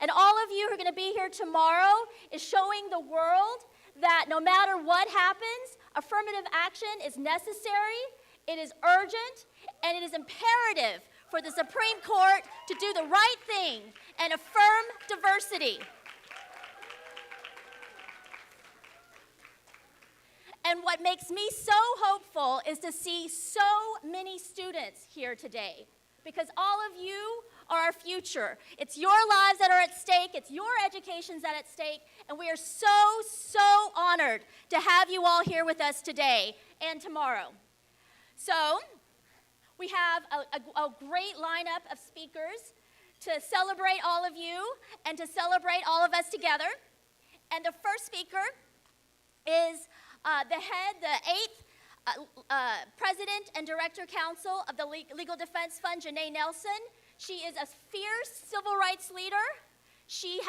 And all of you who are going to be here tomorrow is showing the world that no matter what happens, affirmative action is necessary, it is urgent, and it is imperative for the Supreme Court to do the right thing and affirm diversity. And what makes me so hopeful is to see so many students here today, because all of you are our future. It's your lives that are at stake, it's your educations that are at stake, and we are so honored to have you all here with us today and tomorrow. So, we have a great lineup of speakers to celebrate all of you and to celebrate all of us together. And the first speaker is the eighth President and Director Counsel of the Legal Defense Fund, Janai Nelson. She is a fierce civil rights leader. She's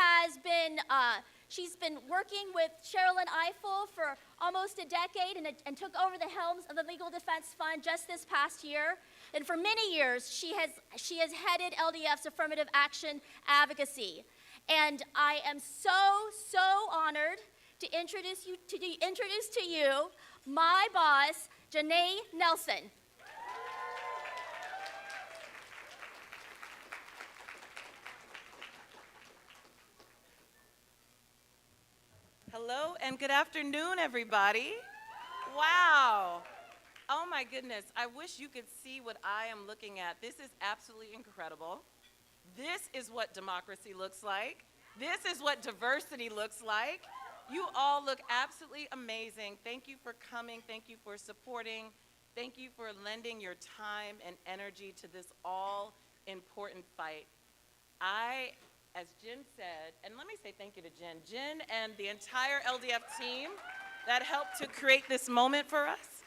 been working with Sherrilyn Ifill for almost a decade and took over the helms of the Legal Defense Fund just this past year. And for many years, she has headed LDF's affirmative action advocacy. And I am so honored to introduce to you my boss, Janai Nelson. Hello and good afternoon, everybody. Wow. Oh my goodness, I wish you could see what I am looking at. This is absolutely incredible. This is what democracy looks like. This is what diversity looks like. You all look absolutely amazing. Thank you for coming. Thank you for supporting. Thank you for lending your time and energy to this all-important fight. As Jen said, and let me say thank you to Jen. Jen and the entire LDF team that helped to create this moment for us.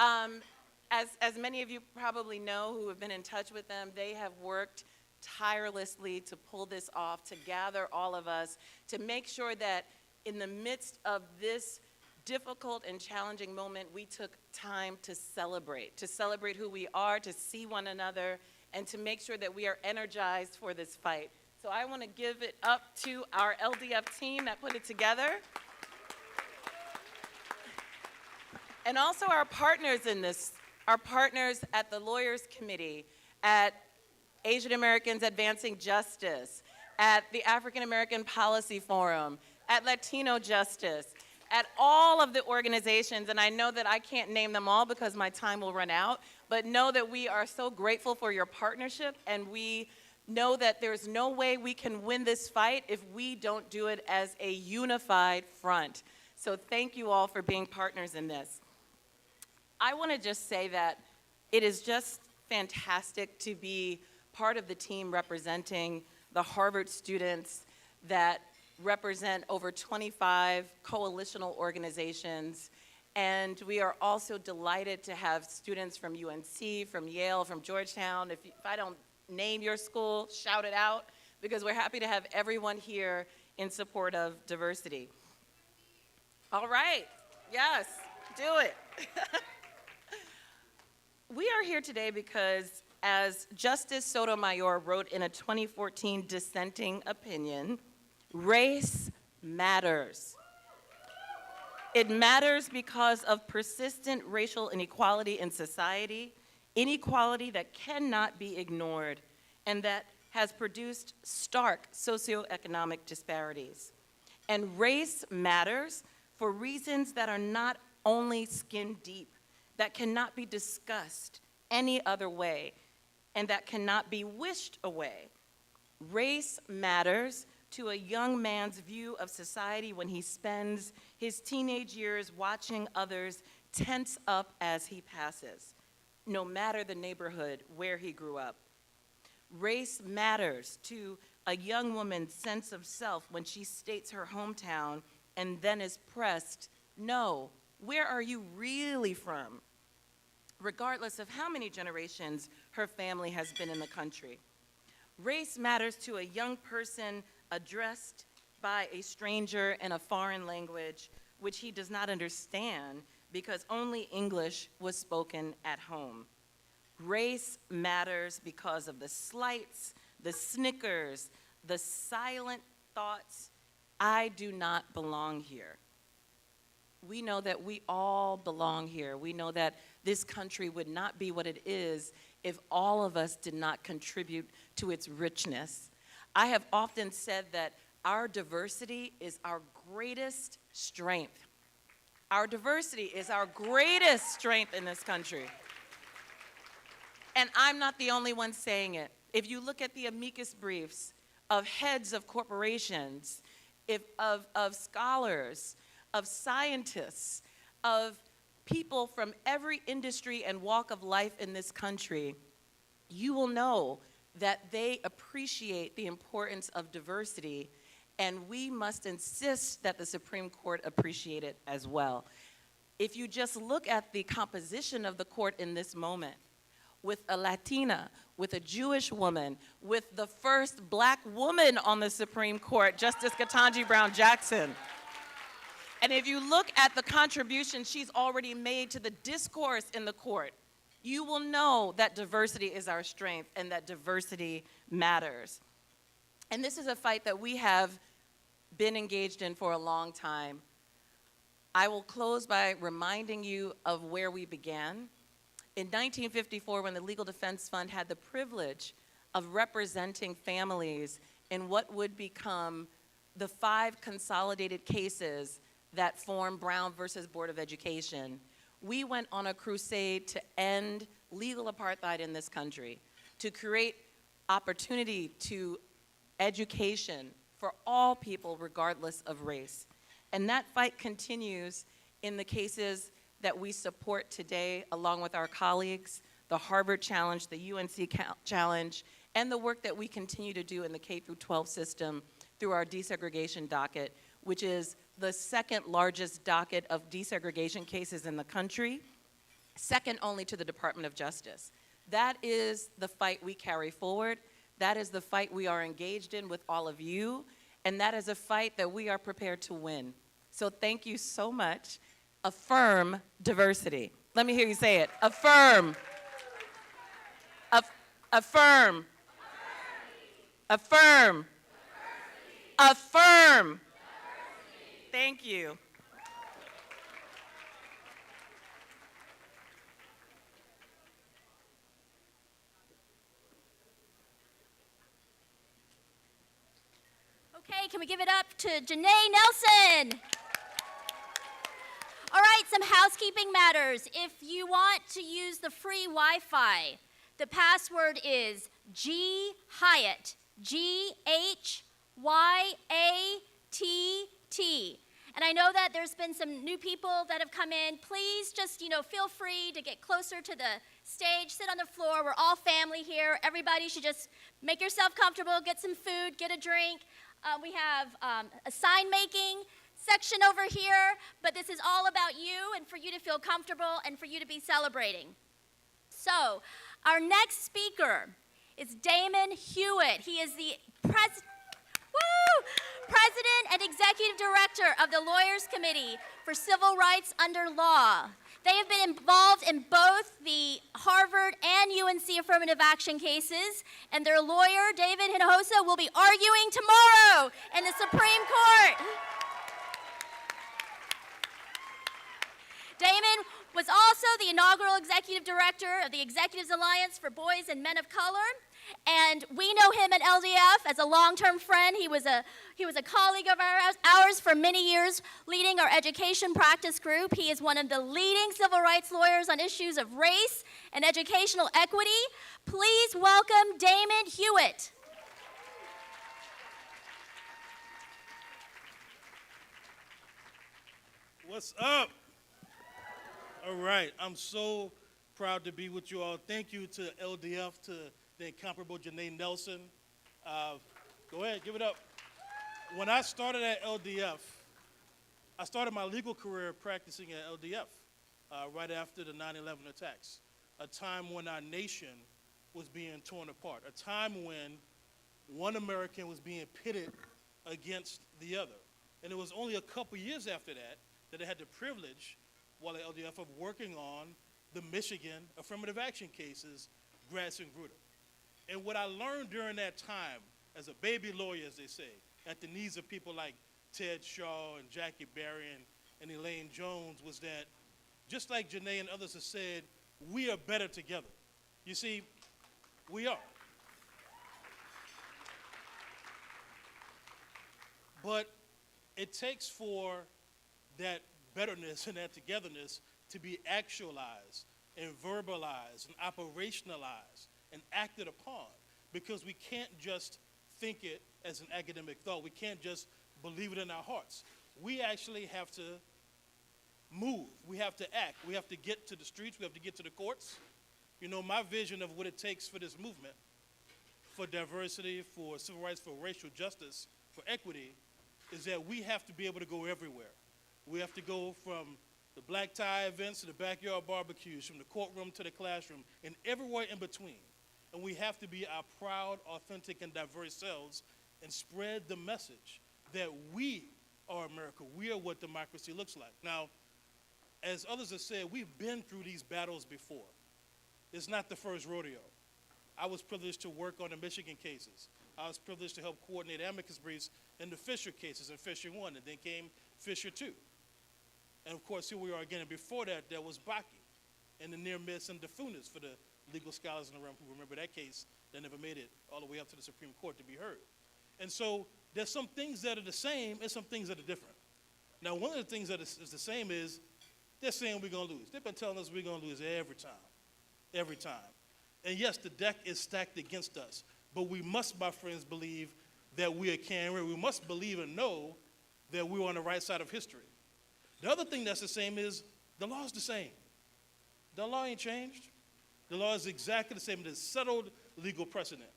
As many of you probably know who have been in touch with them, they have worked tirelessly to pull this off, to gather all of us, to make sure that in the midst of this difficult and challenging moment, we took time to celebrate who we are, to see one another, and to make sure that we are energized for this fight. So I want to give it up to our LDF team that put it together. And also our partners in this, our partners at the Lawyers Committee, at Asian Americans Advancing Justice, at the African American Policy Forum, at Latino Justice, at all of the organizations, and I know that I can't name them all because my time will run out, but know that we are so grateful for your partnership, and we know that there's no way we can win this fight if we don't do it as a unified front. So thank you all for being partners in this. I want to just say that it is just fantastic to be part of the team representing the Harvard students that represent over 25 coalitional organizations. And we are also delighted to have students from UNC, from Yale, from Georgetown. If I don't name your school, shout it out, because we're happy to have everyone here in support of diversity. All right, yes, do it. We are here today because, as Justice Sotomayor wrote in a 2014 dissenting opinion, race matters. It matters because of persistent racial inequality in society, inequality that cannot be ignored, and that has produced stark socioeconomic disparities. And race matters for reasons that are not only skin deep, that cannot be discussed any other way, and that cannot be wished away. Race matters to a young man's view of society when he spends his teenage years watching others tense up as he passes, no matter the neighborhood where he grew up. Race matters to a young woman's sense of self when she states her hometown and then is pressed, no, where are you really from? Regardless of how many generations her family has been in the country. Race matters to a young person addressed by a stranger in a foreign language which he does not understand because only English was spoken at home. Race matters because of the slights, the snickers, the silent thoughts, I do not belong here. We know that we all belong here. We know that this country would not be what it is if all of us did not contribute to its richness. I have often said that our diversity is our greatest strength. Our diversity is our greatest strength in this country. And I'm not the only one saying it. If you look at the amicus briefs of heads of corporations, of scholars, of scientists, of people from every industry and walk of life in this country, you will know that they appreciate the importance of diversity, and we must insist that the Supreme Court appreciate it as well. If you just look at the composition of the court in this moment, with a Latina, with a Jewish woman, with the first black woman on the Supreme Court, Justice Ketanji Brown Jackson. And if you look at the contribution she's already made to the discourse in the court, you will know that diversity is our strength and that diversity matters. And this is a fight that we have been engaged in for a long time. I will close by reminding you of where we began. In 1954, when the Legal Defense Fund had the privilege of representing families in what would become the 5 consolidated cases that form Brown versus Board of Education, we went on a crusade to end legal apartheid in this country, to create opportunity to education for all people regardless of race. And that fight continues in the cases that we support today, along with our colleagues, the Harvard Challenge, the UNC Challenge, and the work that we continue to do in the K-12 system through our desegregation docket, which is the second largest docket of desegregation cases in the country, second only to the Department of Justice. That is the fight we carry forward. That is the fight we are engaged in with all of you, and that is a fight that we are prepared to win. So thank you so much. Affirm diversity. Let me hear you say it. Affirm. Affirm. Affirm. Affirm. Thank you. Okay, can we give it up to Janae Nelson? All right, some housekeeping matters. If you want to use the free Wi-Fi, the password is GHYATT, GHYATT. And I know that there's been some new people that have come in. Please just, feel free to get closer to the stage, sit on the floor. We're all family here. Everybody should just make yourself comfortable, get some food, get a drink. We have a sign making section over here, but this is all about you and for you to feel comfortable and for you to be celebrating. So, our next speaker is Damon Hewitt. He is the President and Executive Director of the Lawyers Committee for Civil Rights Under Law. They have been involved in both the Harvard and UNC affirmative action cases, and their lawyer, David Hinojosa, will be arguing tomorrow in the Supreme Court. Damon was also the inaugural executive director of the Executives Alliance for Boys and Men of Color, and we know him at LDF as a long-term friend. He was a colleague of ours for many years, leading our education practice group. He is one of the leading civil rights lawyers on issues of race and educational equity. Please welcome Damon Hewitt. What's up? All right, I'm so proud to be with you all. Thank you to LDF, to the incomparable Janae Nelson. Go ahead, give it up. When I started at LDF, I started my legal career practicing at LDF right after the 9/11 attacks, a time when our nation was being torn apart, a time when one American was being pitted against the other. And it was only a couple years after that I had the privilege, while at LDF, of working on the Michigan affirmative action cases, Gratz and Grutter. And what I learned during that time as a baby lawyer, as they say, at the knees of people like Ted Shaw and Jackie Berry and Elaine Jones was that, just like Janae and others have said, we are better together. You see, we are. But it takes for that betterness and that togetherness to be actualized and verbalized and operationalized and acted upon, because we can't just think it as an academic thought. We can't just believe it in our hearts. We actually have to move. We have to act. We have to get to the streets. We have to get to the courts. You know, my vision of what it takes for this movement, for diversity, for civil rights, for racial justice, for equity, is that we have to be able to go everywhere. We have to go from the black tie events to the backyard barbecues, from the courtroom to the classroom, and everywhere in between. And we have to be our proud, authentic, and diverse selves and spread the message that we are America. We are what democracy looks like. Now, as others have said, we've been through these battles before. It's not the first rodeo. I was privileged to work on the Michigan cases. I was privileged to help coordinate amicus briefs in the Fisher cases, and Fisher 1, and then came Fisher 2. And of course, here we are again. And before that, there was Bakke and the near miss and DeFunis, for the legal scholars in the room who remember that case that never made it all the way up to the Supreme Court to be heard. And so there's some things that are the same and some things that are different. Now, one of the things that is the same is they're saying we're going to lose. They've been telling us we're going to lose every time, every time. And yes, the deck is stacked against us, but we must, my friends, believe that we are carrying. We must believe and know that we're on the right side of history. The other thing that's the same is the law is the same. The law ain't changed. The law is exactly the same. It is settled legal precedent.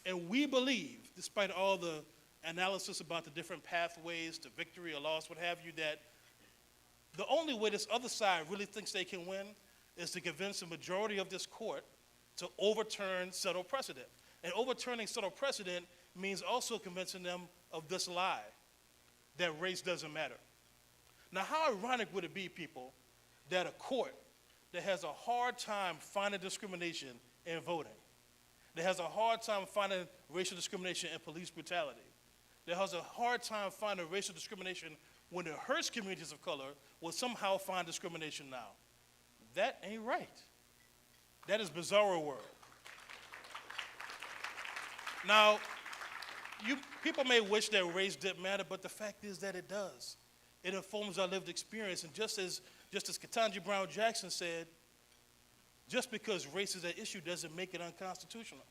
And we believe, despite all the analysis about the different pathways to victory or loss, what have you, that the only way this other side really thinks they can win is to convince the majority of this court to overturn settled precedent. And overturning settled precedent means also convincing them of this lie, that race doesn't matter. Now, how ironic would it be, people, that a court that has a hard time finding discrimination in voting, that has a hard time finding racial discrimination in police brutality, that has a hard time finding racial discrimination when it hurts communities of color, will somehow find discrimination now? That ain't right. That is bizarro world. Now, people may wish that race didn't matter, but the fact is that it does. It informs our lived experience. And just as Ketanji Brown Jackson said, just because race is an issue doesn't make it unconstitutional.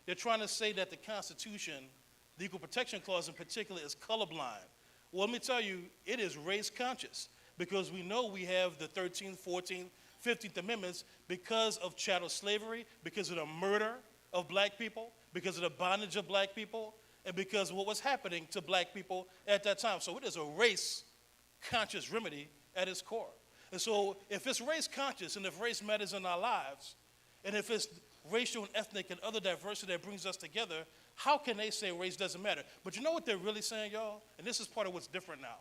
They're trying to say that the Constitution, the Equal Protection Clause in particular, is colorblind. Well, let me tell you, it is race conscious, because we know we have the 13th, 14th, 15th Amendments because of chattel slavery, because of the murder of black people, because of the bondage of black people, and because of what was happening to black people at that time. So it is a race-conscious remedy at its core. And so if it's race-conscious and if race matters in our lives, and if it's racial and ethnic and other diversity that brings us together, how can they say race doesn't matter? But you know what they're really saying, y'all? And this is part of what's different now.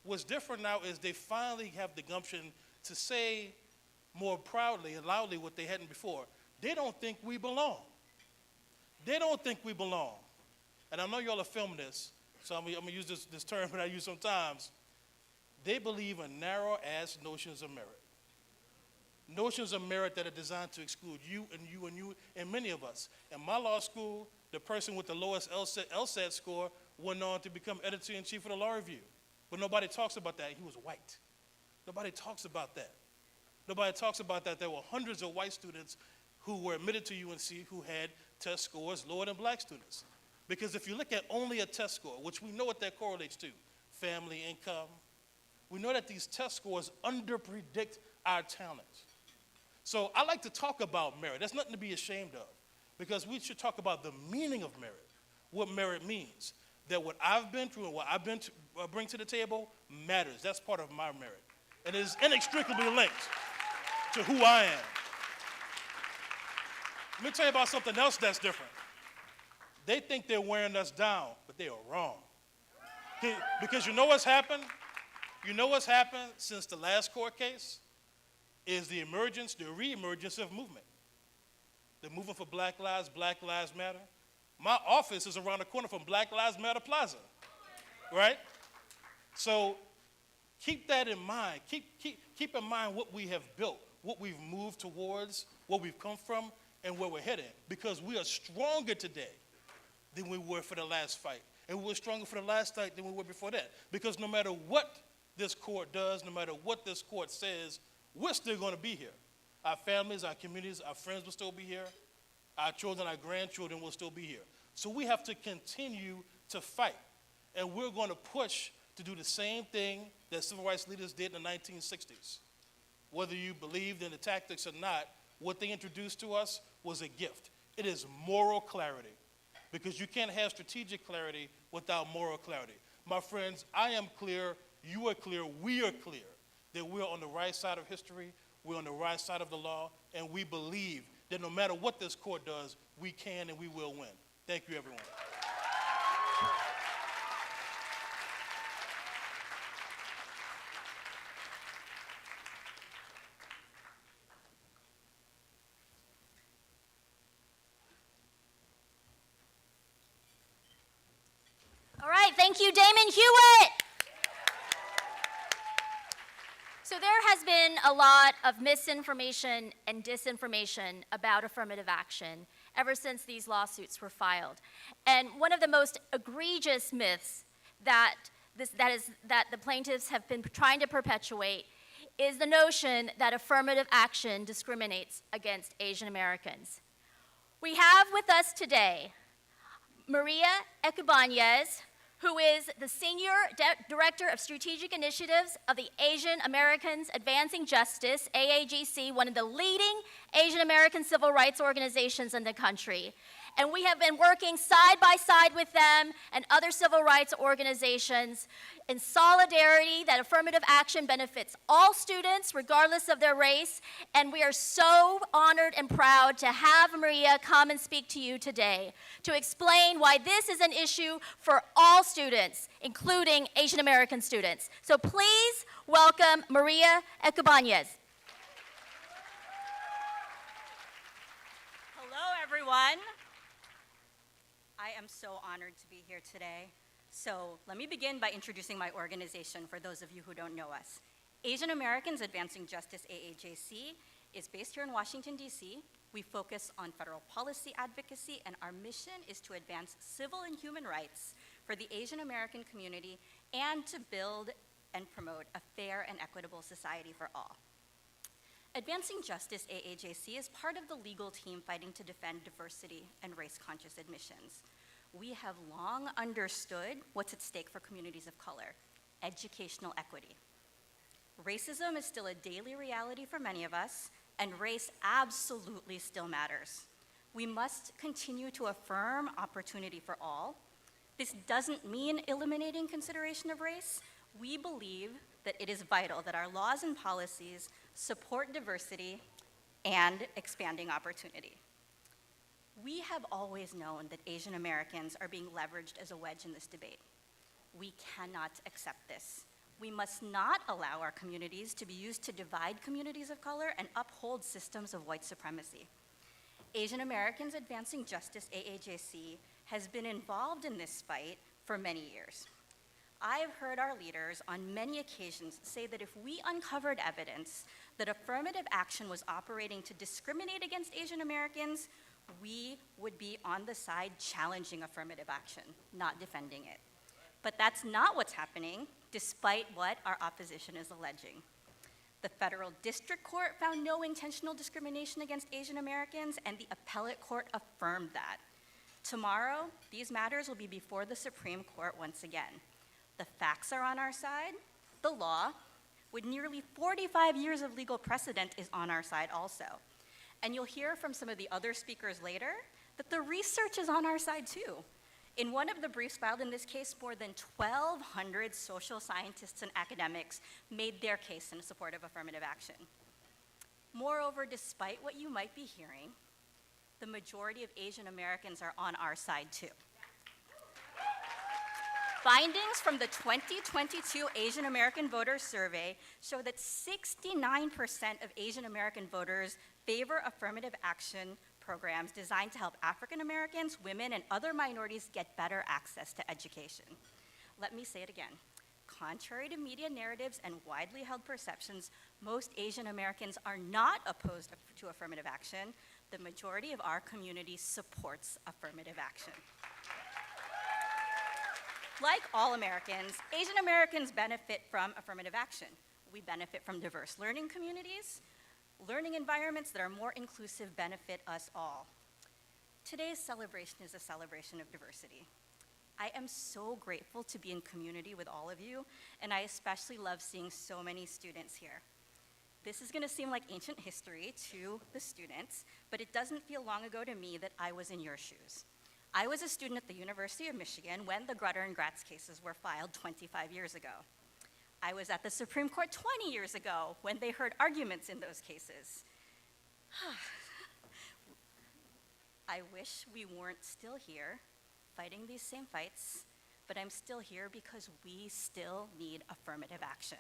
What's different now is they finally have the gumption to say more proudly and loudly what they hadn't before. They don't think we belong. They don't think we belong. And I know y'all are filming this, so I'm going to use this term that I use sometimes. They believe in narrow-ass notions of merit. Notions of merit that are designed to exclude you and you and you and many of us. In my law school, the person with the lowest LSAT score went on to become editor-in-chief of the Law Review. But nobody talks about that. He was white. Nobody talks about that. Nobody talks about that. There were hundreds of white students who were admitted to UNC who had test scores lower than black students. Because if you look at only a test score, which we know what that correlates to, family income, we know that these test scores underpredict our talent. So I like to talk about merit. That's nothing to be ashamed of, because we should talk about the meaning of merit, what merit means. That what I've been through and what I've been to, bring to the table matters. That's part of my merit. And it is inextricably linked to who I am. Let me tell you about something else that's different. They think they're wearing us down, but they are wrong. Because you know what's happened? You know what's happened since the last court case? Is the reemergence of movement. The movement for Black Lives Matter. My office is around the corner from Black Lives Matter Plaza, right? So keep that in mind. Keep in mind what we have built, what we've moved towards, where we've come from, and where we're headed. Because we are stronger today than we were for the last fight. And we're stronger for the last fight than we were before that. Because no matter what this court does, no matter what this court says, we're still going to be here. Our families, our communities, our friends will still be here. Our children, our grandchildren will still be here. So we have to continue to fight. And we're going to push to do the same thing that civil rights leaders did in the 1960s. Whether you believed in the tactics or not, what they introduced to us was a gift. It is moral clarity. Because you can't have strategic clarity without moral clarity. My friends, I am clear, you are clear, we are clear that we're on the right side of history, we're on the right side of the law, and we believe that no matter what this court does, we can and we will win. Thank you, everyone. All right, thank you, Damon Hewitt. So there has been a lot of misinformation and disinformation about affirmative action ever since these lawsuits were filed. And one of the most egregious myths that the plaintiffs have been trying to perpetuate is the notion that affirmative action discriminates against Asian Americans. We have with us today Maria Ecubanez, who is the Senior Director of Strategic Initiatives of the Asian Americans Advancing Justice, AAGC, one of the leading Asian American civil rights organizations in the country. And we have been working side by side with them and other civil rights organizations in solidarity that affirmative action benefits all students, regardless of their race. And we are so honored and proud to have Maria come and speak to you today to explain why this is an issue for all students, including Asian American students. So please welcome Maria Ecubanez. Hello, everyone. I am so honored to be here today. So let me begin by introducing my organization for those of you who don't know us. Asian Americans Advancing Justice, AAJC, is based here in Washington, D.C. We focus on federal policy advocacy, and our mission is to advance civil and human rights for the Asian American community and to build and promote a fair and equitable society for all. Advancing Justice, AAJC, is part of the legal team fighting to defend diversity and race-conscious admissions. We have long understood what's at stake for communities of color: educational equity. Racism is still a daily reality for many of us, and race absolutely still matters. We must continue to affirm opportunity for all. This doesn't mean eliminating consideration of race. We believe that it is vital that our laws and policies support diversity and expanding opportunity. We have always known that Asian Americans are being leveraged as a wedge in this debate. We cannot accept this. We must not allow our communities to be used to divide communities of color and uphold systems of white supremacy. Asian Americans Advancing Justice, AAJC, has been involved in this fight for many years. I have heard our leaders on many occasions say that if we uncovered evidence that affirmative action was operating to discriminate against Asian Americans, we would be on the side challenging affirmative action, not defending it. But that's not what's happening, despite what our opposition is alleging. The federal district court found no intentional discrimination against Asian Americans, and the appellate court affirmed that. Tomorrow, these matters will be before the Supreme Court once again. The facts are on our side. The law, with nearly 45 years of legal precedent, is on our side also. And you'll hear from some of the other speakers later that the research is on our side too. In one of the briefs filed in this case, more than 1,200 social scientists and academics made their case in support of affirmative action. Moreover, despite what you might be hearing, the majority of Asian Americans are on our side too. Findings from the 2022 Asian American Voters Survey show that 69% of Asian American voters favor affirmative action programs designed to help African Americans, women, and other minorities get better access to education. Let me say it again. Contrary to media narratives and widely held perceptions, most Asian Americans are not opposed to affirmative action. The majority of our community supports affirmative action. Like all Americans, Asian Americans benefit from affirmative action. We benefit from diverse learning communities. Learning environments that are more inclusive benefit us all. Today's celebration is a celebration of diversity. I am so grateful to be in community with all of you, and I especially love seeing so many students here. This is going to seem like ancient history to the students, but it doesn't feel long ago to me that I was in your shoes. I was a student at the University of Michigan when the Grutter and Gratz cases were filed 25 years ago. I was at the Supreme Court 20 years ago when they heard arguments in those cases. I wish we weren't still here fighting these same fights, but I'm still here because we still need affirmative action.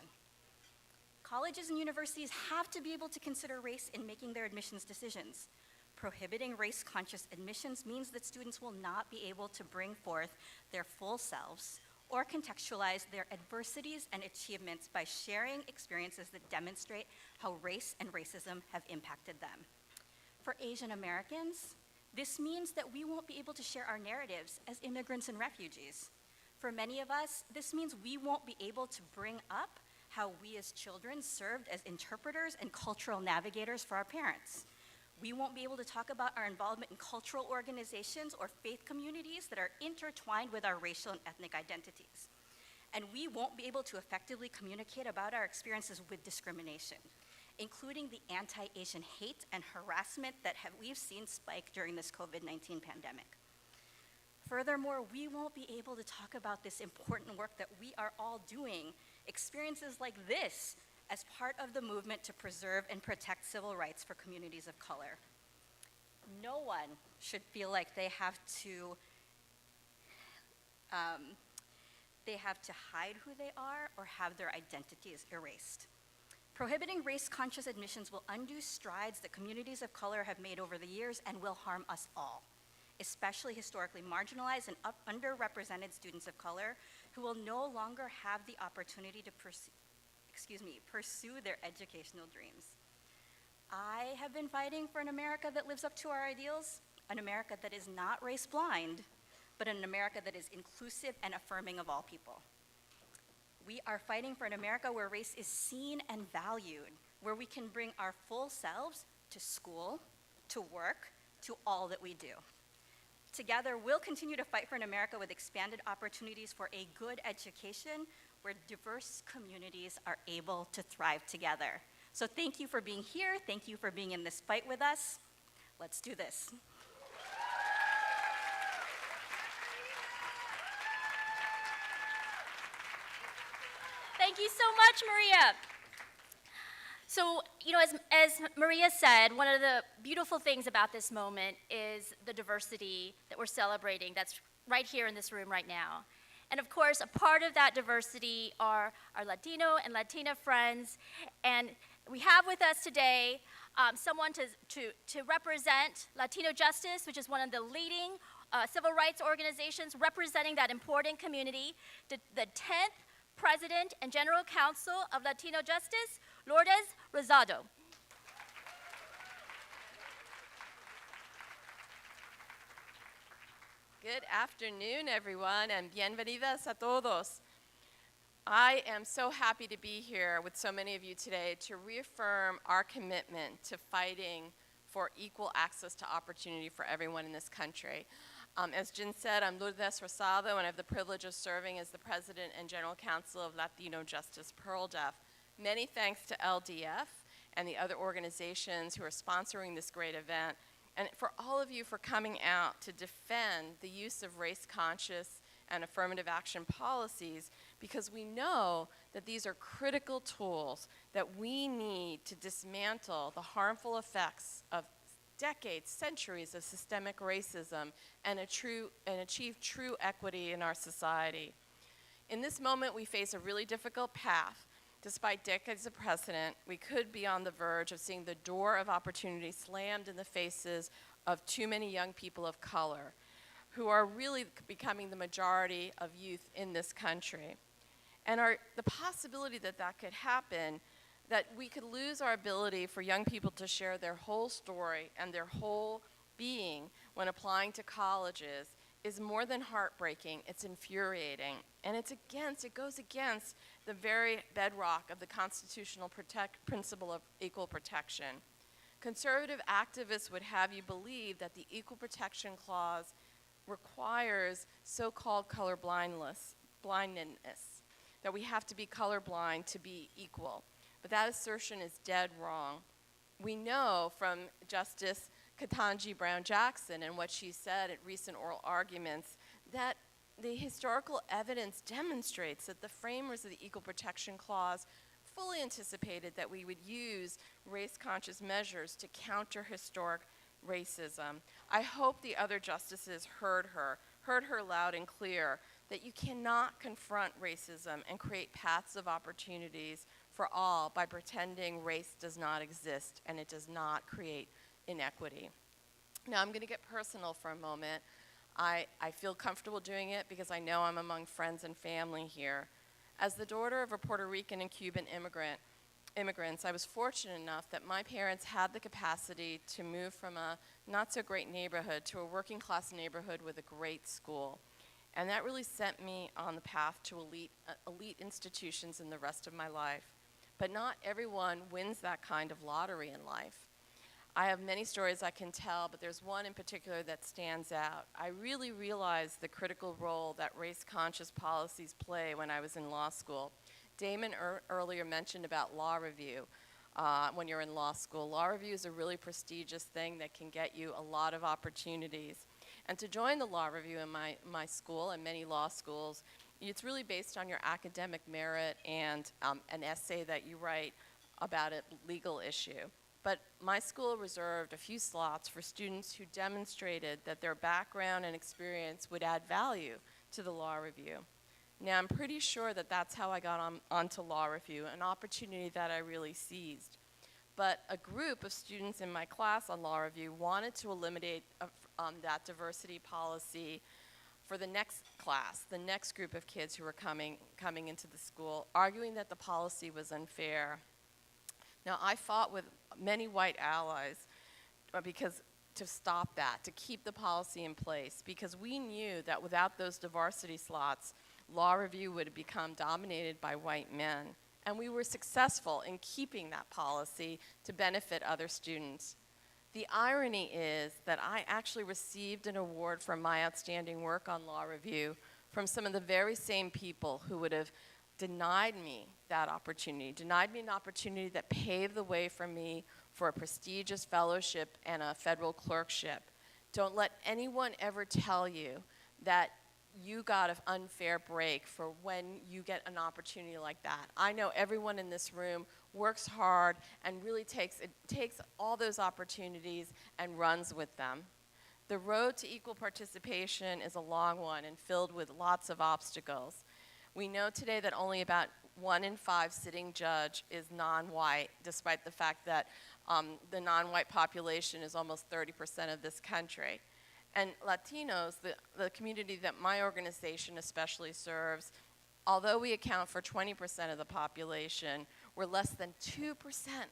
Colleges and universities have to be able to consider race in making their admissions decisions. Prohibiting race-conscious admissions means that students will not be able to bring forth their full selves or contextualize their adversities and achievements by sharing experiences that demonstrate how race and racism have impacted them. For Asian Americans, this means that we won't be able to share our narratives as immigrants and refugees. For many of us, this means we won't be able to bring up how we as children served as interpreters and cultural navigators for our parents. We won't be able to talk about our involvement in cultural organizations or faith communities that are intertwined with our racial and ethnic identities. And we won't be able to effectively communicate about our experiences with discrimination, including the anti-Asian hate and harassment that we've seen spike during this COVID-19 pandemic. Furthermore, we won't be able to talk about this important work that we are all doing, experiences like this, as part of the movement to preserve and protect civil rights for communities of color. No one should feel like they have to hide who they are or have their identities erased. Prohibiting race-conscious admissions will undo strides that communities of color have made over the years and will harm us all, especially historically marginalized and underrepresented students of color who will no longer have the opportunity to pursue their educational dreams. I have been fighting for an America that lives up to our ideals, an America that is not race blind, but an America that is inclusive and affirming of all people. We are fighting for an America where race is seen and valued, where we can bring our full selves to school, to work, to all that we do. Together, we'll continue to fight for an America with expanded opportunities for a good education where diverse communities are able to thrive together. So thank you for being here. Thank you for being in this fight with us. Let's do this. Thank you so much, Maria. So, as Maria said, one of the beautiful things about this moment is the diversity that we're celebrating that's right here in this room right now. And of course, a part of that diversity are our Latino and Latina friends. And we have with us today someone to represent Latino Justice, which is one of the leading civil rights organizations representing that important community, the 10th President and General Counsel of Latino Justice, Lourdes Rosado. Good afternoon, everyone, and bienvenidas a todos. I am so happy to be here with so many of you today to reaffirm our commitment to fighting for equal access to opportunity for everyone in this country. As Jen said, I'm Lourdes Rosado, and I have the privilege of serving as the President and General Counsel of Latino Justice PearlDeaf. Many thanks to LDF and the other organizations who are sponsoring this great event, and for all of you for coming out to defend the use of race-conscious and affirmative action policies, because we know that these are critical tools that we need to dismantle the harmful effects of decades, centuries of systemic racism and achieve true equity in our society. In this moment, we face a really difficult path. Despite decades of precedent, we could be on the verge of seeing the door of opportunity slammed in the faces of too many young people of color who are really becoming the majority of youth in this country. And the possibility that that could happen, that we could lose our ability for young people to share their whole story and their whole being when applying to colleges, is more than heartbreaking. It's infuriating. And it goes against the very bedrock of the constitutional principle of equal protection. Conservative activists would have you believe that the Equal Protection Clause requires so-called color blindness, that we have to be colorblind to be equal. But that assertion is dead wrong. We know from Justice Ketanji Brown Jackson and what she said at recent oral arguments that the historical evidence demonstrates that the framers of the Equal Protection Clause fully anticipated that we would use race-conscious measures to counter historic racism. I hope the other justices heard her loud and clear, that you cannot confront racism and create paths of opportunities for all by pretending race does not exist and it does not create inequity. Now I'm going to get personal for a moment. I feel comfortable doing it because I know I'm among friends and family here. As the daughter of a Puerto Rican and Cuban immigrants, I was fortunate enough that my parents had the capacity to move from a not so great neighborhood to a working class neighborhood with a great school. And that really sent me on the path to elite institutions in the rest of my life. But not everyone wins that kind of lottery in life. I have many stories I can tell, but there's one in particular that stands out. I really realized the critical role that race-conscious policies play when I was in law school. Damon earlier mentioned about law review when you're in law school. Law review is a really prestigious thing that can get you a lot of opportunities. And to join the law review in my school and many law schools, it's really based on your academic merit and an essay that you write about a legal issue. But my school reserved a few slots for students who demonstrated that their background and experience would add value to the law review. Now, I'm pretty sure that that's how I got onto law review, an opportunity that I really seized. But a group of students in my class on law review wanted to eliminate that diversity policy for the next class, the next group of kids who were coming into the school, arguing that the policy was unfair. Now, I fought with many white allies to stop that, to keep the policy in place, because we knew that without those diversity slots, law review would have become dominated by white men. And we were successful in keeping that policy to benefit other students. The irony is that I actually received an award for my outstanding work on law review from some of the very same people who would have denied me that opportunity, denied me an opportunity that paved the way for me for a prestigious fellowship and a federal clerkship. Don't let anyone ever tell you that you got an unfair break for when you get an opportunity like that. I know everyone in this room works hard and really takes all those opportunities and runs with them. The road to equal participation is a long one and filled with lots of obstacles. We know today that only about 1 in 5 sitting judge is non-white, despite the fact that the non-white population is almost 30% of this country. And Latinos, the community that my organization especially serves, although we account for 20% of the population, we're less than 2%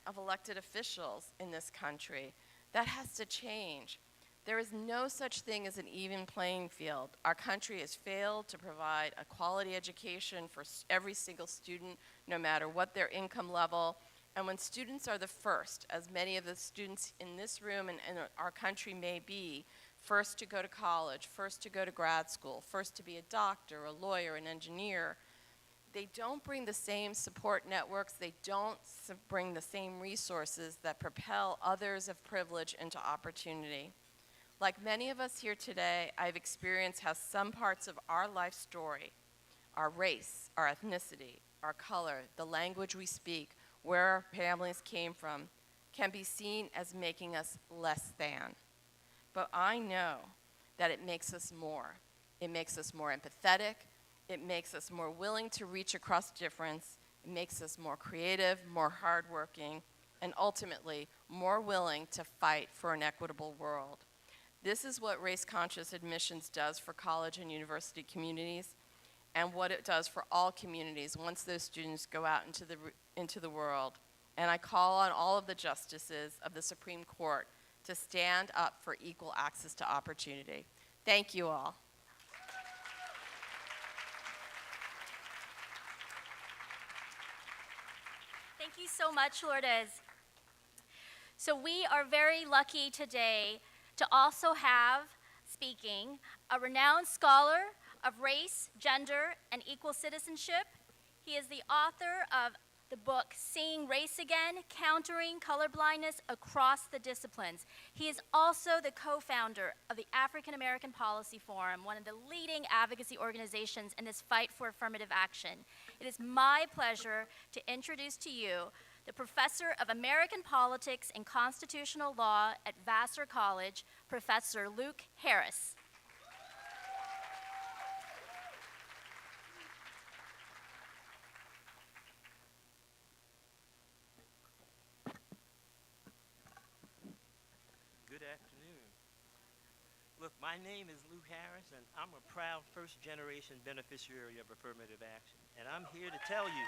of elected officials in this country. That has to change. There is no such thing as an even playing field. Our country has failed to provide a quality education for every single student, no matter what their income level. And when students are the first, as many of the students in this room and our country may be, first to go to college, first to go to grad school, first to be a doctor, a lawyer, an engineer, they don't bring the same support networks, they don't bring the same resources that propel others of privilege into opportunity. Like many of us here today, I've experienced how some parts of our life story, our race, our ethnicity, our color, the language we speak, where our families came from, can be seen as making us less than. But I know that it makes us more. It makes us more empathetic. It makes us more willing to reach across difference. It makes us more creative, more hardworking, and ultimately more willing to fight for an equitable world. This is what race-conscious admissions does for college and university communities, and what it does for all communities once those students go out into the world. And I call on all of the justices of the Supreme Court to stand up for equal access to opportunity. Thank you all. Thank you so much, Lourdes. So we are very lucky today to also have speaking a renowned scholar of race, gender, and equal citizenship. He is the author of the book, Seeing Race Again, Countering Colorblindness Across the Disciplines. He is also the co-founder of the African American Policy Forum, one of the leading advocacy organizations in this fight for affirmative action. It is my pleasure to introduce to you the Professor of American Politics and Constitutional Law at Vassar College, Professor Luke Harris. Good afternoon. Look, my name is Lou Harris, and I'm a proud first-generation beneficiary of affirmative action. And I'm here to tell you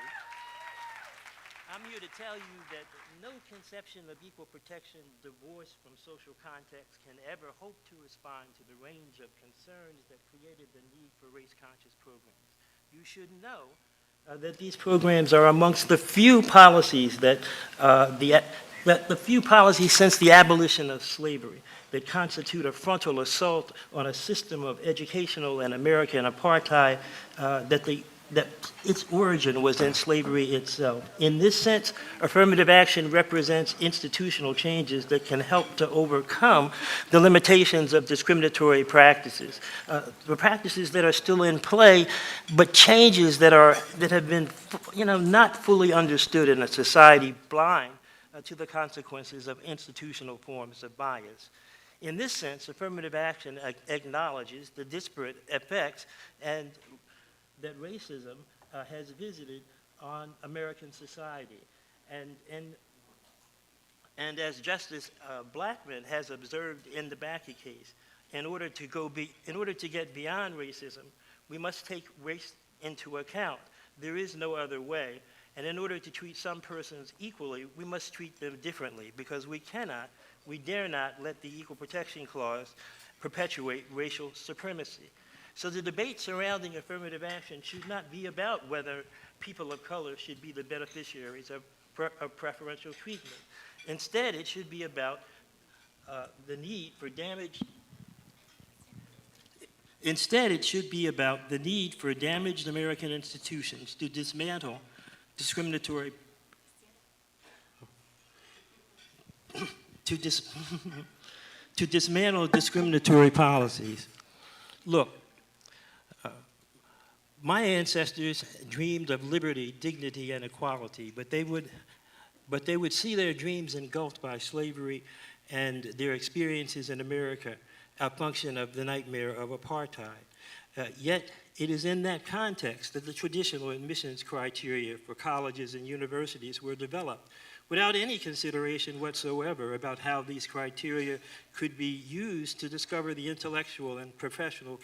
that no conception of equal protection divorced from social context can ever hope to respond to the range of concerns that created the need for race-conscious programs. You should know that these programs are amongst the few policies the few policies since the abolition of slavery that constitute a frontal assault on a system of educational and American apartheid that its origin was in slavery itself. In this sense, affirmative action represents institutional changes that can help to overcome the limitations of discriminatory practices, the practices that are still in play, but changes that have been, not fully understood in a society blind to the consequences of institutional forms of bias. In this sense, affirmative action acknowledges the disparate effects and that racism has visited on American society. And as Justice Blackmun has observed in the Bakke case, in order to get beyond racism, we must take race into account. There is no other way. And in order to treat some persons equally, we must treat them differently, because we dare not let the Equal Protection Clause perpetuate racial supremacy. So the debate surrounding affirmative action should not be about whether people of color should be the beneficiaries of preferential treatment. Instead, it should be about the need for damaged American institutions to dismantle discriminatory to dismantle discriminatory policies. Look, my ancestors dreamed of liberty, dignity, and equality, but they would see their dreams engulfed by slavery and their experiences in America a function of the nightmare of apartheid. Yet, it is in that context that the traditional admissions criteria for colleges and universities were developed, without any consideration whatsoever about how these criteria could be used to discover the intellectual and professional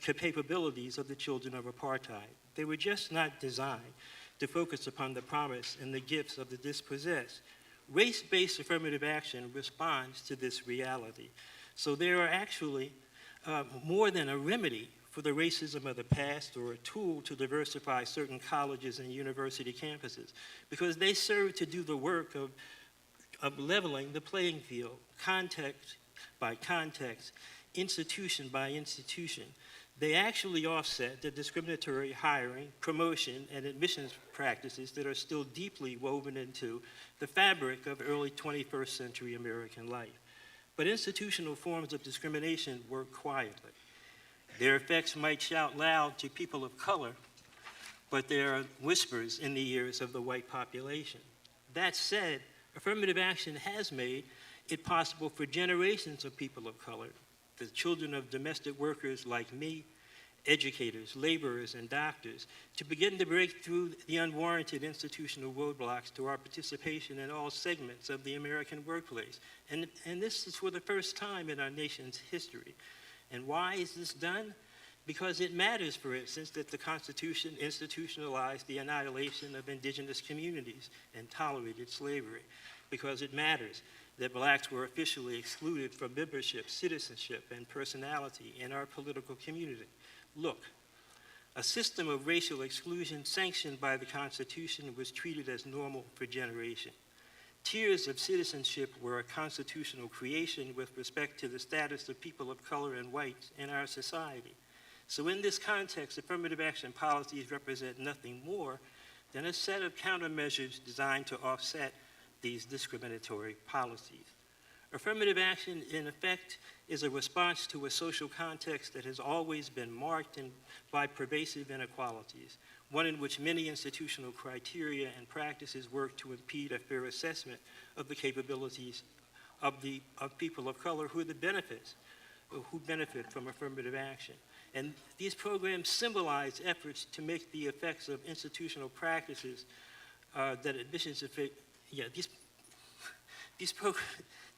capabilities of the children of apartheid. They were just not designed to focus upon the promise and the gifts of the dispossessed. Race-based affirmative action responds to this reality. So there are actually more than a remedy for the racism of the past or a tool to diversify certain colleges and university campuses, because they serve to do the work of leveling the playing field, context by context, institution by institution. They actually offset the discriminatory hiring, promotion, and admissions practices that are still deeply woven into the fabric of early 21st century American life. But institutional forms of discrimination work quietly. Their effects might shout loud to people of color, but there are whispers in the ears of the white population. That said, affirmative action has made it possible for generations of people of color, the children of domestic workers like me, educators, laborers, and doctors to begin to break through the unwarranted institutional roadblocks to our participation in all segments of the American workplace. And this is for the first time in our nation's history. And why is this done? Because it matters, for instance, that the Constitution institutionalized the annihilation of indigenous communities and tolerated slavery. Because it matters that blacks were officially excluded from membership, citizenship, and personality in our political community. Look, a system of racial exclusion sanctioned by the Constitution was treated as normal for generations. Tiers of citizenship were a constitutional creation with respect to the status of people of color and whites in our society. So in this context, affirmative action policies represent nothing more than a set of countermeasures designed to offset these discriminatory policies. Affirmative action, in effect, is a response to a social context that has always been marked by pervasive inequalities, one in which many institutional criteria and practices work to impede a fair assessment of the capabilities of people of color who benefit from affirmative action. And these programs symbolize efforts to make the effects of institutional practices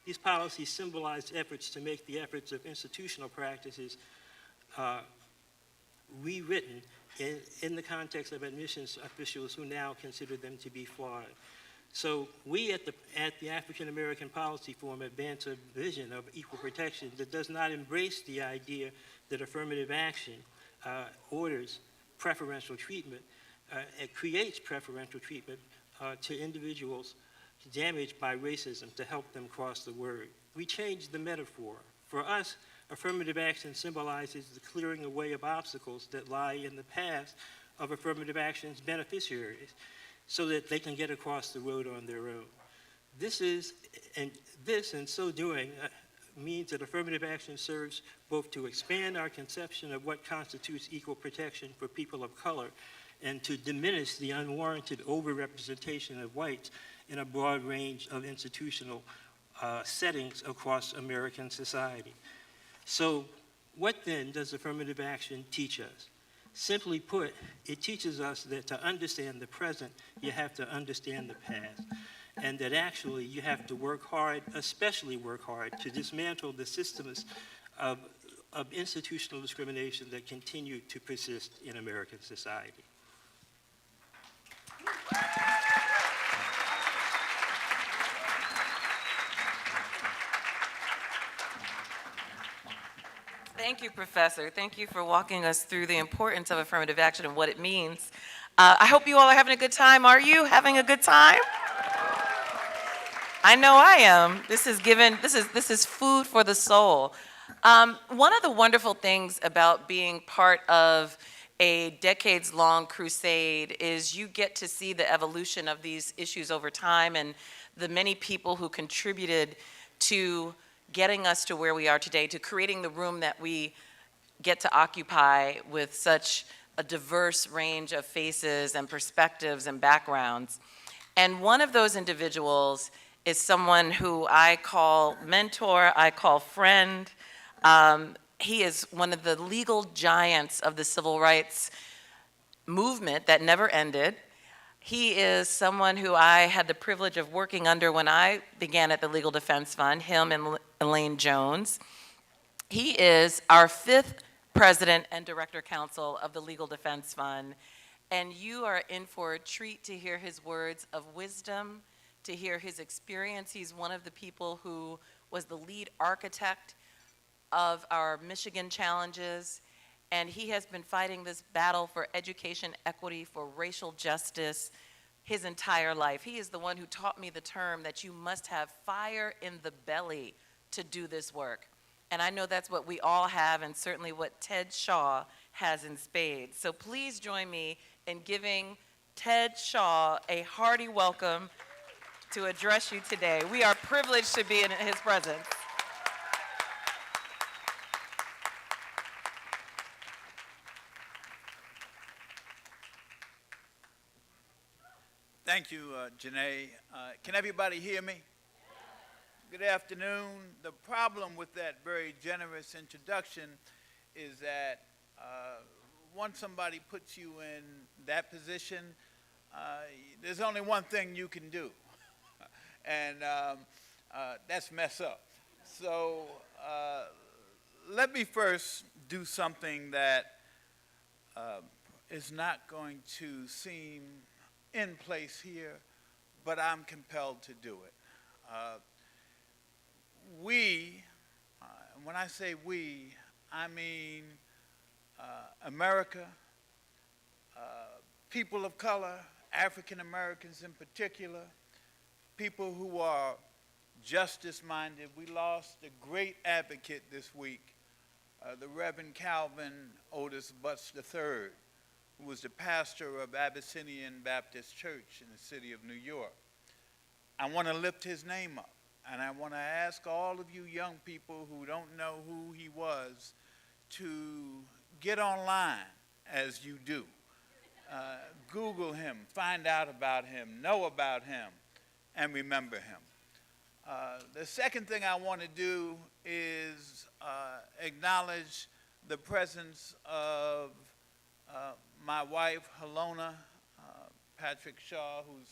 these policies symbolize efforts to make the efforts of institutional practices rewritten in the context of admissions officials who now consider them to be flawed. So we at the African American Policy Forum advance a vision of equal protection that does not embrace the idea that affirmative action orders preferential treatment, it creates preferential treatment to individuals damaged by racism to help them cross the word. We changed the metaphor. For us, affirmative action symbolizes the clearing away of obstacles that lie in the path of affirmative action's beneficiaries so that they can get across the road on their own. This in so doing, means that affirmative action serves both to expand our conception of what constitutes equal protection for people of color and to diminish the unwarranted overrepresentation of whites in a broad range of institutional settings across American society. So what then does affirmative action teach us? Simply put, it teaches us that to understand the present, you have to understand the past, and that actually you have to work hard, especially work hard, to dismantle the systems of institutional discrimination that continue to persist in American society. Thank you, Professor. Thank you for walking us through the importance of affirmative action and what it means. I hope you all are having a good time. Are you having a good time? I know I am. This is food for the soul. One of the wonderful things about being part of a decades-long crusade is you get to see the evolution of these issues over time and the many people who contributed to getting us to where we are today, to creating the room that we get to occupy with such a diverse range of faces and perspectives and backgrounds. And one of those individuals is someone who I call mentor, I call friend. He is one of the legal giants of the civil rights movement that never ended. He is someone who I had the privilege of working under when I began at the Legal Defense Fund, him and Elaine Jones. He is our 5th president and director counsel of the Legal Defense Fund, and you are in for a treat to hear his words of wisdom, to hear his experience. He's one of the people who was the lead architect of our Michigan challenges, and he has been fighting this battle for education equity, for racial justice his entire life. He is the one who taught me the term that you must have fire in the belly to do this work. And I know that's what we all have, and certainly what Ted Shaw has in spades. So please join me in giving Ted Shaw a hearty welcome to address you today. We are privileged to be in his presence. Thank you, Janae. Can everybody hear me? Good afternoon. The problem with that very generous introduction is that once somebody puts you in that position, there's only one thing you can do, and that's mess up. So let me first do something that is not going to seem in place here, but I'm compelled to do it. When I say we, I mean America, people of color, African Americans in particular, people who are justice-minded. We lost a great advocate this week, the Reverend Calvin Otis Butts III, who was the pastor of Abyssinian Baptist Church in the city of New York. I want to lift his name up, and I want to ask all of you young people who don't know who he was to get online as you do. Google him, find out about him, know about him, and remember him. The second thing I want to do is acknowledge the presence of my wife, Helona Patrick Shaw, who's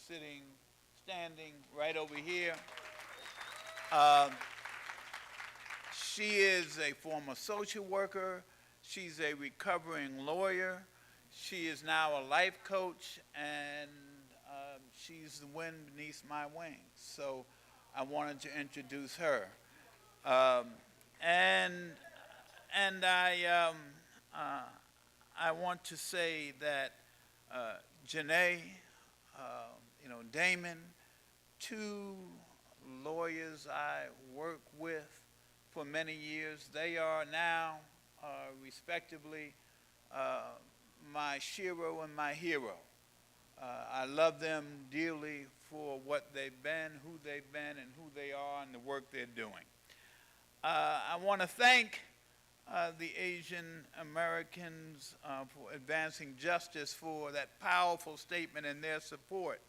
standing right over here. She is a former social worker. She's a recovering lawyer. She is now a life coach, and she's the wind beneath my wings. So I wanted to introduce her. And I want to say that Janae, Damon, two lawyers I worked with for many years, they are now respectively my shero and my hero. I love them dearly for what they've been, who they've been, and who they are, and the work they're doing. I want to thank the Asian Americans for advancing justice for that powerful statement and their support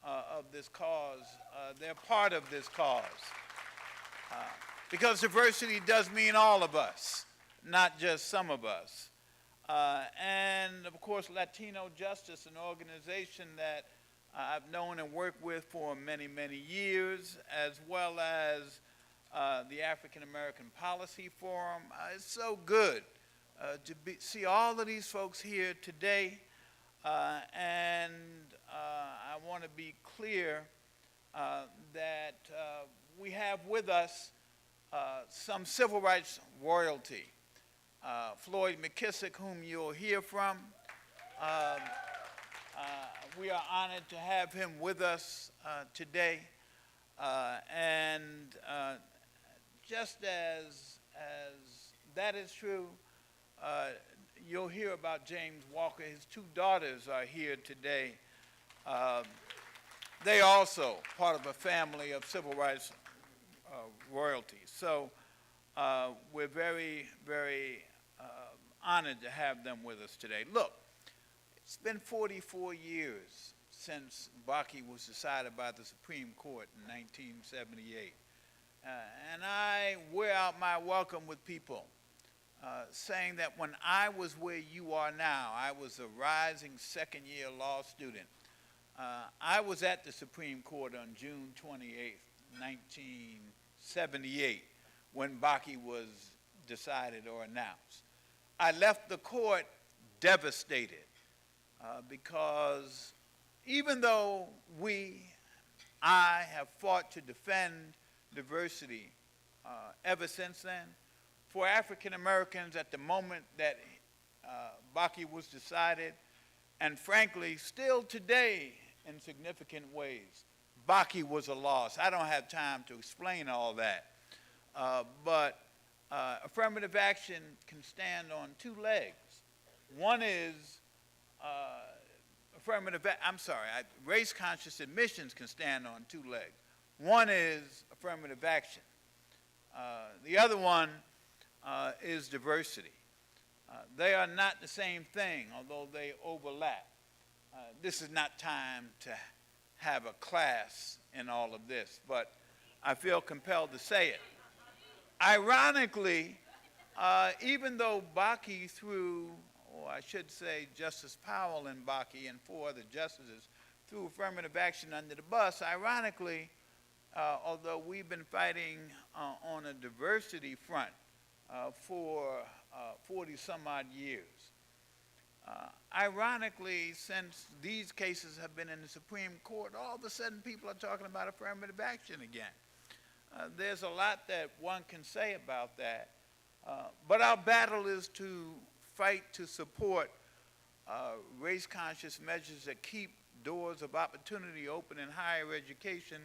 of this cause. They're part of this cause. Because diversity does mean all of us, not just some of us. And of course, Latino Justice, an organization that I've known and worked with for many, many years, as well as the African American Policy Forum. It's so good to see all of these folks here today. And I want to be clear that we have with us some civil rights royalty. Floyd McKissick, whom you'll hear from. We are honored to have him with us today. And just as that is true, you'll hear about James Walker. His two daughters are here today. They also part of a family of civil rights royalty. So we're very, very honored to have them with us today. Look, it's been 44 years since Bakke was decided by the Supreme Court in 1978. And I wear out my welcome with people saying that when I was where you are now, I was a rising second-year law student. I was at the Supreme Court on June 28, 1978, when Bakke was decided or announced. I left the court devastated because even though I have fought to defend diversity ever since then, for African Americans at the moment that Bakke was decided, and frankly, still today in significant ways, Bakke was a loss. I don't have time to explain all that, but affirmative action can stand on two legs. One is race-conscious admissions can stand on two legs. One is affirmative action. The other one is diversity. They are not the same thing, although they overlap. This is not time to have a class in all of this, but I feel compelled to say it. Ironically, Even though Bakke threw, or I should say Justice Powell and Bakke and 4 other justices threw affirmative action under the bus, ironically, although we've been fighting on a diversity front for 40 some odd years, ironically, since these cases have been in the Supreme Court, all of a sudden people are talking about affirmative action again. There's a lot that one can say about that, but our battle is to fight to support race-conscious measures that keep doors of opportunity open in higher education,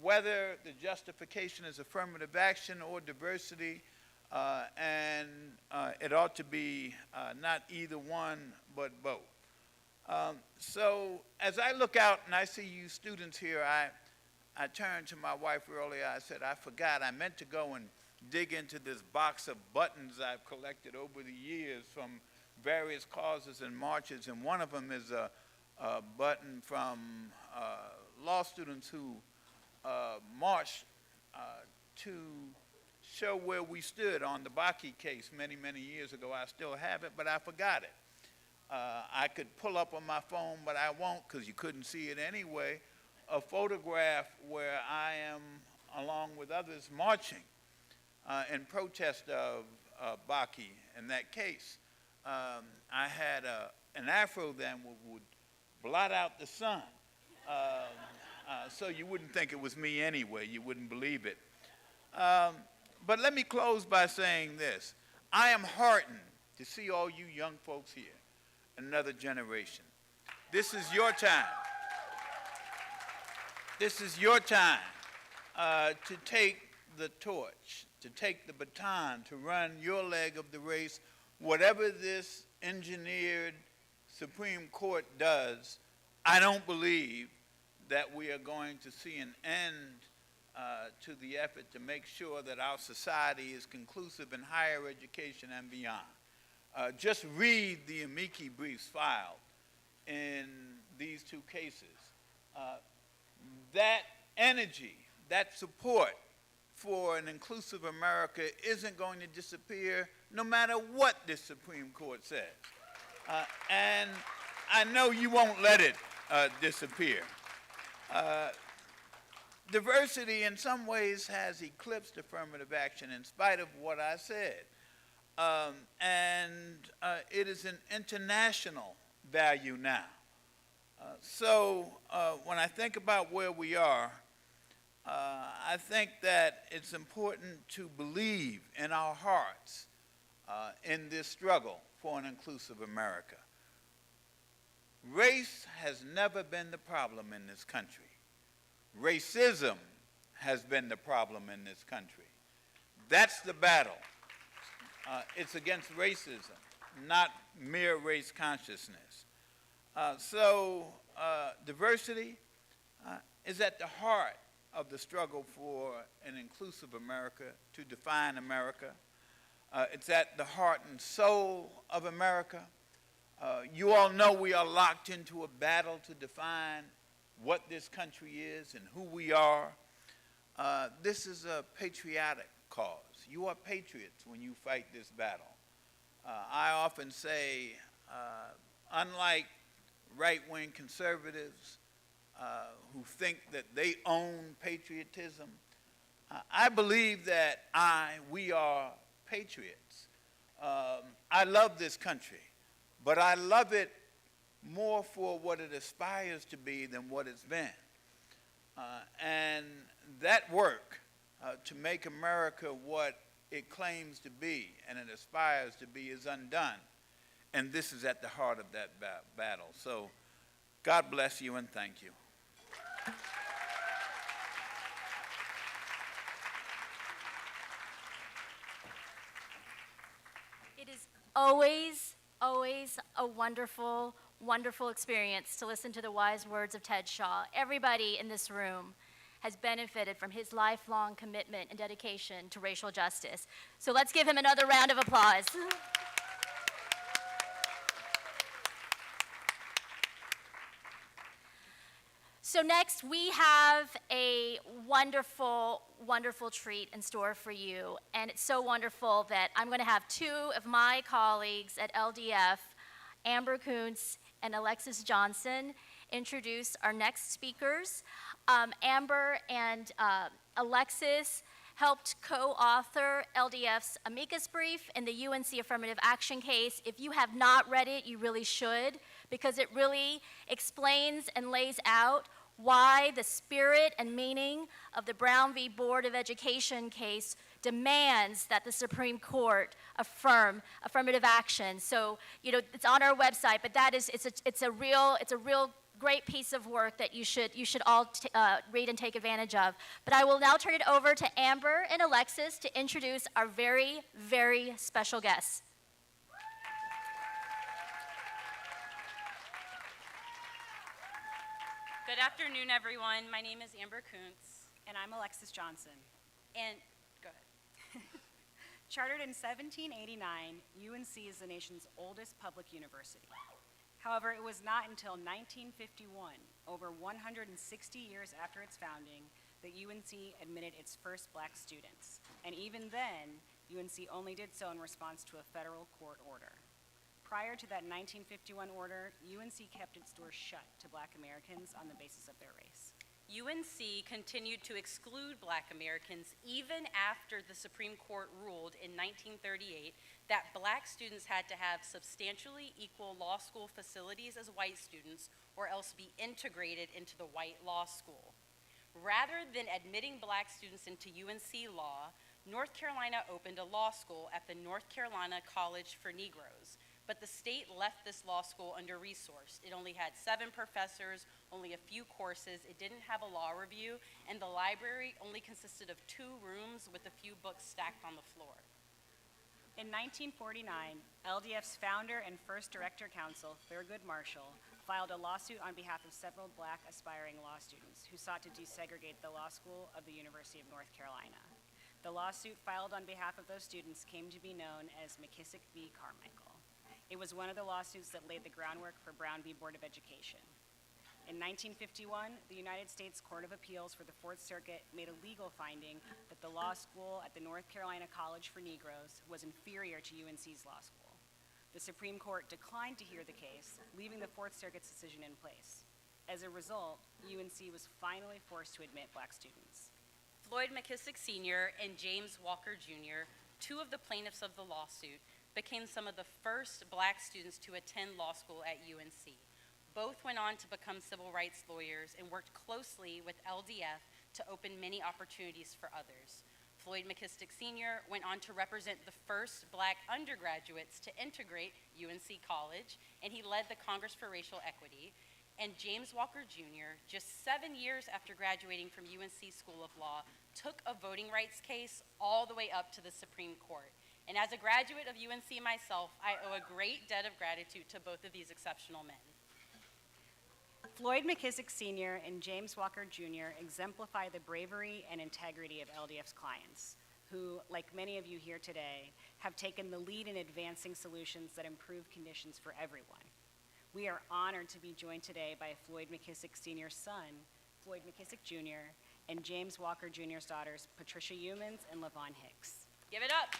whether the justification is affirmative action or diversity, and it ought to be not either one, but both. So as I look out and I see you students here, I turned to my wife earlier. I said, I forgot. I meant to go and dig into this box of buttons I've collected over the years from various causes and marches, and one of them is a button from law students who marched to show where we stood on the Bakke case many, many years ago. I still have it, but I forgot it. I could pull up on my phone, but I won't because you couldn't see it anyway, a photograph where I am, along with others, marching in protest of Bakke in that case. I had an afro then would blot out the sun. So you wouldn't think it was me anyway. You wouldn't believe it. But let me close by saying this. I am heartened to see all you young folks here, another generation. This is your time. This is your time to take the torch, to take the baton, to run your leg of the race. Whatever this engineered Supreme Court does, I don't believe that we are going to see an end to the effort to make sure that our society is conclusive in higher education and beyond. Just read the amici briefs filed in these 2 cases. That energy, that support for an inclusive America isn't going to disappear no matter what this Supreme Court says. And I know you won't let it disappear. Diversity in some ways has eclipsed affirmative action in spite of what I said. And it is an international value now. So when I think about where we are, I think that it's important to believe in our hearts in this struggle for an inclusive America. Race has never been the problem in this country. Racism has been the problem in this country. That's the battle. It's against racism, not mere race consciousness. So diversity is at the heart of the struggle for an inclusive America, to define America. It's at the heart and soul of America. You all know we are locked into a battle to define what this country is and who we are. This is a patriotic cause. You are patriots when you fight this battle. I often say, unlike right-wing conservatives who think that they own patriotism, I believe that we are patriots. I love this country, but I love it more for what it aspires to be than what it's been. And that work to make America what it claims to be and it aspires to be is undone. And this is at the heart of that battle. So God bless you and thank you. It is always a wonderful, wonderful experience to listen to the wise words of Ted Shaw. Everybody in this room has benefited from his lifelong commitment and dedication to racial justice. So let's give him another round of applause. So next, we have a wonderful, wonderful treat in store for you. And it's so wonderful that I'm going to have two of my colleagues at LDF, Amber Kuntz and Alexis Johnson, introduce our next speakers. Amber and Alexis helped co-author LDF's amicus brief in the UNC affirmative action case. If you have not read it, you really should, because it really explains and lays out why the spirit and meaning of the Brown v. Board of Education case demands that the Supreme Court affirm affirmative action. So, you know, it's on our website, but it's a real great piece of work that you should all read and take advantage of. But I will now turn it over to Amber and Alexis to introduce our very, very special guests. Good afternoon, everyone. My name is Amber Kuntz. And I'm Alexis Johnson. And go ahead. Chartered in 1789, UNC is the nation's oldest public university. However, it was not until 1951, over 160 years after its founding, that UNC admitted its first black students. And even then, UNC only did so in response to a federal court order. Prior to that 1951 order, UNC kept its doors shut to black Americans on the basis of their race. UNC continued to exclude black Americans even after the Supreme Court ruled in 1938 that black students had to have substantially equal law school facilities as white students or else be integrated into the white law school. Rather than admitting black students into UNC law, North Carolina opened a law school at the North Carolina College for Negroes. But the state left this law school under-resourced. It only had 7 professors, only a few courses, it didn't have a law review, and the library only consisted of 2 rooms with a few books stacked on the floor. In 1949, LDF's founder and first director counsel, Thurgood Marshall, filed a lawsuit on behalf of several black aspiring law students who sought to desegregate the law school of the University of North Carolina. The lawsuit filed on behalf of those students came to be known as McKissick v. Carmichael. It was one of the lawsuits that laid the groundwork for Brown v. Board of Education. In 1951, the United States Court of Appeals for the Fourth Circuit made a legal finding that the law school at the North Carolina College for Negroes was inferior to UNC's law school. The Supreme Court declined to hear the case, leaving the Fourth Circuit's decision in place. As a result, UNC was finally forced to admit black students. Floyd McKissick Sr. and James Walker Jr., 2 of the plaintiffs of the lawsuit, became some of the first black students to attend law school at UNC. Both went on to become civil rights lawyers and worked closely with LDF to open many opportunities for others. Floyd McKissick Sr. went on to represent the first black undergraduates to integrate UNC College, and he led the Congress for Racial Equity. And James Walker Jr., just 7 years after graduating from UNC School of Law, took a voting rights case all the way up to the Supreme Court. And as a graduate of UNC myself, I owe a great debt of gratitude to both of these exceptional men. Floyd McKissick Sr. and James Walker Jr. exemplify the bravery and integrity of LDF's clients, who, like many of you here today, have taken the lead in advancing solutions that improve conditions for everyone. We are honored to be joined today by Floyd McKissick Sr.'s son, Floyd McKissick Jr., and James Walker Jr.'s daughters, Patricia Humans and Lavon Hicks. Give it up.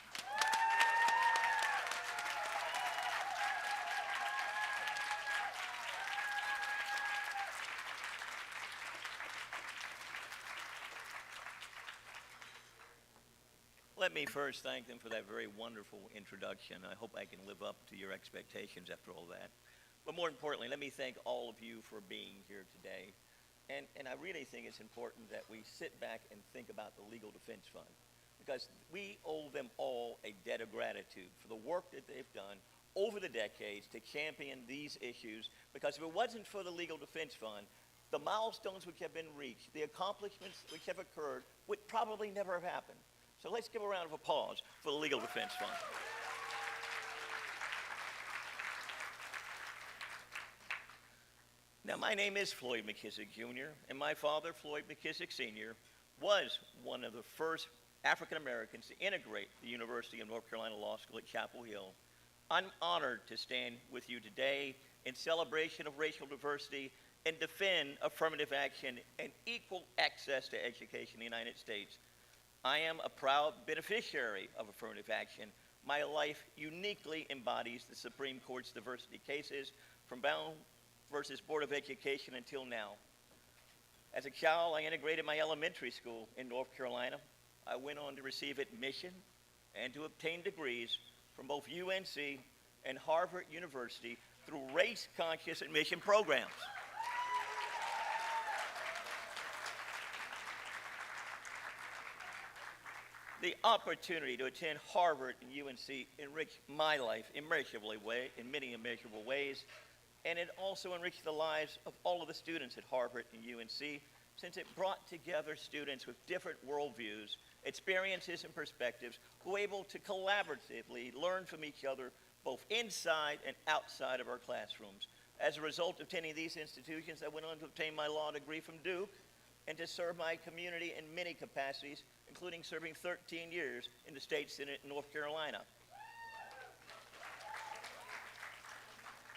Let me first thank them for that very wonderful introduction. I hope I can live up to your expectations after all that. But more importantly, let me thank all of you for being here today. And I really think it's important that we sit back and think about the Legal Defense Fund, because we owe them all a debt of gratitude for the work that they've done over the decades to champion these issues, because if it wasn't for the Legal Defense Fund, the milestones which have been reached, the accomplishments which have occurred, would probably never have happened. So let's give a round of applause for the Legal Defense Fund. Now, my name is Floyd McKissick Jr., and my father, Floyd McKissick Sr., was one of the first African Americans to integrate the University of North Carolina Law School at Chapel Hill. I'm honored to stand with you today in celebration of racial diversity and defend affirmative action and equal access to education in the United States. I am a proud beneficiary of affirmative action. My life uniquely embodies the Supreme Court's diversity cases from Brown versus Board of Education until now. As a child, I integrated my elementary school in North Carolina. I went on to receive admission and to obtain degrees from both UNC and Harvard University through race-conscious admission programs. The opportunity to attend Harvard and UNC enriched my life immeasurably in many immeasurable ways, and it also enriched the lives of all of the students at Harvard and UNC, since it brought together students with different worldviews, experiences, and perspectives who were able to collaboratively learn from each other both inside and outside of our classrooms. As a result of attending these institutions, I went on to obtain my law degree from Duke and to serve my community in many capacities, including serving 13 years in the state Senate in North Carolina.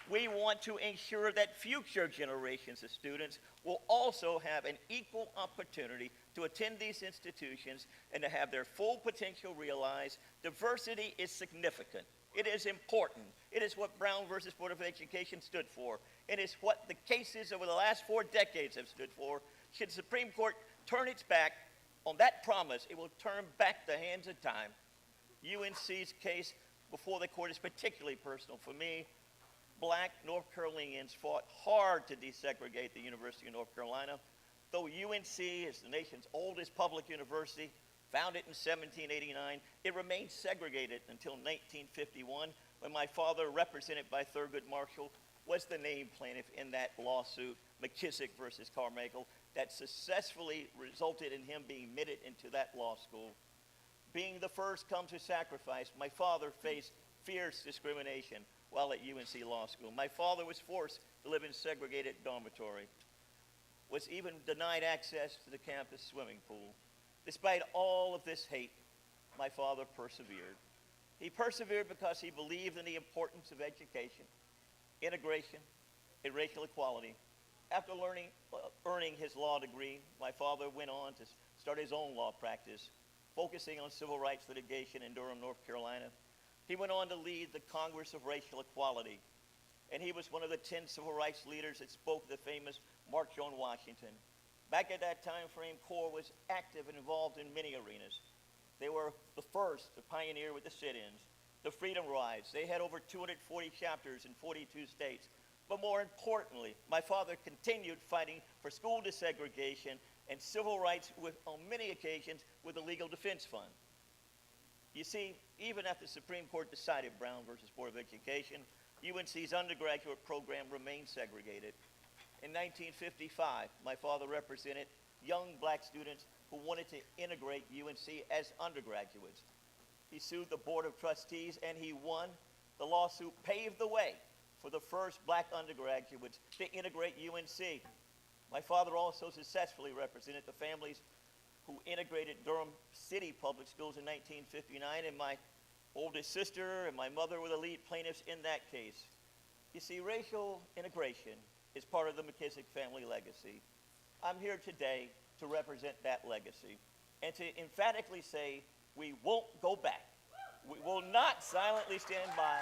We want to ensure that future generations of students will also have an equal opportunity to attend these institutions and to have their full potential realized. Diversity is significant. It is important. It is what Brown versus Board of Education stood for. It is what the cases over the last 4 decades have stood for. Should the Supreme Court turn its back on that promise, it will turn back the hands of time. UNC's case before the court is particularly personal for me. Black North Carolinians fought hard to desegregate the University of North Carolina. Though UNC is the nation's oldest public university, founded in 1789, it remained segregated until 1951, when my father, represented by Thurgood Marshall, was the named plaintiff in that lawsuit, McKissick versus Carmichael, that successfully resulted in him being admitted into that law school. Being the first comes with sacrifice. My father faced fierce discrimination while at UNC Law School. My father was forced to live in segregated dormitory, was even denied access to the campus swimming pool. Despite all of this hate, my father persevered. He persevered because he believed in the importance of education, integration, and racial equality. After earning his law degree, my father went on to start his own law practice, focusing on civil rights litigation in Durham, North Carolina. He went on to lead the Congress of Racial Equality, and he was one of the 10 civil rights leaders that spoke at the famous March on Washington. Back at that time frame, CORE was active and involved in many arenas. They were the first to pioneer with the sit-ins, the freedom rides. They had over 240 chapters in 42 states. But more importantly, my father continued fighting for school desegregation and civil rights on many occasions with the Legal Defense Fund. You see, even after the Supreme Court decided Brown versus Board of Education, UNC's undergraduate program remained segregated. In 1955, my father represented young black students who wanted to integrate UNC as undergraduates. He sued the Board of Trustees and he won. The lawsuit paved the way for the first black undergraduates to integrate UNC. My father also successfully represented the families who integrated Durham City Public Schools in 1959, and my oldest sister and my mother were the lead plaintiffs in that case. You see, racial integration is part of the McKissick family legacy. I'm here today to represent that legacy and to emphatically say we won't go back. We will not silently stand by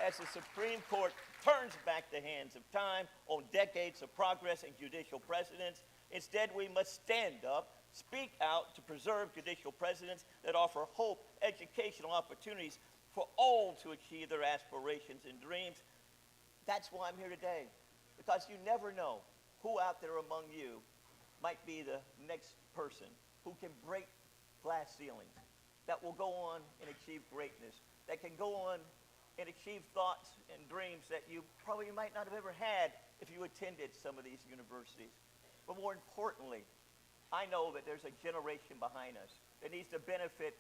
as the Supreme Court turns back the hands of time on decades of progress and judicial precedents. Instead, we must stand up, speak out to preserve judicial precedents that offer hope, educational opportunities for all to achieve their aspirations and dreams. That's why I'm here today, because you never know who out there among you might be the next person who can break glass ceilings, that will go on and achieve greatness, that can go on and achieve thoughts and dreams that you probably might not have ever had if you attended some of these universities. But more importantly, I know that there's a generation behind us that needs to benefit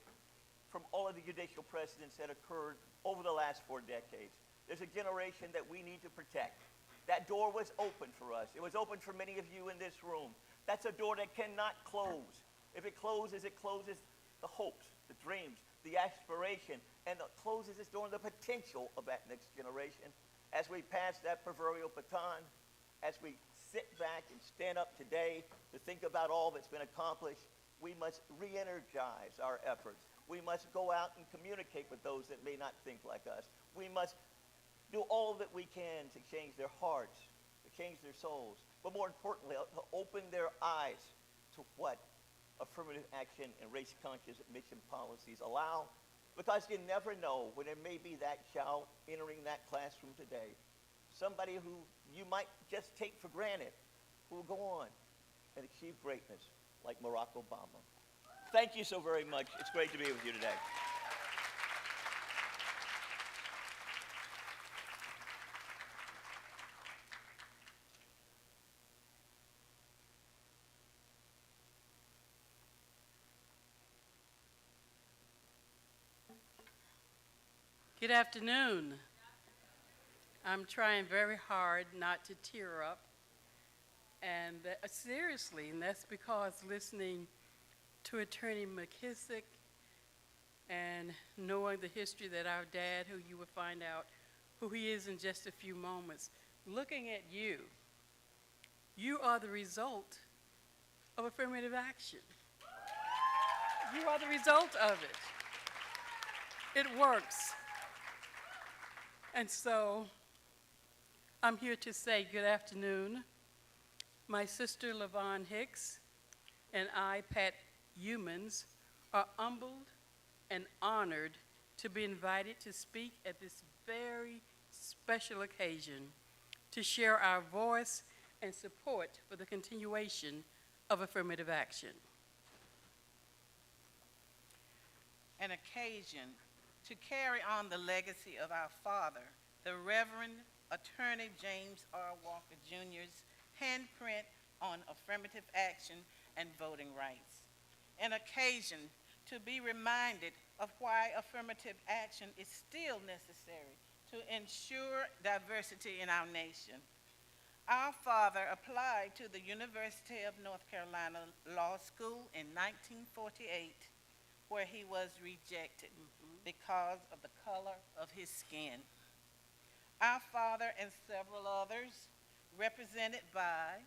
from all of the judicial precedents that occurred over the last 4 decades. There's a generation that we need to protect. That door was open for us. It was open for many of you in this room. That's a door that cannot close. If it closes the hopes, the dreams, the aspiration, and it closes this door on the potential of that next generation. as we pass that proverbial baton, as we sit back and stand up today to think about all that's been accomplished, we must re-energize our efforts. We must go out and communicate with those that may not think like us. We must do all that we can to change their hearts, to change their souls, but more importantly, to open their eyes to what affirmative action and race-conscious admission policies allow, because you never know when there may be that child entering that classroom today, somebody who you might just take for granted, who will go on and achieve greatness like Barack Obama. Thank you so very much. It's great to be with you today. Good afternoon. I'm trying very hard not to tear up, and seriously, and that's because listening to Attorney McKissick and knowing the history that our dad, who you will find out who he is in just a few moments, looking at you, you are the result of affirmative action. You are the result of it. It works. And so I'm here to say good afternoon. My sister LaVon Hicks and I, Pat Humans, are humbled and honored to be invited to speak at this very special occasion to share our voice and support for the continuation of affirmative action. An occasion to carry on the legacy of our father, the Reverend Attorney James R. Walker Jr.'s handprint on affirmative action and voting rights. An occasion to be reminded of why affirmative action is still necessary to ensure diversity in our nation. Our father applied to the University of North Carolina Law School in 1948, where he was rejected because of the color of his skin. Our father and several others, represented by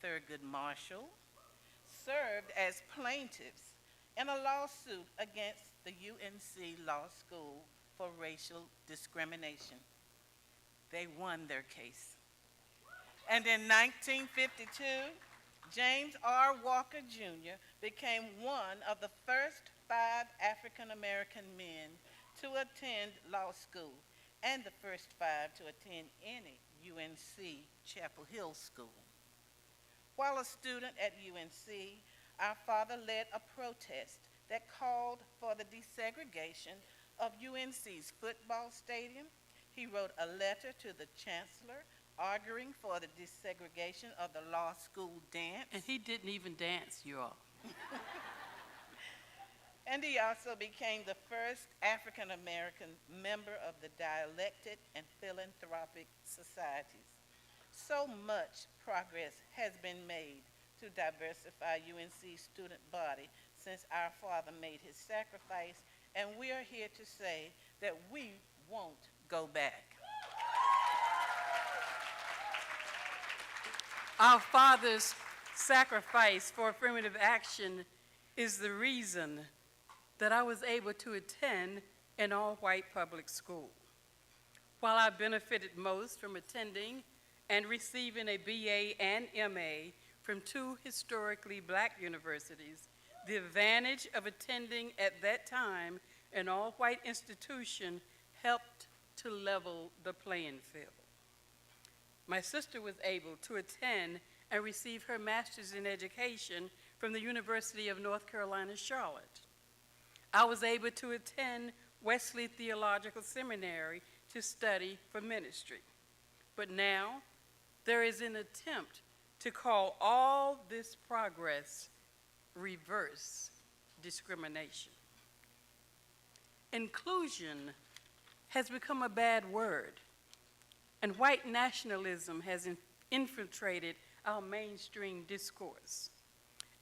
Thurgood Marshall, served as plaintiffs in a lawsuit against the UNC Law School for racial discrimination. They won their case. And in 1952, James R. Walker Jr. became one of the first 5 African American men to attend law school and the first 5 to attend any UNC Chapel Hill school. While a student at UNC, our father led a protest that called for the desegregation of UNC's football stadium. He wrote a letter to the chancellor arguing for the desegregation of the law school dance. And he didn't even dance, you all. And he also became the first African American member of the Dialectic and Philanthropic Societies. So much progress has been made to diversify UNC's student body since our father made his sacrifice, and we are here to say that we won't go back. Our father's sacrifice for affirmative action is the reason that I was able to attend an all-white public school. While I benefited most from attending and receiving a BA and MA from 2 historically black universities, the advantage of attending at that time an all-white institution helped to level the playing field. My sister was able to attend and receive her master's in education from the University of North Carolina, Charlotte. I was able to attend Wesley Theological Seminary to study for ministry. But now, there is an attempt to call all this progress reverse discrimination. Inclusion has become a bad word, and white nationalism has infiltrated our mainstream discourse.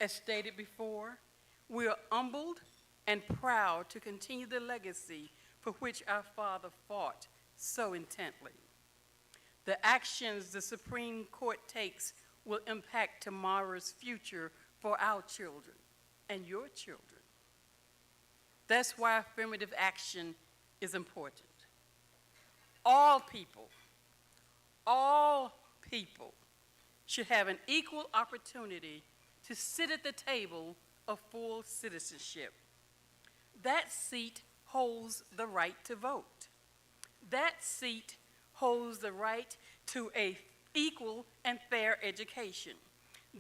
As stated before, we are humbled and proud to continue the legacy for which our father fought so intently. The actions the Supreme Court takes will impact tomorrow's future for our children and your children. That's why affirmative action is important. All people should have an equal opportunity to sit at the table of full citizenship. That seat holds the right to vote. That seat holds the right to an equal and fair education.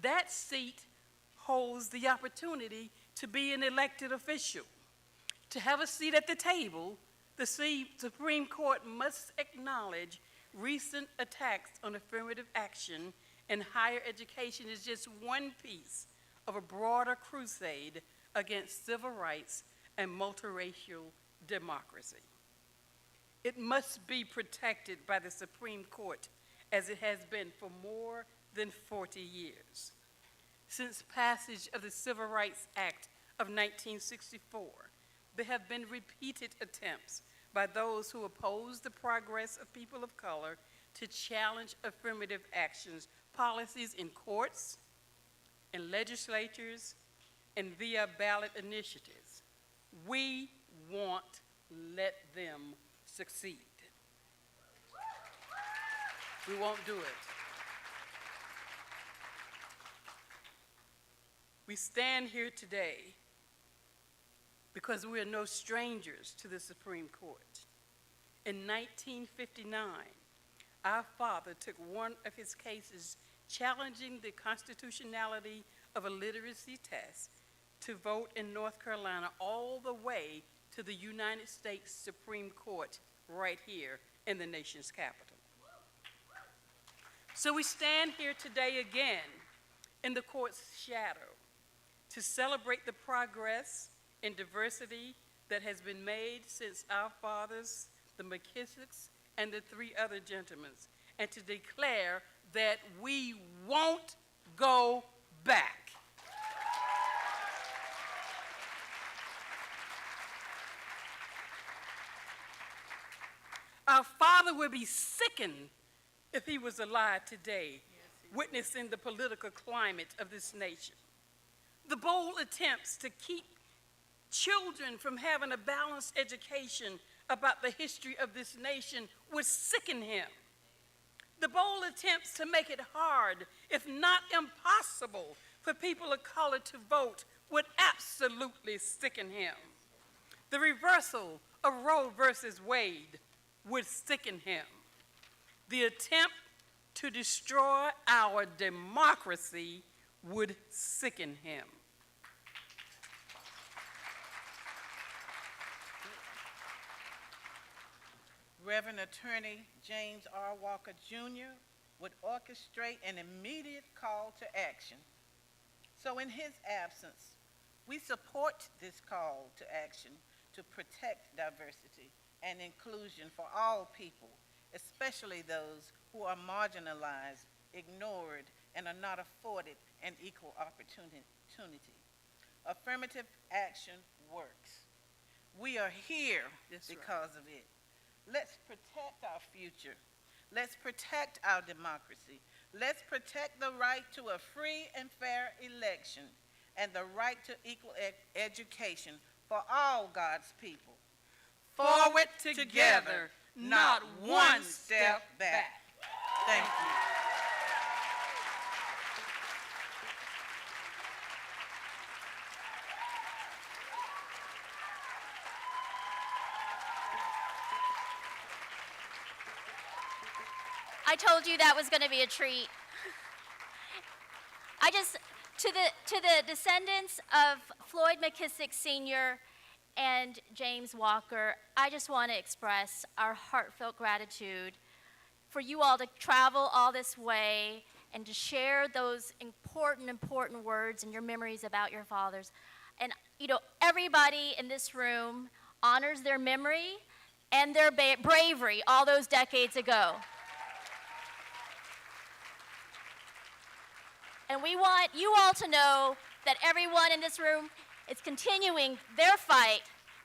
That seat holds the opportunity to be an elected official. To have a seat at the table, the Supreme Court must acknowledge recent attacks on affirmative action in higher education is just one piece of a broader crusade against civil rights and multiracial democracy. It must be protected by the Supreme Court as it has been for more than 40 years. Since passage of the Civil Rights Act of 1964, there have been repeated attempts by those who oppose the progress of people of color to challenge affirmative actions policies in courts, in legislatures, and via ballot initiatives. We won't let them succeed. We won't do it. We stand here today because we are no strangers to the Supreme Court. In 1959, our father took one of his cases challenging the constitutionality of a literacy test to vote in North Carolina all the way to the United States Supreme Court right here in the nation's capital. So we stand here today again in the court's shadow to celebrate the progress and diversity that has been made since our fathers, the McKissicks, and the three other gentlemen, and to declare that we won't go back. Our father would be sickened if he was alive today, witnessing the political climate of this nation. The bold attempts to keep children from having a balanced education about the history of this nation would sicken him. The bold attempts to make it hard, if not impossible, for people of color to vote would absolutely sicken him. The reversal of Roe versus Wade would sicken him. The attempt to destroy our democracy would sicken him. Reverend Attorney James R. Walker Jr. would orchestrate an immediate call to action. So in his absence, we support this call to action to protect diversity and inclusion for all people, especially those who are marginalized, ignored, and are not afforded an equal opportunity. Affirmative action works. We are here because of it. Let's protect our future. Let's protect our democracy. Let's protect the right to a free and fair election and the right to equal education for all God's people. Forward together, not one step back. Thank you. I told you that was going to be a treat. To the descendants of Floyd McKissick Sr. and James Walker, I just want to express our heartfelt gratitude for you all to travel all this way and to share those important words and your memories about your fathers. And, everybody in this room honors their memory and their bravery all those decades ago. And we want you all to know that everyone in this room is continuing their fight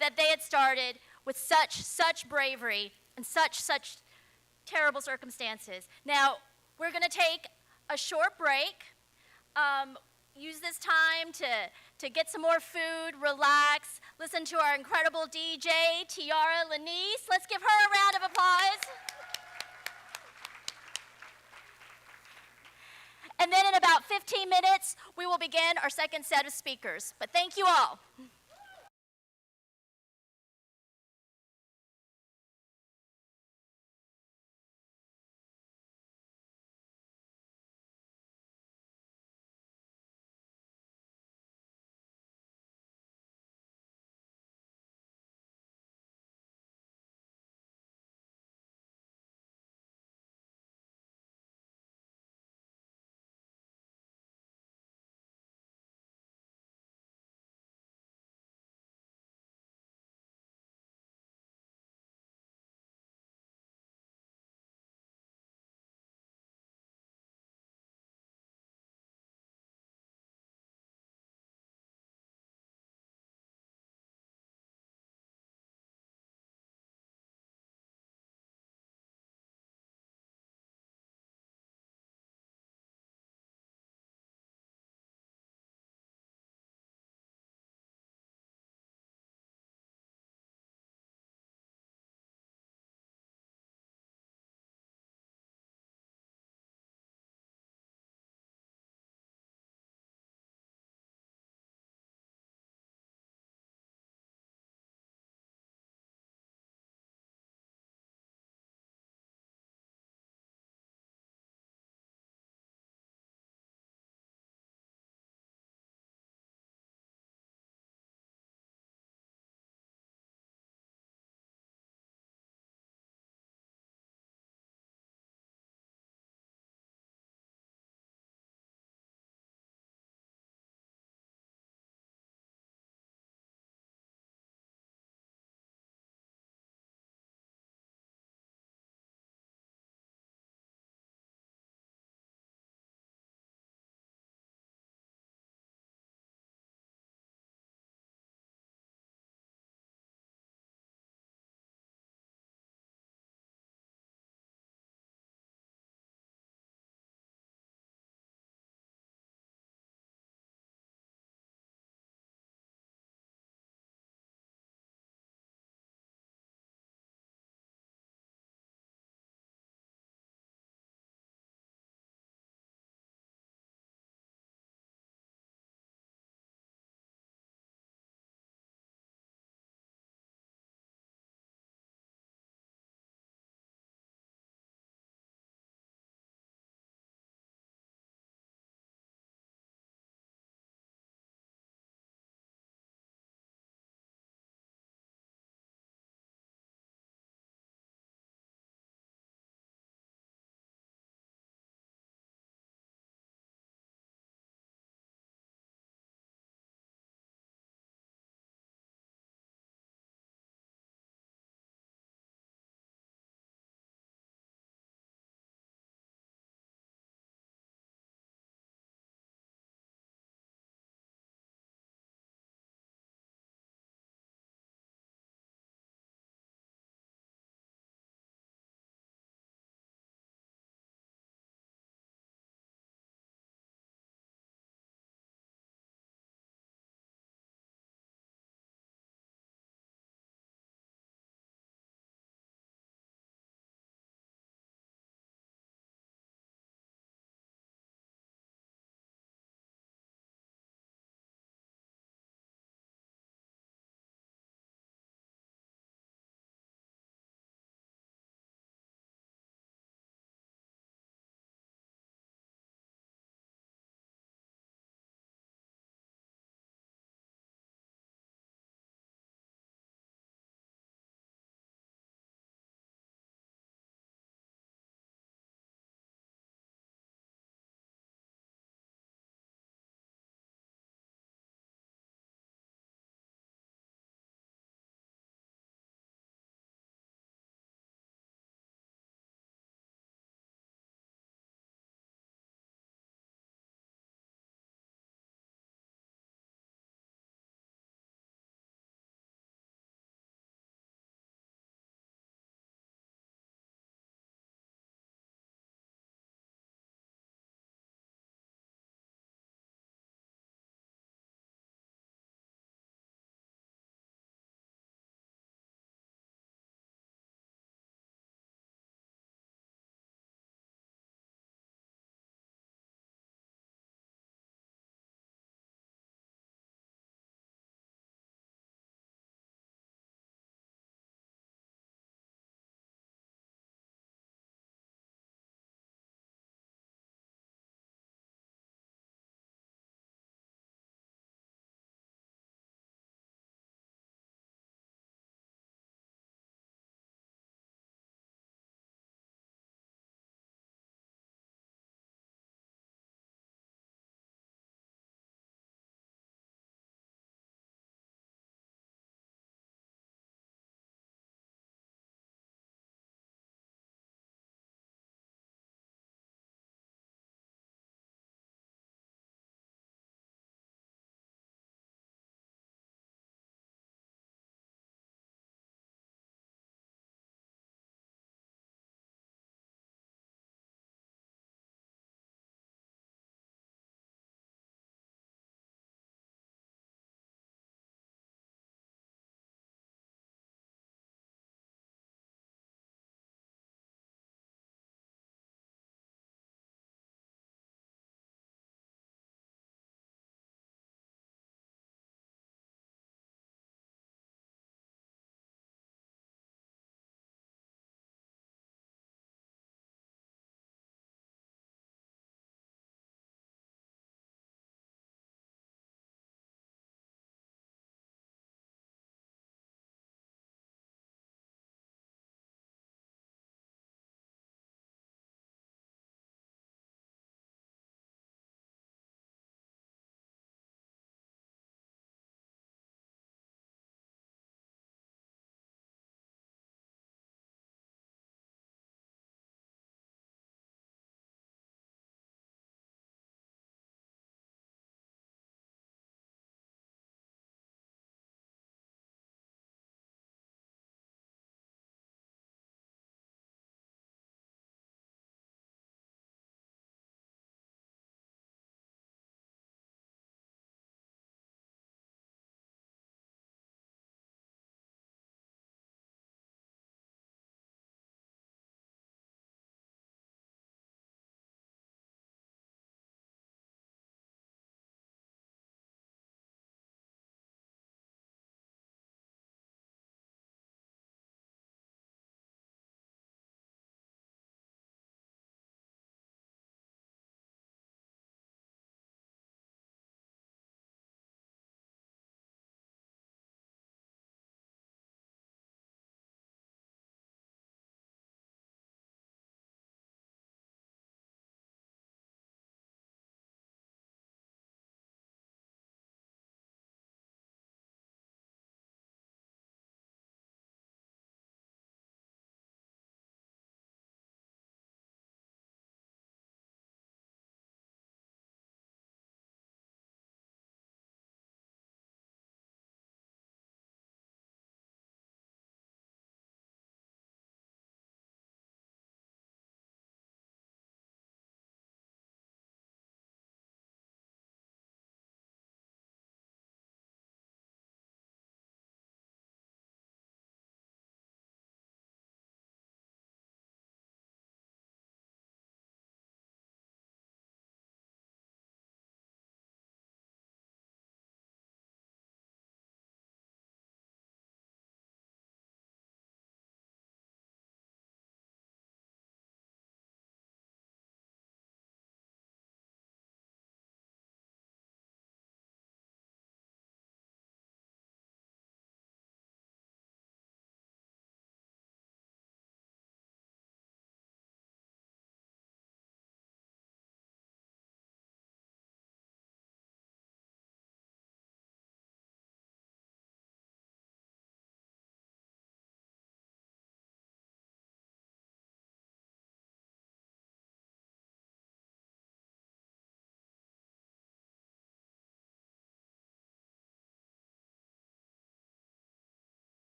that they had started with such bravery and such terrible circumstances. Now, we're going to take a short break. Use this time to get some more food, relax, listen to our incredible DJ, Tiara Lanise. Let's give her a round of applause. And then in about 15 minutes, we will begin our second set of speakers. But thank you all.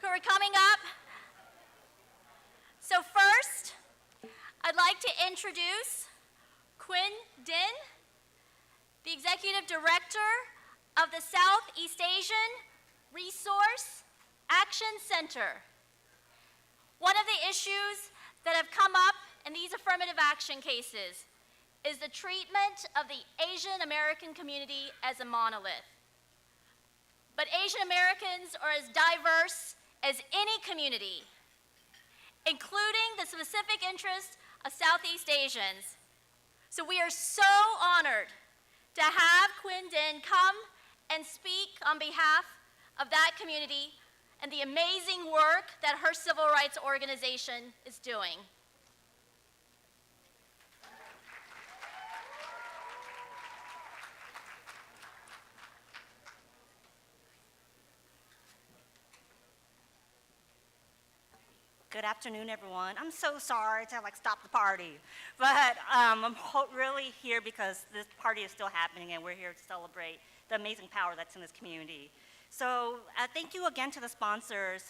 who are coming up. So first, I'd like to introduce Quinn Din, the Executive Director of the Southeast Asian Resource Action Center. One of the issues that have come up in these affirmative action cases is the treatment of the Asian American community as a monolith. But Asian Americans are as diverse as any community, including the specific interests of Southeast Asians. So we are so honored to have Quinn Din come and speak on behalf of that community and the amazing work that her civil rights organization is doing. Good afternoon, everyone. I'm so sorry to stop the party, but I'm really here because this party is still happening and we're here to celebrate the amazing power that's in this community. So thank you again to the sponsors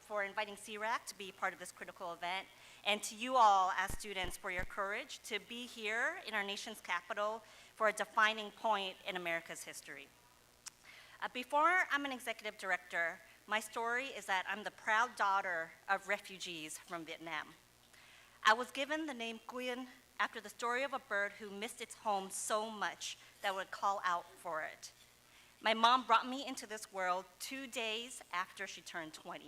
for inviting CRAC to be part of this critical event, and to you all as students for your courage to be here in our nation's capital for a defining point in America's history. Before I'm an executive director, my story is that I'm the proud daughter of refugees from Vietnam. I was given the name Nguyen after the story of a bird who missed its home so much that it would call out for it. My mom brought me into this world 2 days after she turned 20.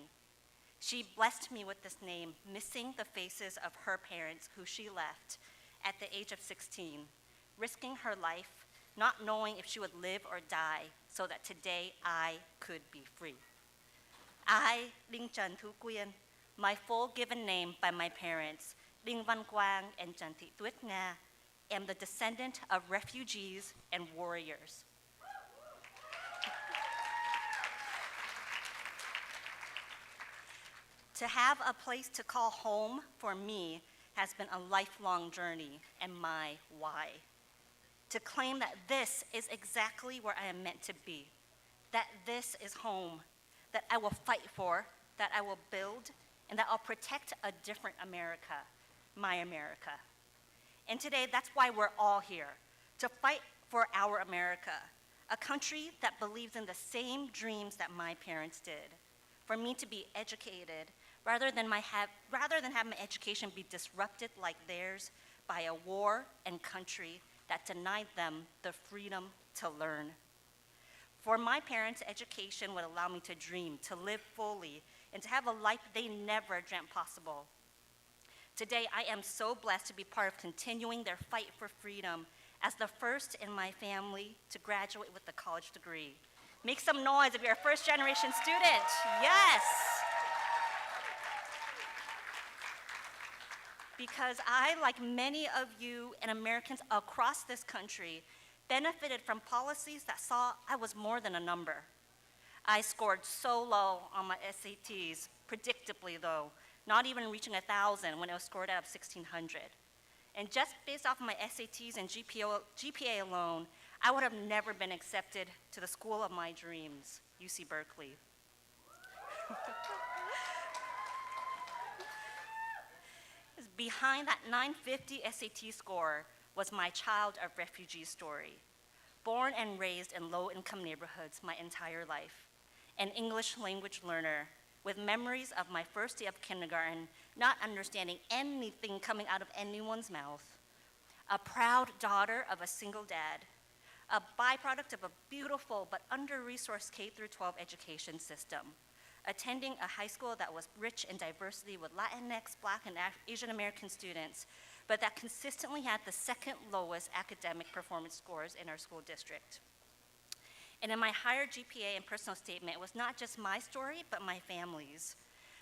She blessed me with this name, missing the faces of her parents who she left at the age of 16, risking her life, not knowing if she would live or die, so that today I could be free. I, Linh Trần Thu Quyên, my full given name by my parents, Linh Văn Quang and Trần Thị Tuyết Nga, am the descendant of refugees and warriors. To have a place to call home for me has been a lifelong journey and my why. To claim that this is exactly where I am meant to be, that this is home, that I will fight for, that I will build, and that I'll protect a different America, my America. And today, that's why we're all here, to fight for our America, a country that believes in the same dreams that my parents did, for me to be educated, rather than have my education be disrupted like theirs by a war and country that denied them the freedom to learn. For my parents, education would allow me to dream, to live fully, and to have a life they never dreamt possible. Today, I am so blessed to be part of continuing their fight for freedom as the first in my family to graduate with a college degree. Make some noise if you're a first-generation student. Yes. Because I, like many of you and Americans across this country, benefited from policies that saw I was more than a number. I scored so low on my SATs, predictably though, not even reaching 1,000 when it was scored out of 1,600. And just based off of my SATs and GPA alone, I would have never been accepted to the school of my dreams, UC Berkeley. Behind that 950 SAT score was my child of refugee story. Born and raised in low-income neighborhoods my entire life, an English language learner with memories of my first day of kindergarten, not understanding anything coming out of anyone's mouth, a proud daughter of a single dad, a byproduct of a beautiful but under-resourced K-12 education system, attending a high school that was rich in diversity with Latinx, Black, and Asian American students, but that consistently had the second lowest academic performance scores in our school district. And in my higher GPA and personal statement, it was not just my story, but my family's.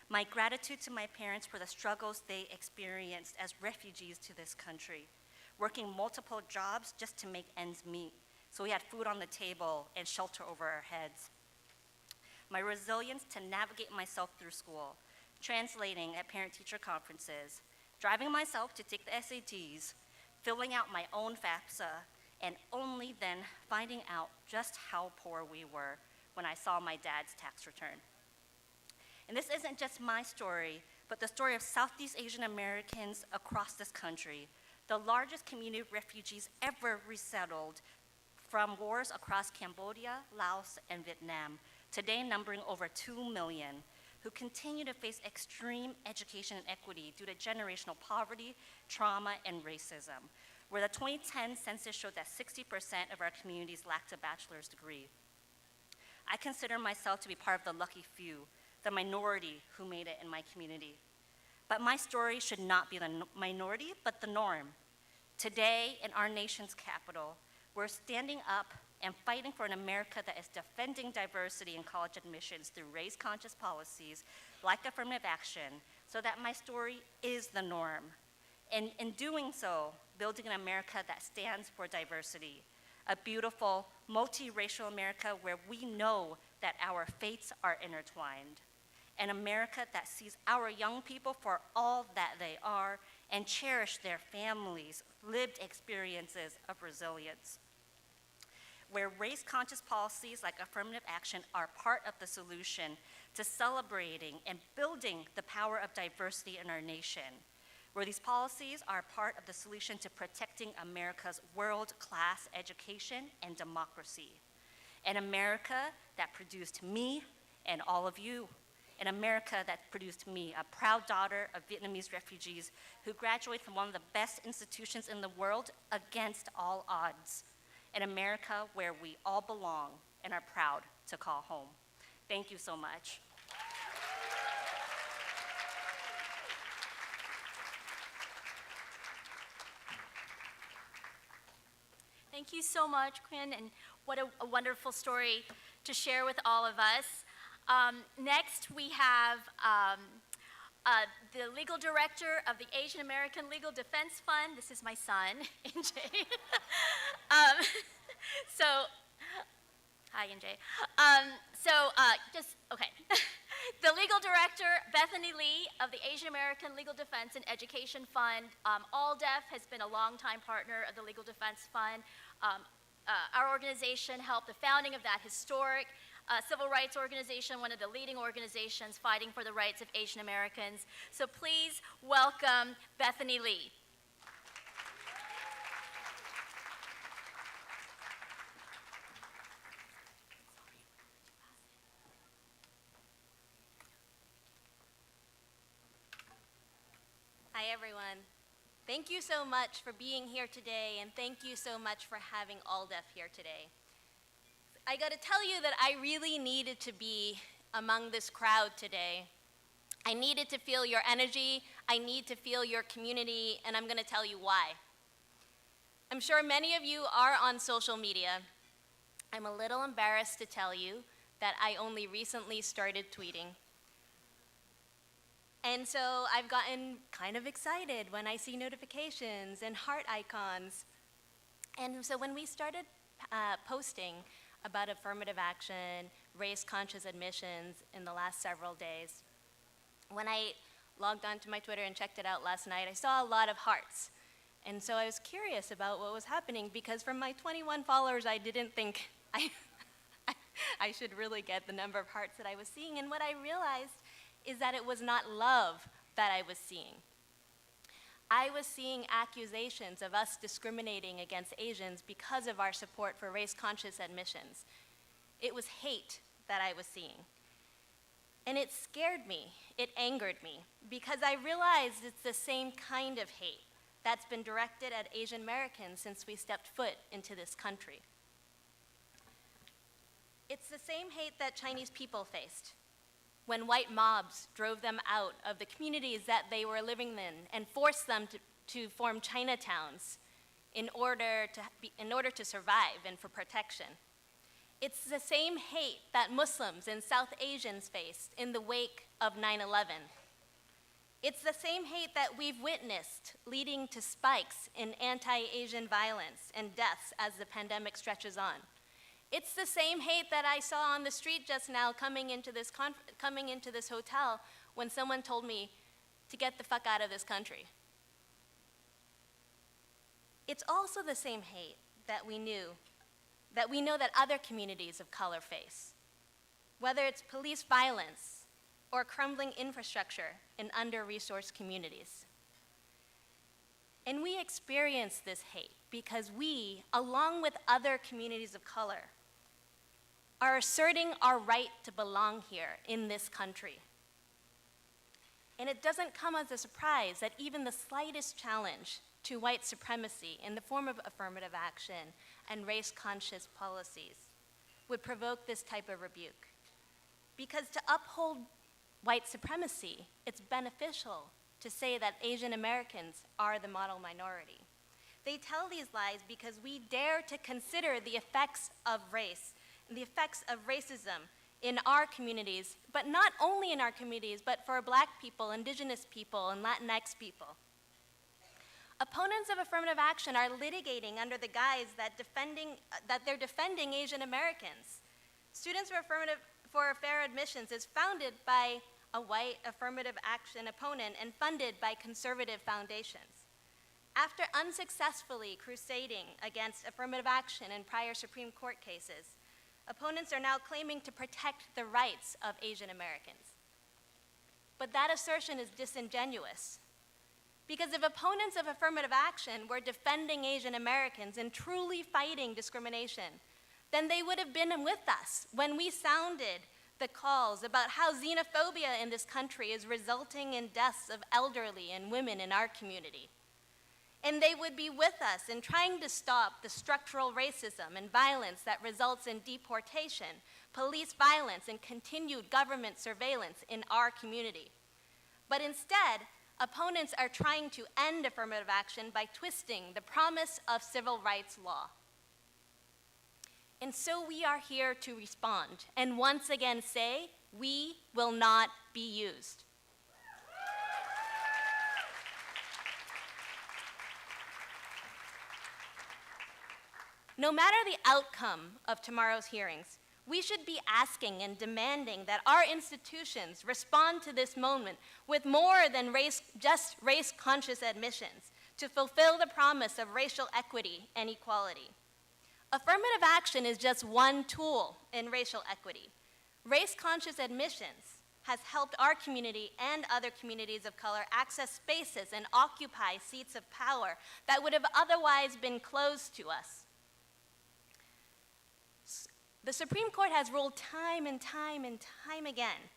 My gratitude to my parents for the struggles they experienced as refugees to this country, working multiple jobs just to make ends meet, so we had food on the table and shelter over our heads. My resilience to navigate myself through school, translating at parent-teacher conferences, driving myself to take the SATs, filling out my own FAFSA, and only then finding out just how poor we were when I saw my dad's tax return. And this isn't just my story, but the story of Southeast Asian Americans across this country, the largest community of refugees ever resettled from wars across Cambodia, Laos, and Vietnam, today numbering over 2 million, who continue to face extreme education inequity due to generational poverty, trauma, and racism, where the 2010 census showed that 60% of our communities lacked a bachelor's degree. I consider myself to be part of the lucky few, the minority who made it in my community. But my story should not be the minority, but the norm. Today, in our nation's capital, we're standing up and fighting for an America that is defending diversity in college admissions through race-conscious policies like affirmative action, so that my story is the norm. And in doing so, building an America that stands for diversity, a beautiful, multiracial America where we know that our fates are intertwined, an America that sees our young people for all that they are and cherish their families' lived experiences of resilience, where race-conscious policies like affirmative action are part of the solution to celebrating and building the power of diversity in our nation, where these policies are part of the solution to protecting America's world-class education and democracy. An America that produced me and all of you. An America that produced me, a proud daughter of Vietnamese refugees who graduated from one of the best institutions in the world against all odds. An America where we all belong and are proud to call home. Thank you so much. Thank you so much, Quinn, and what a wonderful story to share with all of us. Next, we have the legal director of the Asian American Legal Defense Fund. This is my son, NJ. Hi, NJ. Okay. The legal director, Bethany Lee, of the Asian American Legal Defense and Education Fund. ALDEF has been a longtime partner of the Legal Defense Fund. Our organization helped the founding of that historic civil rights organization, one of the leading organizations fighting for the rights of Asian Americans. So please welcome Bethany Lee. Hi, everyone. Thank you so much for being here today, and thank you so much for having ALDEF here today. I gotta tell you that I really needed to be among this crowd today. I needed to feel your energy, I need to feel your community, and I'm gonna tell you why. I'm sure many of you are on social media. I'm a little embarrassed to tell you that I only recently started tweeting. And so I've gotten kind of excited when I see notifications and heart icons. And so when we started posting about affirmative action, race-conscious admissions in the last several days, when I logged onto my Twitter and checked it out last night, I saw a lot of hearts. And so I was curious about what was happening, because from my 21 followers, I didn't think I should really get the number of hearts that I was seeing. And what I realized is that it was not love that I was seeing. I was seeing accusations of us discriminating against Asians because of our support for race-conscious admissions. It was hate that I was seeing. And it scared me, it angered me, because I realized it's the same kind of hate that's been directed at Asian Americans since we stepped foot into this country. It's the same hate that Chinese people faced when white mobs drove them out of the communities that they were living in and forced them to form Chinatowns in order to survive and for protection. It's the same hate that Muslims and South Asians faced in the wake of 9/11. It's the same hate that we've witnessed leading to spikes in anti-Asian violence and deaths as the pandemic stretches on. It's the same hate that I saw on the street just now coming into this hotel when someone told me to get the fuck out of this country. It's also the same hate that we know that other communities of color face, whether it's police violence or crumbling infrastructure in under-resourced communities. And we experience this hate because we, along with other communities of color, are asserting our right to belong here in this country. And it doesn't come as a surprise that even the slightest challenge to white supremacy in the form of affirmative action and race-conscious policies would provoke this type of rebuke. Because to uphold white supremacy, it's beneficial to say that Asian Americans are the model minority. They tell these lies because we dare to consider the effects of race and the effects of racism in our communities, but not only in our communities, but for Black people, Indigenous people, and Latinx people. Opponents of affirmative action are litigating under the guise that they're defending Asian Americans. Students for Fair Admissions is founded by a white affirmative action opponent and funded by conservative foundations. After unsuccessfully crusading against affirmative action in prior Supreme Court cases, opponents are now claiming to protect the rights of Asian Americans. But that assertion is disingenuous. Because if opponents of affirmative action were defending Asian Americans and truly fighting discrimination, then they would have been with us when we sounded the calls about how xenophobia in this country is resulting in deaths of elderly and women in our community. And they would be with us in trying to stop the structural racism and violence that results in deportation, police violence, and continued government surveillance in our community. But instead, opponents are trying to end affirmative action by twisting the promise of civil rights law. And so we are here to respond and once again say, we will not be used. No matter the outcome of tomorrow's hearings, we should be asking and demanding that our institutions respond to this moment with more than just race-conscious admissions to fulfill the promise of racial equity and equality. Affirmative action is just one tool in racial equity. Race-conscious admissions has helped our community and other communities of color access spaces and occupy seats of power that would have otherwise been closed to us. The Supreme Court has ruled time and time and time again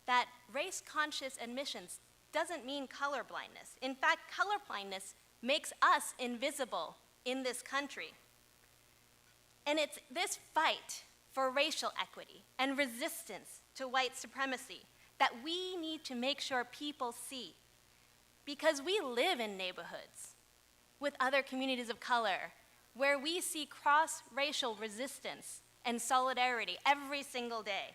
that race-conscious admissions doesn't mean colorblindness. In fact, colorblindness makes us invisible in this country. And it's this fight for racial equity and resistance to white supremacy that we need to make sure people see. Because we live in neighborhoods with other communities of color where we see cross-racial resistance and solidarity every single day.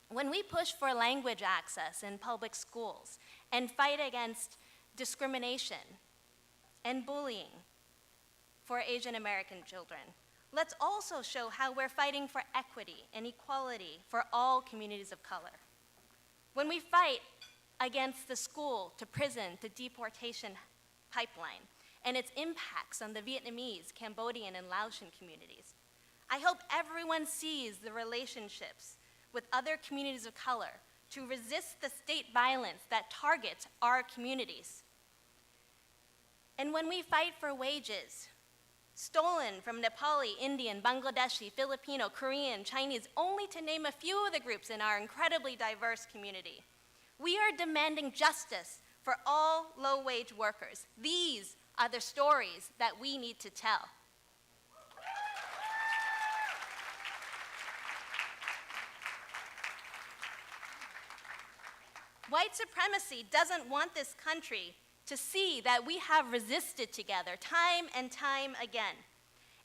When we push for language access in public schools and fight against discrimination and bullying for Asian American children, let's also show how we're fighting for equity and equality for all communities of color. When we fight against the school to prison to deportation pipeline and its impacts on the Vietnamese, Cambodian, and Laotian communities, I hope everyone sees the relationships with other communities of color to resist the state violence that targets our communities. And when we fight for wages, stolen from Nepali, Indian, Bangladeshi, Filipino, Korean, Chinese, only to name a few of the groups in our incredibly diverse community, we are demanding justice for all low-wage workers. These are the stories that we need to tell. White supremacy doesn't want this country to see that we have resisted together time and time again.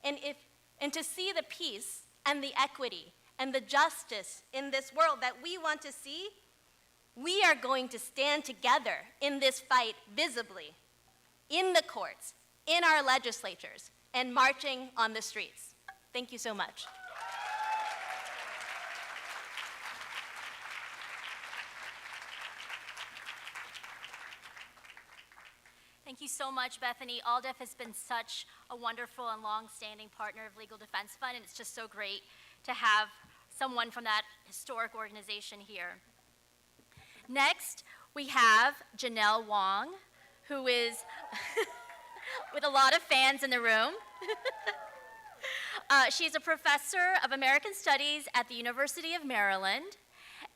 And to see the peace and the equity and the justice in this world that we want to see, we are going to stand together in this fight visibly, in the courts, in our legislatures, and marching on the streets. Thank you so much. Thank you so much, Bethany. ALDEF has been such a wonderful and long-standing partner of Legal Defense Fund, and it's just so great to have someone from that historic organization here. Next, we have Janelle Wong, who is, with a lot of fans in the room. She's a professor of American Studies at the University of Maryland,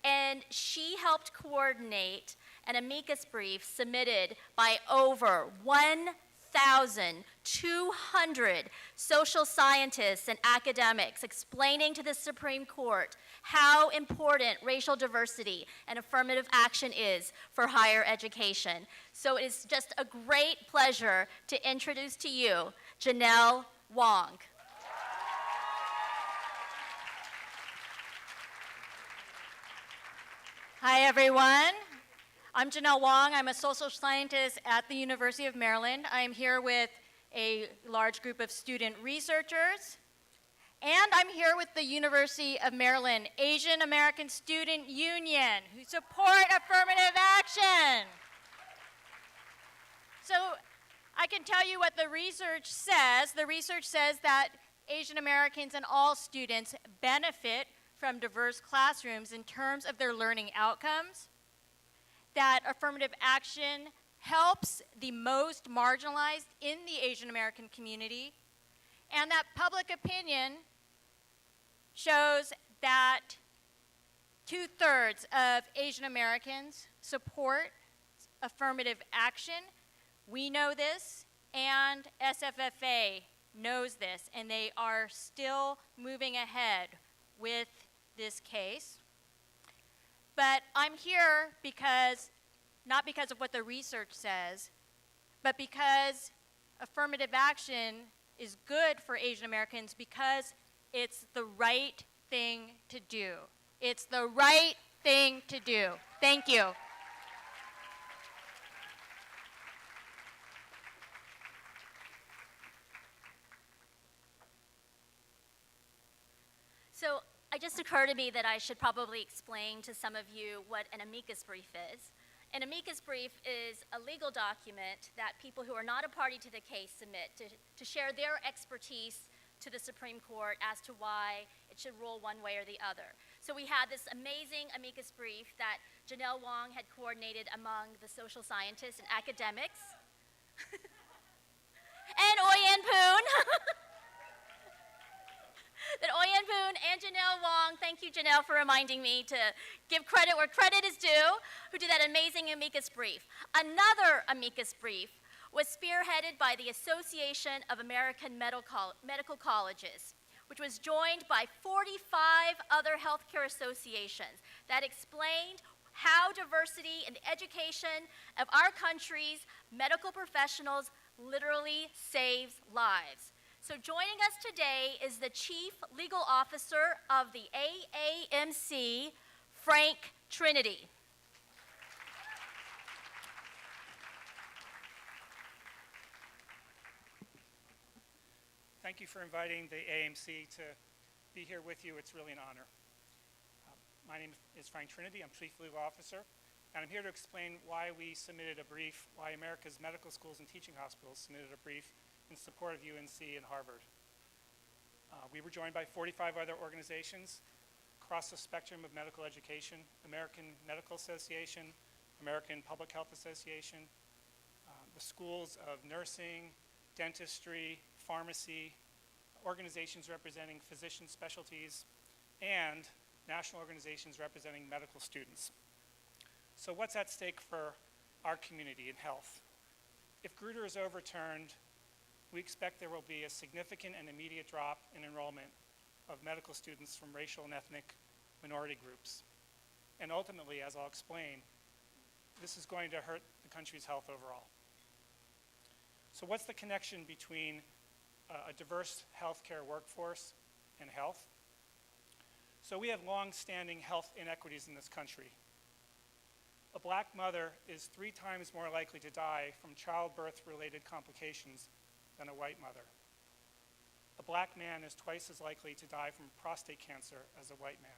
and she helped coordinate an amicus brief submitted by over 1,200 social scientists and academics explaining to the Supreme Court how important racial diversity and affirmative action is for higher education. So it is just a great pleasure to introduce to you Janelle Wong. Hi, everyone. I'm Janelle Wong. I'm a social scientist at the University of Maryland. I'm here with a large group of student researchers. And I'm here with the University of Maryland Asian American Student Union, who support affirmative action. So I can tell you what the research says. The research says that Asian Americans and all students benefit from diverse classrooms in terms of their learning outcomes, that affirmative action helps the most marginalized in the Asian American community, and that public opinion shows that 2/3 of Asian Americans support affirmative action. We know this, and SFFA knows this, and they are still moving ahead with this case. But I'm here because, not because of what the research says, but because affirmative action is good for Asian Americans because it's the right thing to do. It's the right thing to do. Thank you. So it just occurred to me that I should probably explain to some of you what an amicus brief is. An amicus brief is a legal document that people who are not a party to the case submit to share their expertise to the Supreme Court as to why it should rule one way or the other. So we had this amazing amicus brief that Janelle Wong had coordinated among the social scientists and academics. And Oyen Poon. That Oyen Poon and Janelle Wong, thank you Janelle for reminding me to give credit where credit is due, who did that amazing amicus brief. Another amicus brief was spearheaded by the Association of American Medical Colleges, which was joined by 45 other healthcare associations that explained how diversity in the education of our country's medical professionals literally saves lives. So joining us today is the Chief Legal Officer of the AAMC, Frank Trinity. Thank you for inviting the AAMC to be here with you. It's really an honor. My name is Frank Trinity. I'm Chief Legal Officer, and I'm here to explain why we submitted a brief, why America's medical schools and teaching hospitals submitted a brief in support of UNC and Harvard. We were joined by 45 other organizations across the spectrum of medical education: American Medical Association, American Public Health Association, the schools of nursing, dentistry, pharmacy, organizations representing physician specialties, and national organizations representing medical students. So what's at stake for our community in health? If Grutter is overturned, we expect there will be a significant and immediate drop in enrollment of medical students from racial and ethnic minority groups. And ultimately, as I'll explain, this is going to hurt the country's health overall. So what's the connection between a diverse healthcare workforce and health? So we have long-standing health inequities in this country. A black mother is 3 times more likely to die from childbirth-related complications than a white mother. A black man is twice as likely to die from prostate cancer as a white man.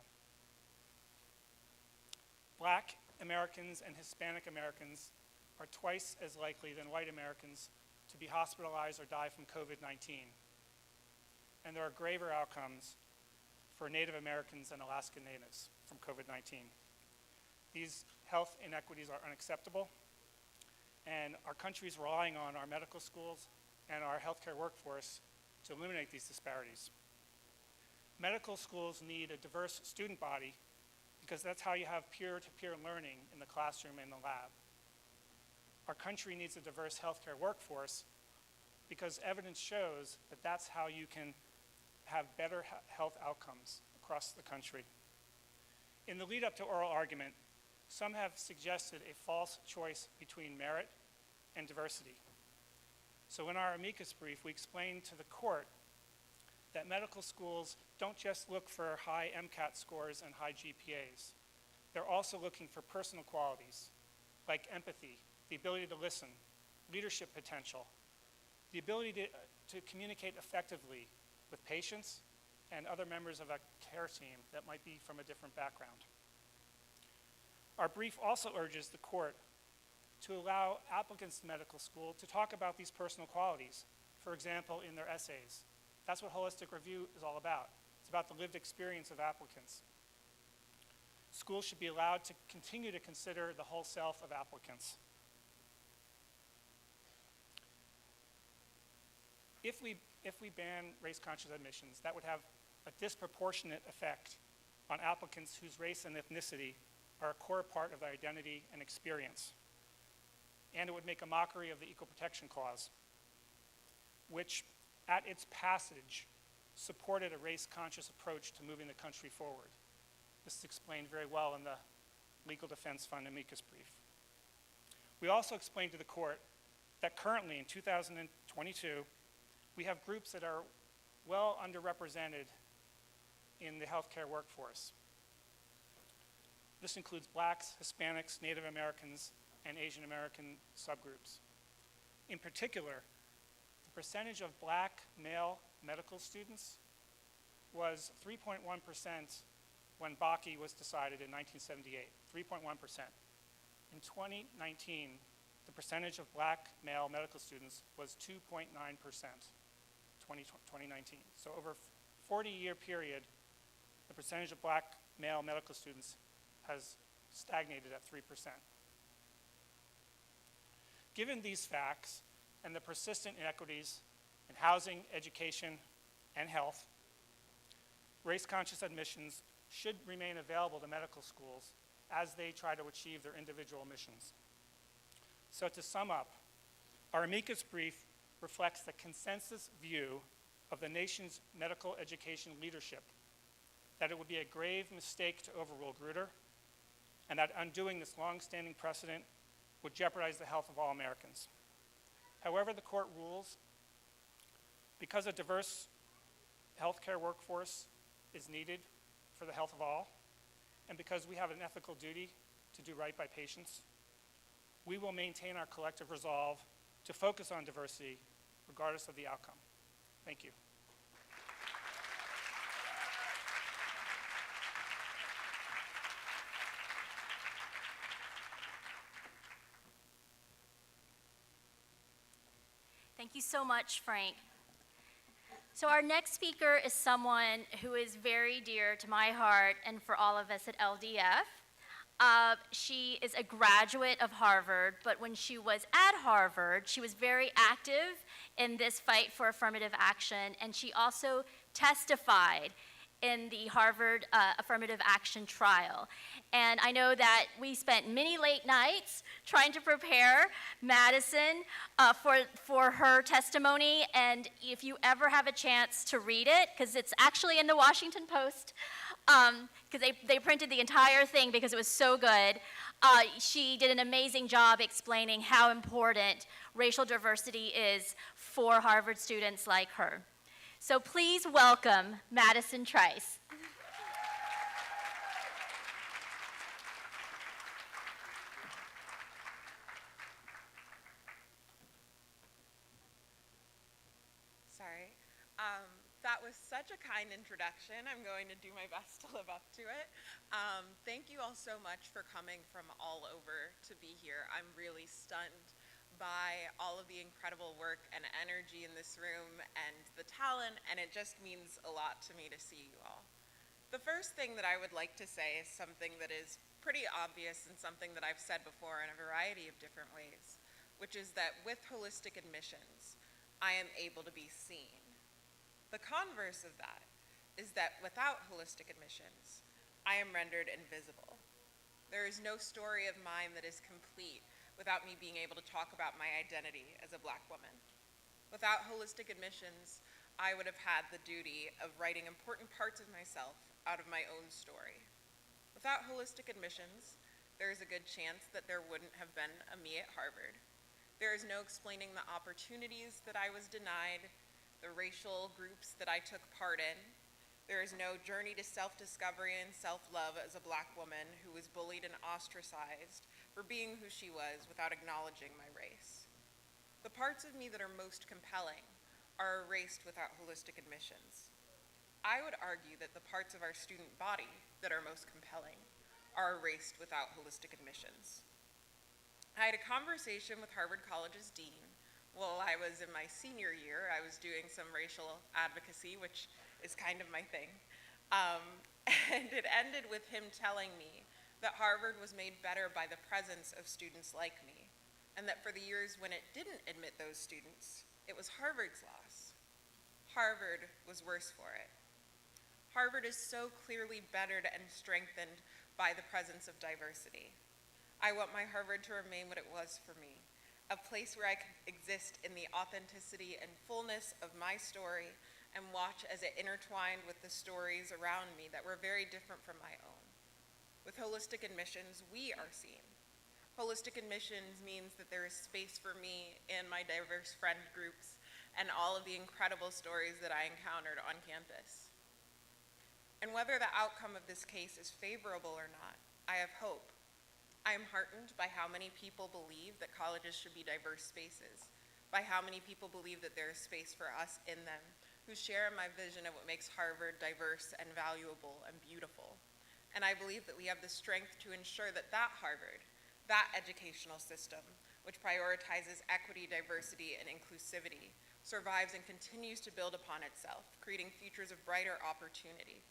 Black Americans and Hispanic Americans are twice as likely than white Americans to be hospitalized or die from COVID-19. And there are graver outcomes for Native Americans and Alaska Natives from COVID-19. These health inequities are unacceptable, and our country is relying on our medical schools and our healthcare workforce to eliminate these disparities. Medical schools need a diverse student body because that's how you have peer-to-peer learning in the classroom and the lab. Our country needs a diverse healthcare workforce because evidence shows that that's how you can have better health outcomes across the country. In the lead up to oral argument, some have suggested a false choice between merit and diversity. So in our amicus brief, we explained to the court that medical schools don't just look for high MCAT scores and high GPAs. They're also looking for personal qualities like empathy, the ability to listen, leadership potential, the ability to communicate effectively with patients and other members of a care team that might be from a different background. Our brief also urges the court to allow applicants to medical school to talk about these personal qualities, for example, in their essays. That's what holistic review is all about. It's about the lived experience of applicants. Schools should be allowed to continue to consider the whole self of applicants. If we ban race-conscious admissions, that would have a disproportionate effect on applicants whose race and ethnicity are a core part of their identity and experience. And it would make a mockery of the Equal Protection Clause, which at its passage supported a race-conscious approach to moving the country forward. This is explained very well in the Legal Defense Fund amicus brief. We also explained to the court that currently in 2022, we have groups that are well underrepresented in the healthcare workforce. This includes Blacks, Hispanics, Native Americans, and Asian American subgroups. In particular, the percentage of Black male medical students was 3.1% when Bakke was decided in 1978, 3.1%. In 2019, the percentage of Black male medical students was 2.9%, 2019. So over a 40-year period, the percentage of Black male medical students has stagnated at 3%. Given these facts and the persistent inequities in housing, education, and health, race-conscious admissions should remain available to medical schools as they try to achieve their individual missions. So to sum up, our amicus brief reflects the consensus view of the nation's medical education leadership that it would be a grave mistake to overrule Grutter, and that undoing this long-standing precedent would jeopardize the health of all Americans. However the court rules, because a diverse healthcare workforce is needed for the health of all, and because we have an ethical duty to do right by patients, we will maintain our collective resolve to focus on diversity regardless of the outcome. Thank you. Thank you so much, Frank. So our next speaker is someone who is very dear to my heart and for all of us at LDF. She is a graduate of Harvard, but when she was at Harvard, she was very active in this fight for affirmative action, and she also testified in the Harvard affirmative action trial. And I know that we spent many late nights trying to prepare Madison for her testimony, and if you ever have a chance to read it, because it's actually in the Washington Post, because they printed the entire thing because it was so good, she did an amazing job explaining how important racial diversity is for Harvard students like her. So please welcome Madison Trice. Sorry. That was such a kind introduction. I'm going to do my best to live up to it. Thank you all so much for coming from all over to be here. I'm really stunned by all of the incredible work and energy in this room and the talent, and it just means a lot to me to see you all. The first thing that I would like to say is something that is pretty obvious and something that I've said before in a variety of different ways, which is that with holistic admissions, I am able to be seen. The converse of that is that without holistic admissions, I am rendered invisible. There is no story of mine that is complete without me being able to talk about my identity as a Black woman. Without holistic admissions, I would have had the duty of writing important parts of myself out of my own story. Without holistic admissions, there is a good chance that there wouldn't have been a me at Harvard. There is no explaining the opportunities that I was denied, the racial groups that I took part in. There is no journey to self-discovery and self-love as a Black woman who was bullied and ostracized for being who she was without acknowledging my race. The parts of me that are most compelling are erased without holistic admissions. I would argue that the parts of our student body that are most compelling are erased without holistic admissions. I had a conversation with Harvard College's dean while I was in my senior year. I was doing some racial advocacy, which is kind of my thing. And it ended with him telling me that Harvard was made better by the presence of students like me, and that for the years when it didn't admit those students, it was Harvard's loss. Harvard was worse for it. Harvard is so clearly bettered and strengthened by the presence of diversity. I want my Harvard to remain what it was for me, a place where I could exist in the authenticity and fullness of my story and watch as it intertwined with the stories around me that were very different from my own. With holistic admissions, we are seen. Holistic admissions means that there is space for me in my diverse friend groups and all of the incredible stories that I encountered on campus. And whether the outcome of this case is favorable or not, I have hope. I am heartened by how many people believe that colleges should be diverse spaces, by how many people believe that there is space for us in them, who share my vision of what makes Harvard diverse and valuable and beautiful. And I believe that we have the strength to ensure that that Harvard, that educational system, which prioritizes equity, diversity, and inclusivity, survives and continues to build upon itself, creating futures of brighter opportunity.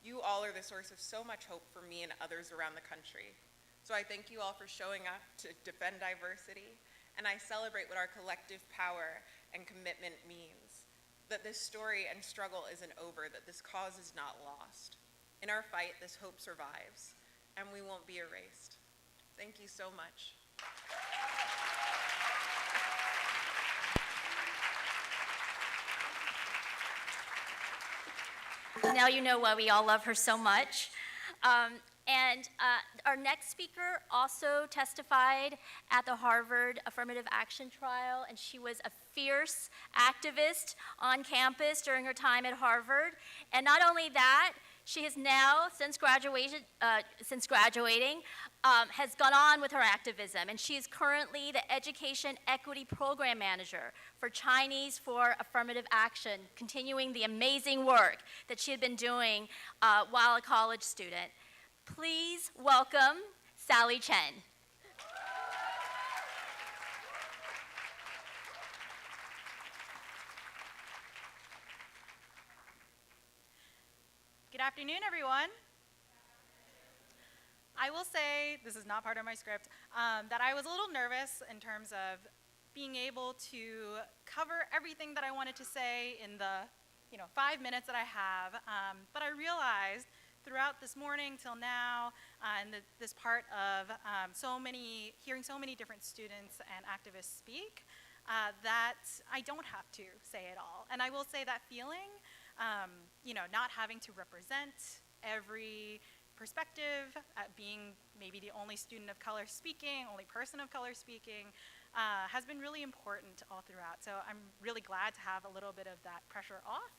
You all are the source of so much hope for me and others around the country. So I thank you all for showing up to defend diversity, and I celebrate what our collective power and commitment means, that this story and struggle isn't over, that this cause is not lost. In our fight, this hope survives, and we won't be erased. Thank you so much. Now you know why we all love her so much. Our next speaker also testified at the Harvard Affirmative Action Trial, and she was a fierce activist on campus during her time at Harvard. And not only that, she has now, since graduating, has gone on with her activism, and she is currently the Education Equity Program Manager for Chinese for Affirmative Action, continuing the amazing work that she had been doing while a college student. Please welcome Sally Chen. Good afternoon, everyone. I will say, this is not part of my script, that I was a little nervous in terms of being able to cover everything that I wanted to say in the 5 minutes that I have, but I realized throughout this morning till now, and this part of hearing so many different students and activists speak, that I don't have to say it all. And I will say that feeling, not having to represent every perspective, being maybe the only student of color speaking, only person of color speaking, has been really important all throughout. So I'm really glad to have a little bit of that pressure off,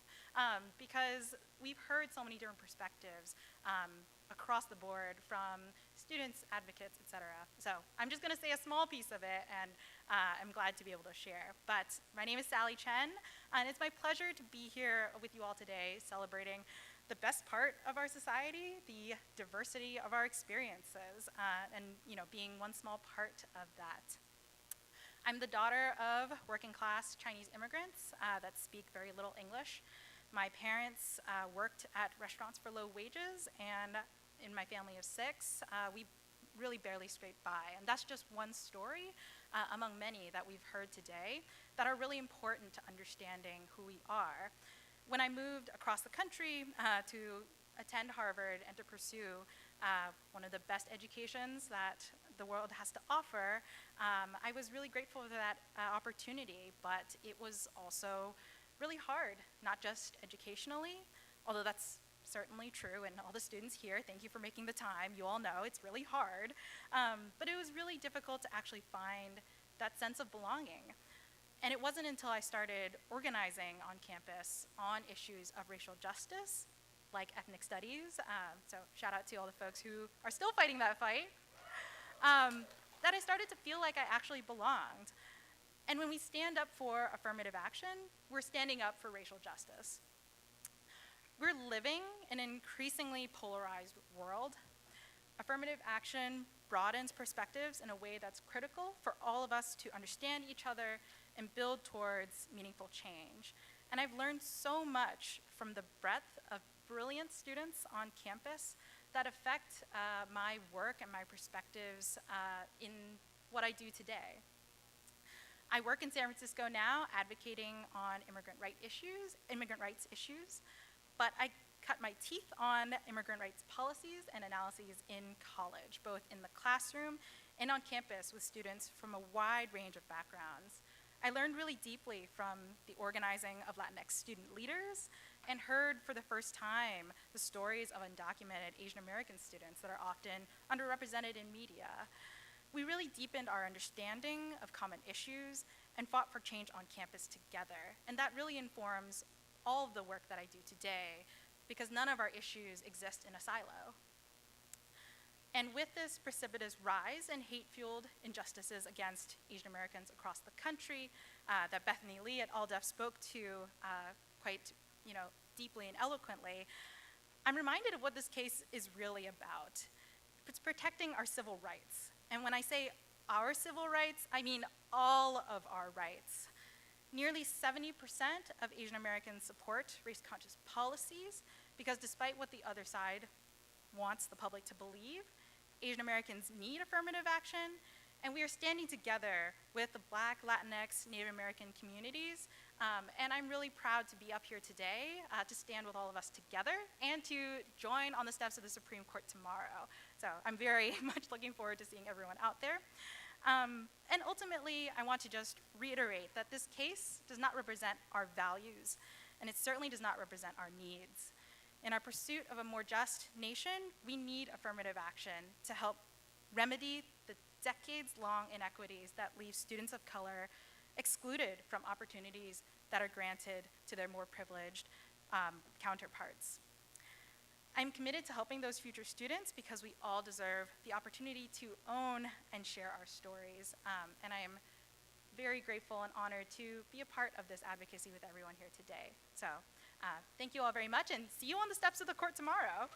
because we've heard so many different perspectives across the board from students, advocates, et cetera. So I'm just gonna say a small piece of it, and I'm glad to be able to share. But my name is Sally Chen, and it's my pleasure to be here with you all today celebrating the best part of our society, the diversity of our experiences, and being one small part of that. I'm the daughter of working class Chinese immigrants that speak very little English. My parents worked at restaurants for low wages, and in my family of 6, we really barely scraped by. And that's just one story among many that we've heard today that are really important to understanding who we are. When I moved across the country to attend Harvard and to pursue one of the best educations that the world has to offer, I was really grateful for that opportunity, but it was also really hard, not just educationally, although that's certainly true, and all the students here, thank you for making the time. You all know it's really hard, but it was really difficult to actually find that sense of belonging. And it wasn't until I started organizing on campus on issues of racial justice, like ethnic studies, so shout out to all the folks who are still fighting that fight, that I started to feel like I actually belonged. And when we stand up for affirmative action, we're standing up for racial justice. We're living in an increasingly polarized world. Affirmative action broadens perspectives in a way that's critical for all of us to understand each other and build towards meaningful change. And I've learned so much from the breadth of brilliant students on campus that affect my work and my perspectives in what I do today. I work in San Francisco now advocating on immigrant rights issues, but I cut my teeth on immigrant rights policies and analyses in college, both in the classroom and on campus with students from a wide range of backgrounds. I learned really deeply from the organizing of Latinx student leaders and heard for the first time the stories of undocumented Asian American students that are often underrepresented in media. We really deepened our understanding of common issues and fought for change on campus together. And that really informs all of the work that I do today, because none of our issues exist in a silo. And with this precipitous rise in hate-fueled injustices against Asian Americans across the country that Bethany Lee at ALDEF spoke to quite deeply and eloquently, I'm reminded of what this case is really about. It's protecting our civil rights. And when I say our civil rights, I mean all of our rights. Nearly 70% of Asian Americans support race-conscious policies because despite what the other side wants the public to believe, Asian Americans need affirmative action, and we are standing together with the Black, Latinx, Native American communities, and I'm really proud to be up here today to stand with all of us together and to join on the steps of the Supreme Court tomorrow. So I'm very much looking forward to seeing everyone out there. And ultimately, I want to just reiterate that this case does not represent our values, and it certainly does not represent our needs. In our pursuit of a more just nation, we need affirmative action to help remedy the decades-long inequities that leave students of color excluded from opportunities that are granted to their more privileged counterparts. I'm committed to helping those future students because we all deserve the opportunity to own and share our stories. And I am very grateful and honored to be a part of this advocacy with everyone here today. So thank you all very much, and see you on the steps of the court tomorrow.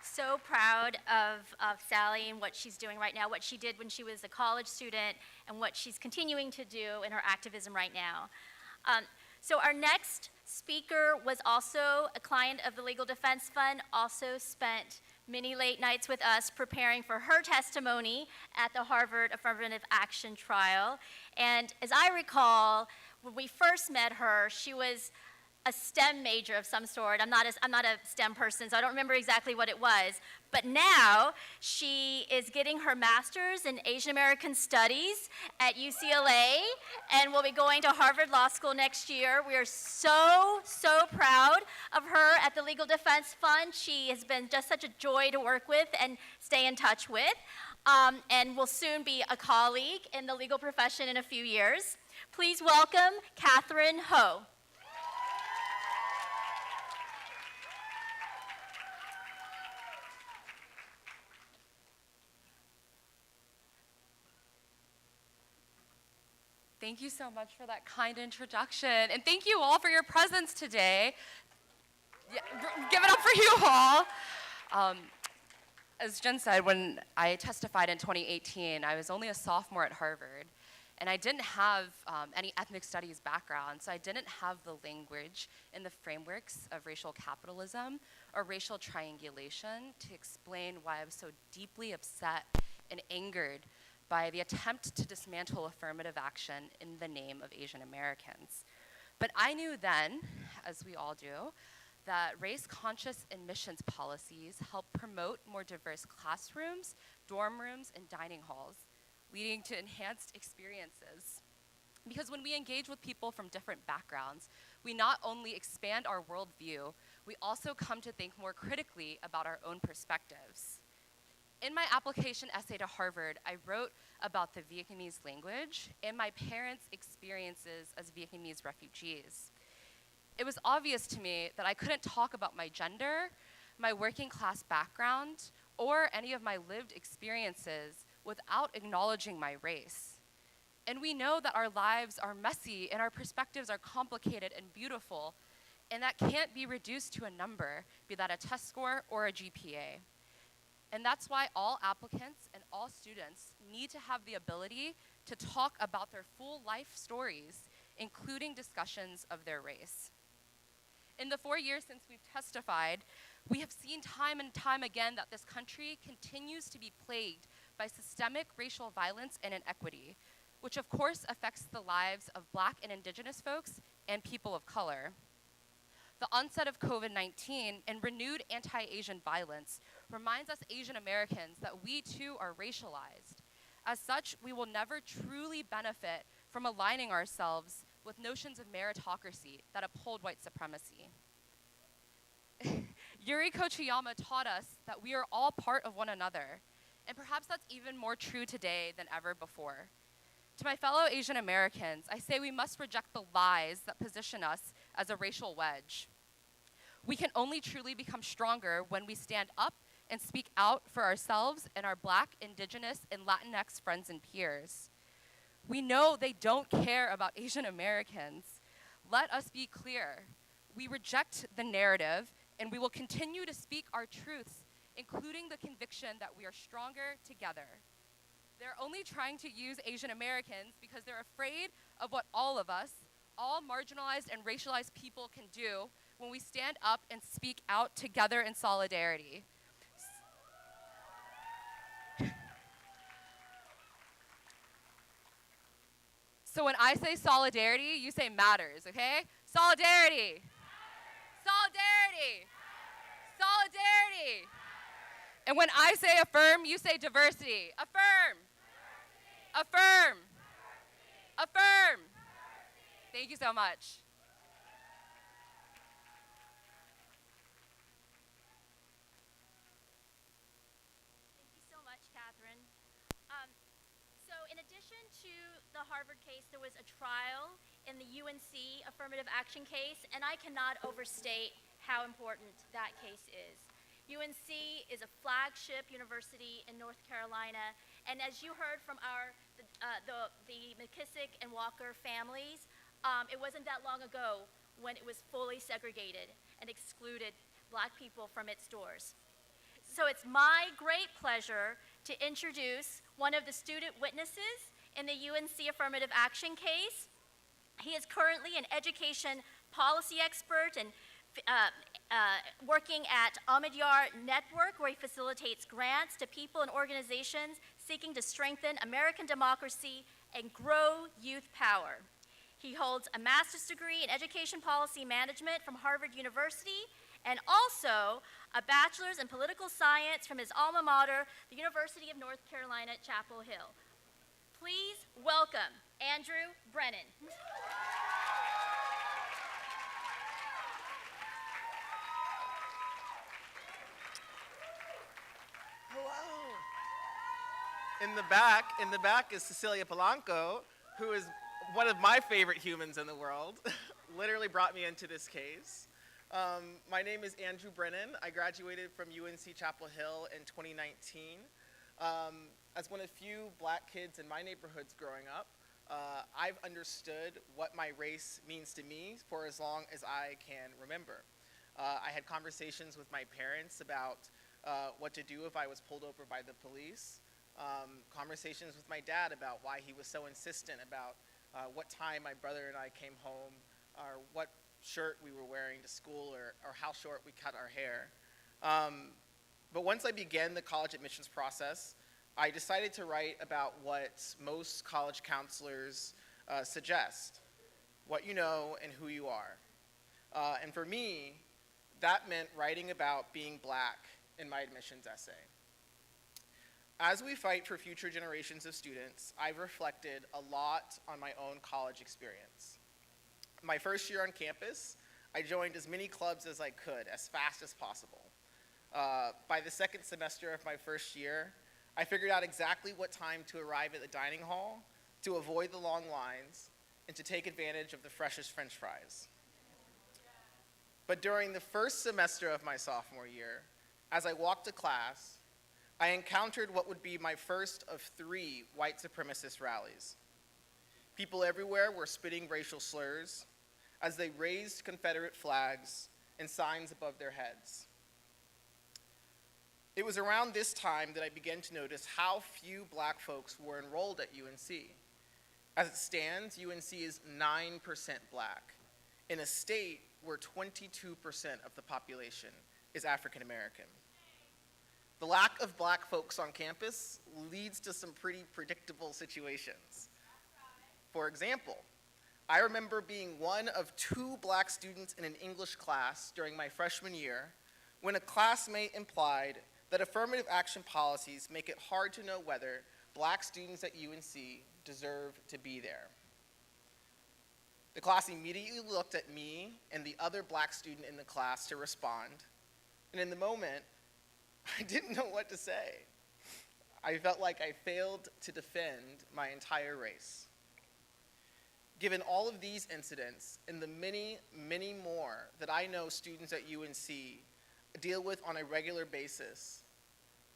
So proud of Sally and what she's doing right now, what she did when she was a college student, and what she's continuing to do in her activism right now. So our next speaker was also a client of the Legal Defense Fund, also spent many late nights with us preparing for her testimony at the Harvard Affirmative Action trial. And as I recall, when we first met her, she was a STEM major of some sort. I'm not a STEM person, so I don't remember exactly what it was. But now she is getting her master's in Asian American Studies at UCLA and will be going to Harvard Law School next year. We are so, so proud of her at the Legal Defense Fund. She has been just such a joy to work with and stay in touch with, and will soon be a colleague in the legal profession in a few years. Please welcome Catherine Ho. Thank you so much for that kind introduction. And thank you all for your presence today. Yeah, give it up for you all. As Jen said, when I testified in 2018, I was only a sophomore at Harvard, and I didn't have any ethnic studies background, so I didn't have the language and the frameworks of racial capitalism or racial triangulation to explain why I was so deeply upset and angered by the attempt to dismantle affirmative action in the name of Asian Americans. But I knew then, as we all do, that race-conscious admissions policies help promote more diverse classrooms, dorm rooms, and dining halls, leading to enhanced experiences. Because when we engage with people from different backgrounds, we not only expand our worldview, we also come to think more critically about our own perspectives. In my application essay to Harvard, I wrote about the Vietnamese language and my parents' experiences as Vietnamese refugees. It was obvious to me that I couldn't talk about my gender, my working class background, or any of my lived experiences without acknowledging my race. And we know that our lives are messy and our perspectives are complicated and beautiful, and that can't be reduced to a number, be that a test score or a GPA. And that's why all applicants and all students need to have the ability to talk about their full life stories, including discussions of their race. In the 4 years since we've testified, we have seen time and time again that this country continues to be plagued by systemic racial violence and inequity, which of course affects the lives of Black and Indigenous folks and people of color. The onset of COVID-19 and renewed anti-Asian violence reminds us Asian Americans that we too are racialized. As such, we will never truly benefit from aligning ourselves with notions of meritocracy that uphold white supremacy. Yuri Kochiyama taught us that we are all part of one another, and perhaps that's even more true today than ever before. To my fellow Asian Americans, I say we must reject the lies that position us as a racial wedge. We can only truly become stronger when we stand up and speak out for ourselves and our Black, Indigenous, and Latinx friends and peers. We know they don't care about Asian Americans. Let us be clear. We reject the narrative, and we will continue to speak our truths, including the conviction that we are stronger together. They're only trying to use Asian Americans because they're afraid of what all of us, all marginalized and racialized people can do when we stand up and speak out together in solidarity. So when I say solidarity, you say matters, okay? Solidarity. Solidarity. Solidarity. And when I say affirm, you say diversity. Affirm. Affirm. Affirm. Thank you so much. Thank you so much, Catherine. So in addition to the Harvard case, there was a trial in the UNC affirmative action case, and I cannot overstate how important that case is. UNC is a flagship university in North Carolina, and as you heard from the McKissick and Walker families, it wasn't that long ago when it was fully segregated and excluded Black people from its doors. So it's my great pleasure to introduce one of the student witnesses in the UNC affirmative action case. He is currently an education policy expert and working at Omidyar Network, where he facilitates grants to people and organizations seeking to strengthen American democracy and grow youth power. He holds a master's degree in education policy management from Harvard University and also a bachelor's in political science from his alma mater, the University of North Carolina at Chapel Hill. Please welcome Andrew Brennan. Hello. In the back is Cecilia Polanco, who is one of my favorite humans in the world. Literally brought me into this case. My name is Andrew Brennan. I graduated from UNC Chapel Hill in 2019. As one of few Black kids in my neighborhoods growing up, I've understood what my race means to me for as long as I can remember. I had conversations with my parents about what to do if I was pulled over by the police, conversations with my dad about why he was so insistent about what time my brother and I came home, or what shirt we were wearing to school, or how short we cut our hair. But once I began the college admissions process, I decided to write about what most college counselors suggest: what you know and who you are. And for me, that meant writing about being black in my admissions essay. As we fight for future generations of students, I've reflected a lot on my own college experience. My first year on campus, I joined as many clubs as I could, as fast as possible. By the second semester of my first year, I figured out exactly what time to arrive at the dining hall, to avoid the long lines, and to take advantage of the freshest French fries. But during the first semester of my sophomore year, as I walked to class, I encountered what would be my first of 3 white supremacist rallies. People everywhere were spitting racial slurs as they raised Confederate flags and signs above their heads. It was around this time that I began to notice how few black folks were enrolled at UNC. As it stands, UNC is 9% black, in a state where 22% of the population is African American. The lack of black folks on campus leads to some pretty predictable situations. For example, I remember being one of 2 black students in an English class during my freshman year when a classmate implied that affirmative action policies make it hard to know whether black students at UNC deserve to be there. The class immediately looked at me and the other black student in the class to respond, and in the moment, I didn't know what to say. I felt like I failed to defend my entire race. Given all of these incidents and the many, many more that I know students at UNC deal with on a regular basis,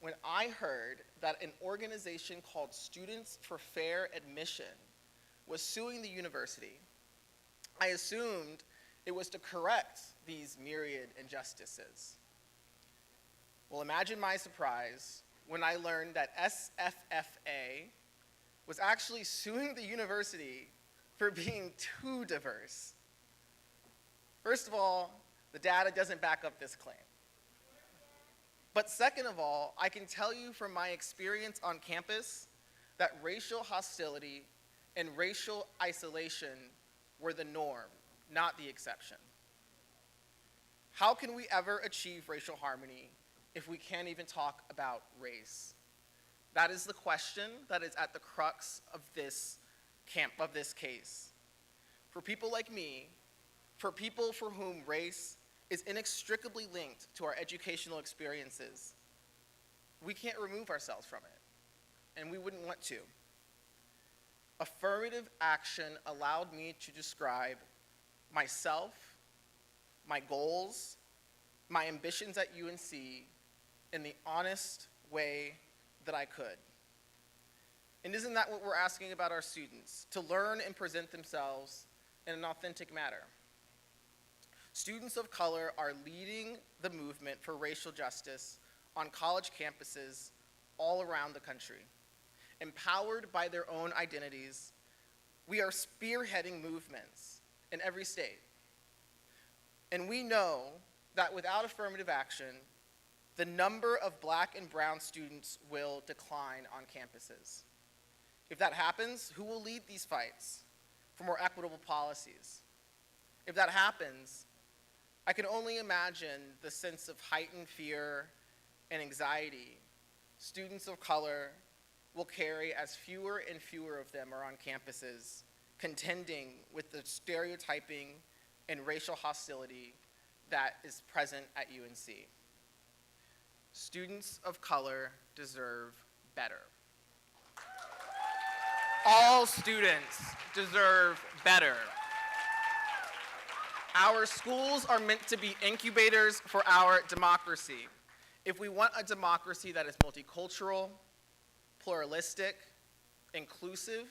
when I heard that an organization called Students for Fair Admission was suing the university, I assumed it was to correct these myriad injustices. Well, imagine my surprise when I learned that SFFA was actually suing the university for being too diverse. First of all, the data doesn't back up this claim. But second of all, I can tell you from my experience on campus that racial hostility and racial isolation were the norm, not the exception. How can we ever achieve racial harmony if we can't even talk about race? That is the question that is at the crux of this case. For people like me, for people for whom race is inextricably linked to our educational experiences, we can't remove ourselves from it, and we wouldn't want to. Affirmative action allowed me to describe myself, my goals, my ambitions at UNC in the honest way that I could. And isn't that what we're asking about our students? To learn and present themselves in an authentic manner. Students of color are leading the movement for racial justice on college campuses all around the country. Empowered by their own identities, we are spearheading movements in every state. And we know that without affirmative action, the number of black and brown students will decline on campuses. If that happens, who will lead these fights for more equitable policies? If that happens, I can only imagine the sense of heightened fear and anxiety students of color will carry as fewer and fewer of them are on campuses, contending with the stereotyping and racial hostility that is present at UNC. Students of color deserve better. All students deserve better. Our schools are meant to be incubators for our democracy. If we want a democracy that is multicultural, pluralistic, inclusive,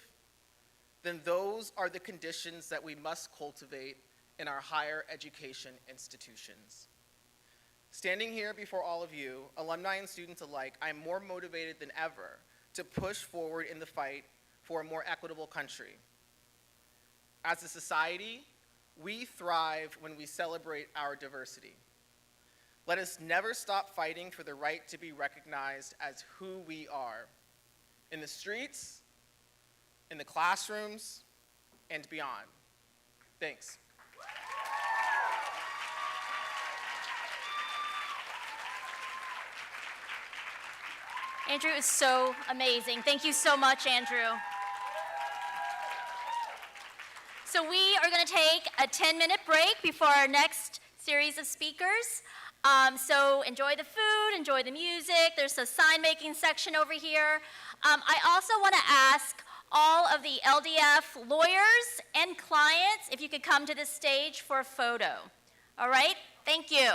then those are the conditions that we must cultivate in our higher education institutions. Standing here before all of you, alumni and students alike, I am more motivated than ever to push forward in the fight for a more equitable country. As a society, we thrive when we celebrate our diversity. Let us never stop fighting for the right to be recognized as who we are, in the streets, in the classrooms, and beyond. Thanks. Andrew is so amazing. Thank you so much, Andrew. So we are going to take a 10-minute break before our next series of speakers. So enjoy the food, enjoy the music. There's a sign-making section over here. I also want to ask all of the LDF lawyers and clients if you could come to the stage for a photo. All right? Thank you.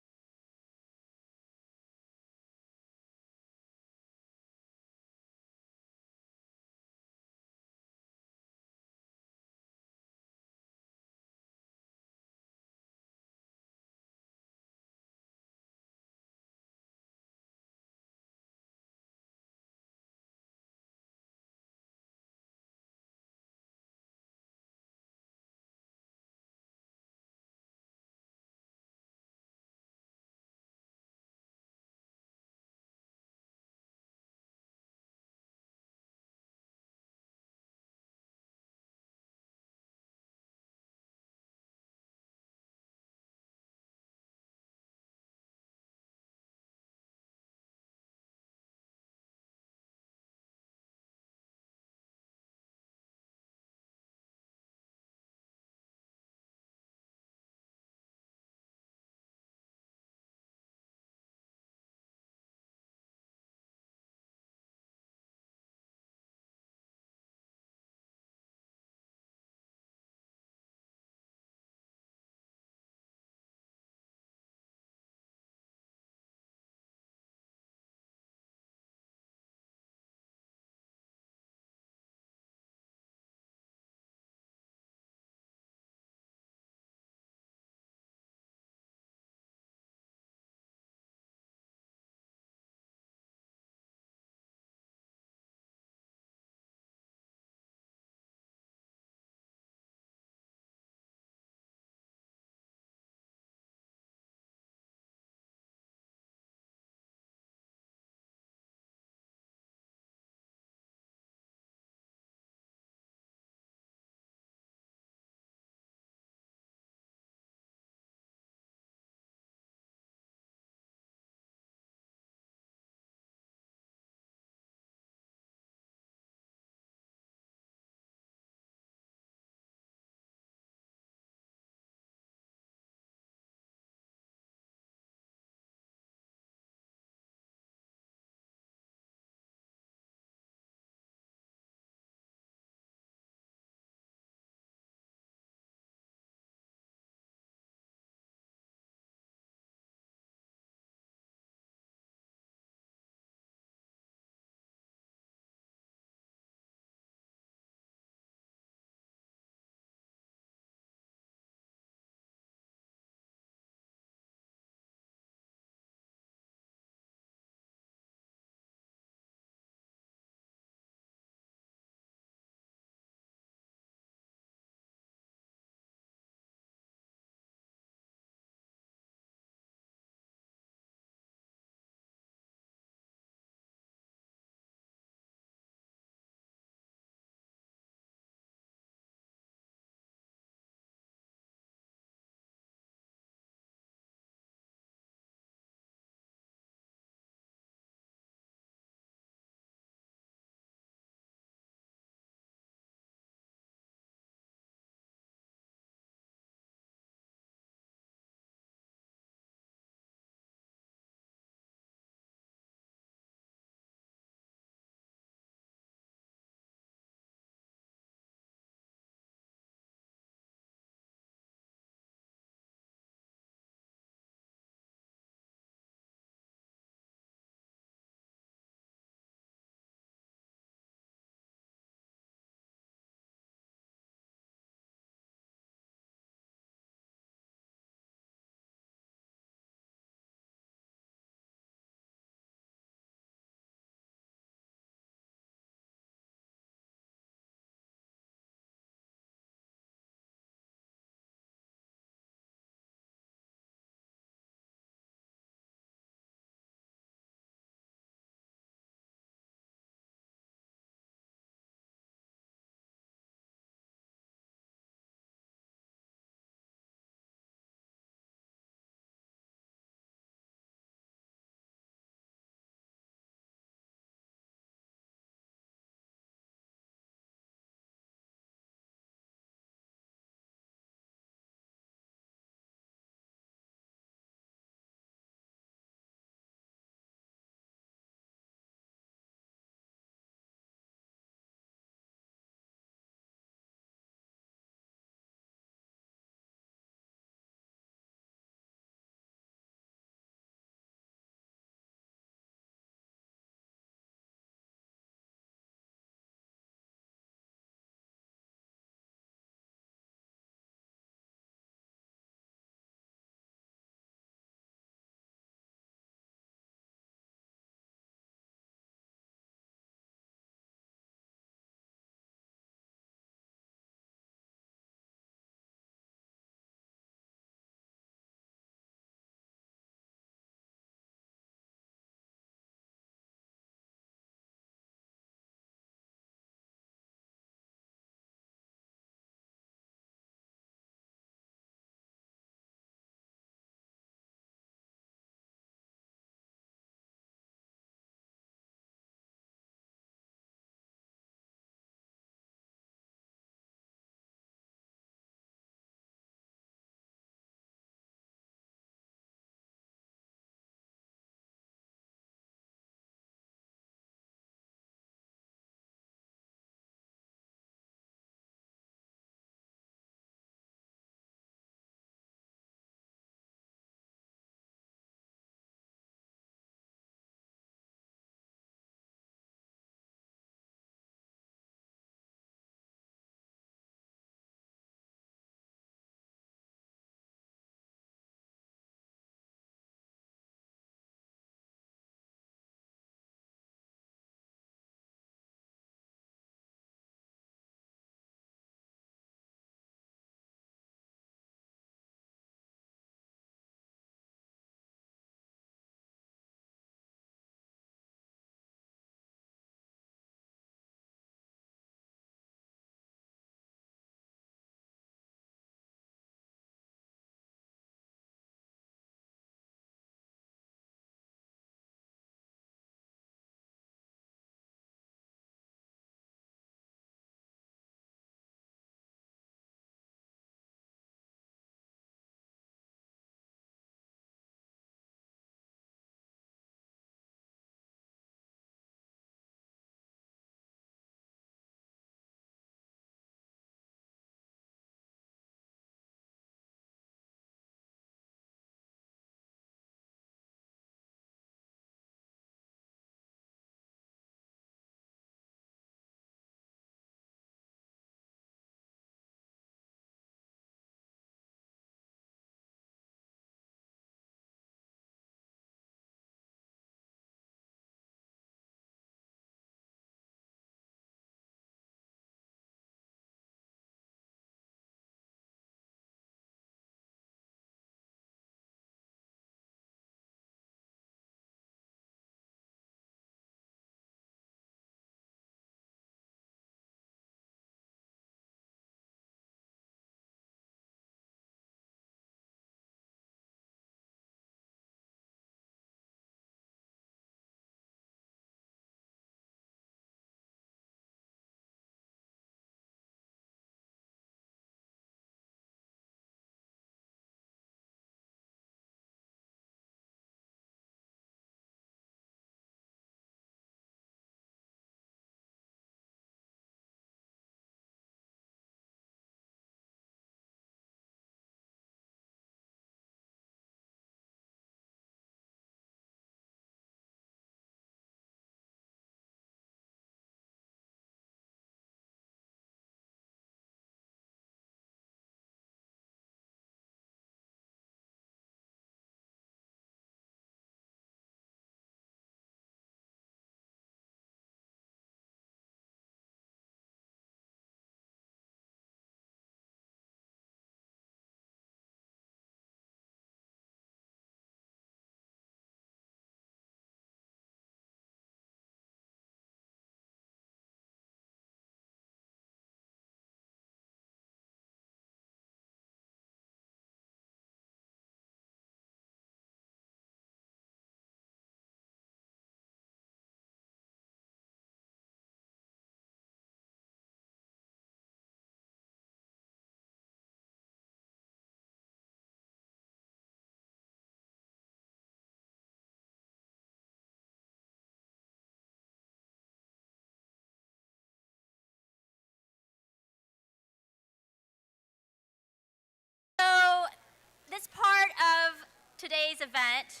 this part of today's event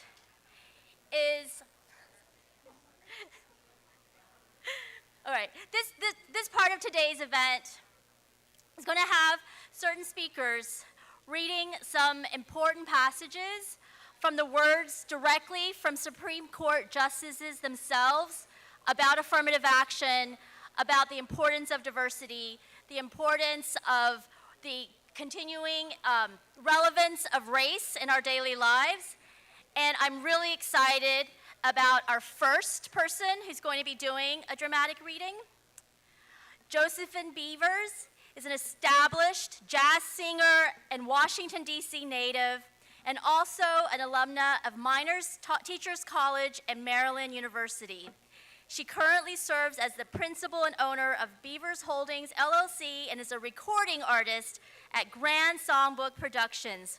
is, all right, this part of today's event is going to have certain speakers reading some important passages from the words directly from Supreme Court justices themselves about affirmative action, about the importance of diversity, the importance of the continuing relevance of race in our daily lives. And I'm really excited about our first person who's going to be doing a dramatic reading. Josephine Beavers is an established jazz singer and Washington, D.C. native, and also an alumna of Miners Teachers College and Maryland University. She currently serves as the principal and owner of Beavers Holdings, LLC, and is a recording artist at Grand Songbook Productions.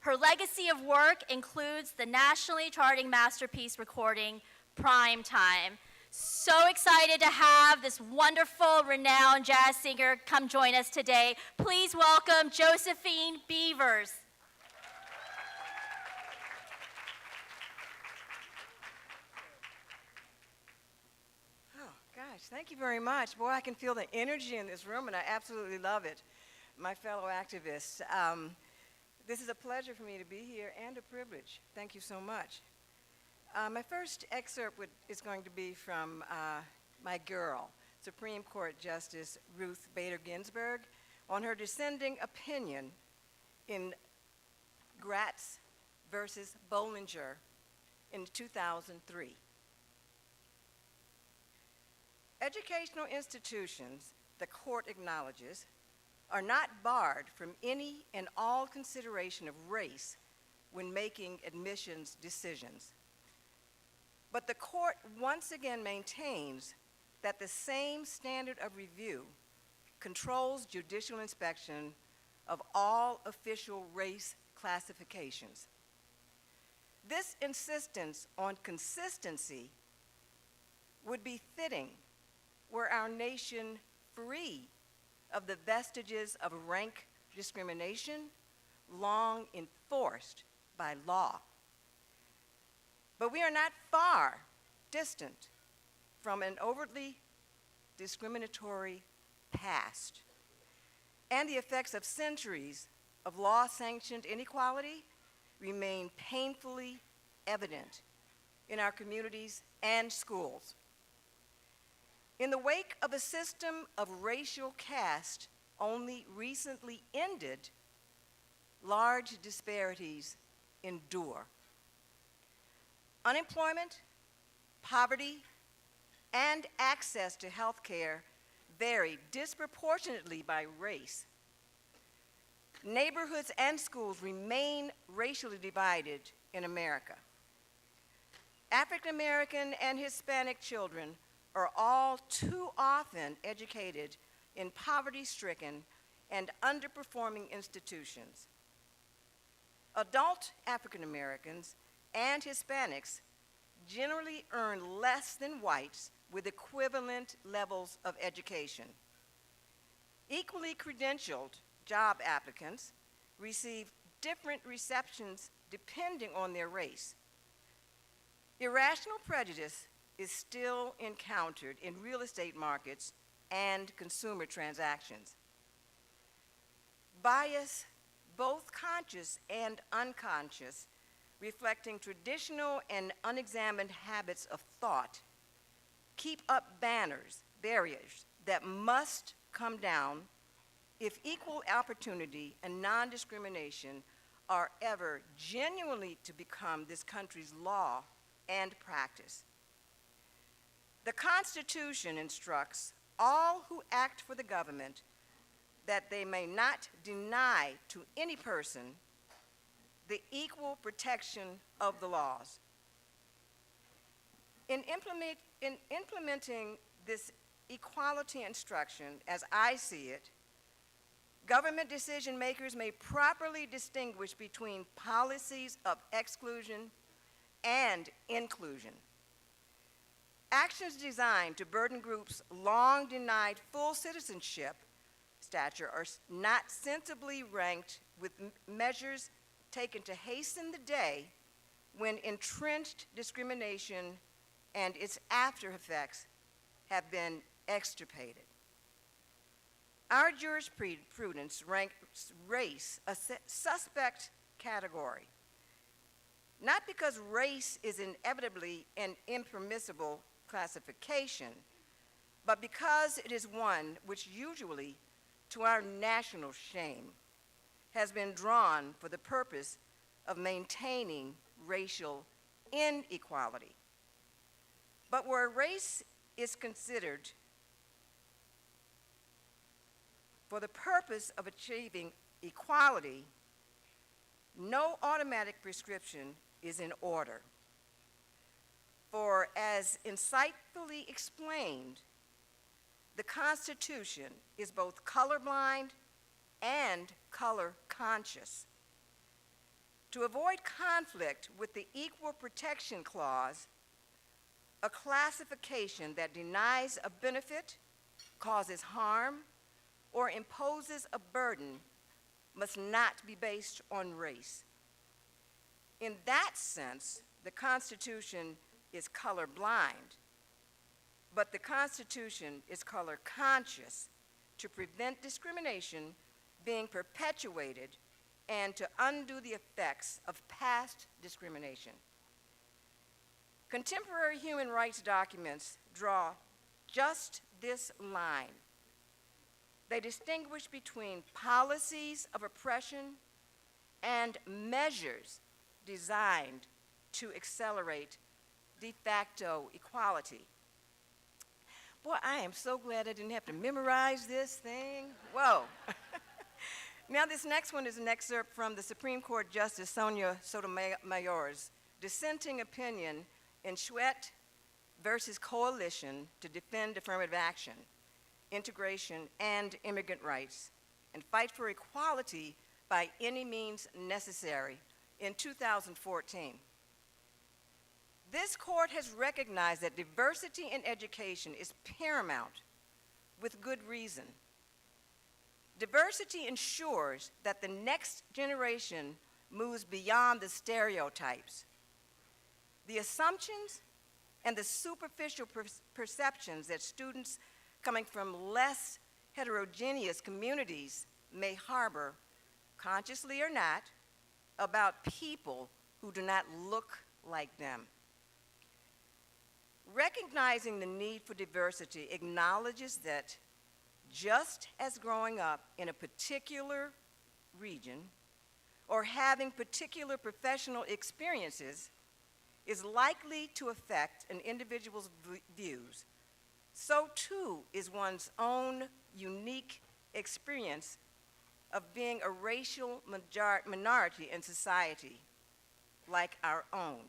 Her legacy of work includes the nationally charting masterpiece recording, Prime Time. So excited to have this wonderful, renowned jazz singer come join us today. Please welcome Josephine Beavers. Gosh, thank you very much. Boy, I can feel the energy in this room, and I absolutely love it. My fellow activists, this is a pleasure for me to be here and a privilege. Thank you so much. My first excerpt is going to be from my girl, Supreme Court Justice Ruth Bader Ginsburg, on her dissenting opinion in Gratz versus Bollinger in 2003. Educational institutions, the court acknowledges, are not barred from any and all consideration of race when making admissions decisions. But the court once again maintains that the same standard of review controls judicial inspection of all official race classifications. This insistence on consistency would be fitting were our nation free of the vestiges of rank discrimination long enforced by law. But we are not far distant from an overtly discriminatory past, and the effects of centuries of law-sanctioned inequality remain painfully evident in our communities and schools. In the wake of a system of racial caste only recently ended, large disparities endure. Unemployment, poverty, and access to health care vary disproportionately by race. Neighborhoods and schools remain racially divided in America. African American and Hispanic children are all too often educated in poverty-stricken and underperforming institutions. Adult African Americans and Hispanics generally earn less than whites with equivalent levels of education. Equally credentialed job applicants receive different receptions depending on their race. Irrational prejudice is still encountered in real estate markets and consumer transactions. Bias, both conscious and unconscious, reflecting traditional and unexamined habits of thought, keep up barriers that must come down if equal opportunity and non-discrimination are ever genuinely to become this country's law and practice. The Constitution instructs all who act for the government that they may not deny to any person the equal protection of the laws. In implementing this equality instruction, as I see it, government decision makers may properly distinguish between policies of exclusion and inclusion. Actions designed to burden groups long denied full citizenship stature are not sensibly ranked with measures taken to hasten the day when entrenched discrimination and its after effects have been extirpated. Our jurisprudence ranks race a suspect category, not because race is inevitably an impermissible classification, but because it is one which usually, to our national shame, has been drawn for the purpose of maintaining racial inequality. But where race is considered for the purpose of achieving equality, no automatic prescription is in order. For as insightfully explained, the Constitution is both colorblind and color conscious. To avoid conflict with the Equal Protection Clause, a classification that denies a benefit, causes harm, or imposes a burden must not be based on race. In that sense, the Constitution is colorblind, but the Constitution is color conscious to prevent discrimination being perpetuated and to undo the effects of past discrimination. Contemporary human rights documents draw just this line. They distinguish between policies of oppression and measures designed to accelerate de facto equality. Boy, I am so glad I didn't have to memorize this thing. Whoa. Now, this next one is an excerpt from the Supreme Court Justice Sonia Sotomayor's dissenting opinion in Chouette versus Coalition to Defend Affirmative Action, Integration, and Immigrant Rights, and Fight for Equality by Any Means Necessary in 2014. This court has recognized that diversity in education is paramount with good reason. Diversity ensures that the next generation moves beyond the stereotypes, the assumptions, and the superficial perceptions that students coming from less heterogeneous communities may harbor, consciously or not, about people who do not look like them. Recognizing the need for diversity acknowledges that just as growing up in a particular region or having particular professional experiences is likely to affect an individual's views, so too is one's own unique experience of being a racial minority in society like our own,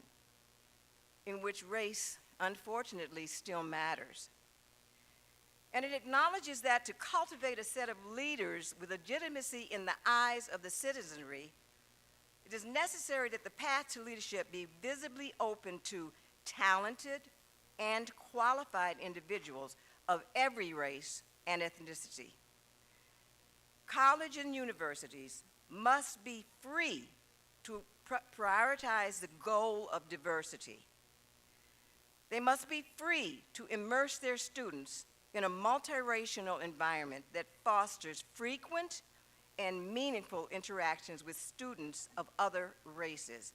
in which race, unfortunately, still matters. And it acknowledges that to cultivate a set of leaders with legitimacy in the eyes of the citizenry, it is necessary that the path to leadership be visibly open to talented and qualified individuals of every race and ethnicity. Colleges and universities must be free to prioritize the goal of diversity. They must be free to immerse their students in a multiracial environment that fosters frequent and meaningful interactions with students of other races,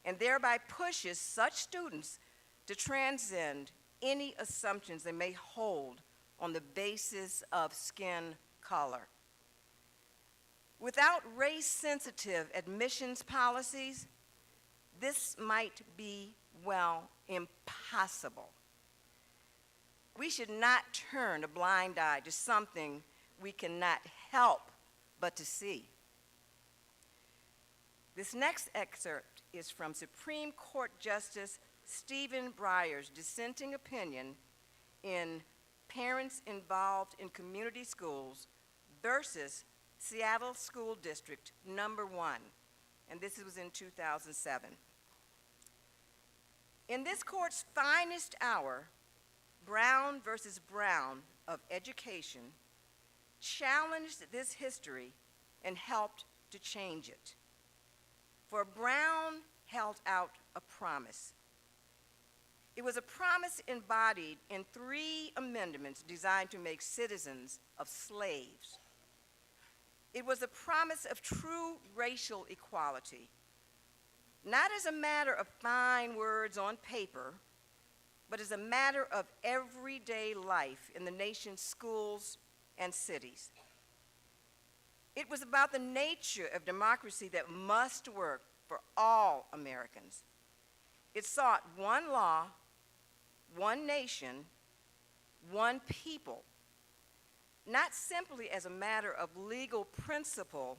and thereby pushes such students to transcend any assumptions they may hold on the basis of skin color. Without race-sensitive admissions policies, this might be, well, impossible. We should not turn a blind eye to something we cannot help but to see. This next excerpt is from Supreme Court Justice Stephen Breyer's dissenting opinion in Parents Involved in Community Schools versus Seattle School District Number 1, and this was in 2007. In this court's finest hour, Brown versus Brown of education challenged this history and helped to change it. For Brown held out a promise. It was a promise embodied in 3 amendments designed to make citizens of slaves. It was a promise of true racial equality, not as a matter of fine words on paper, but as a matter of everyday life in the nation's schools and cities. It was about the nature of democracy that must work for all Americans. It sought one law, one nation, one people, not simply as a matter of legal principle,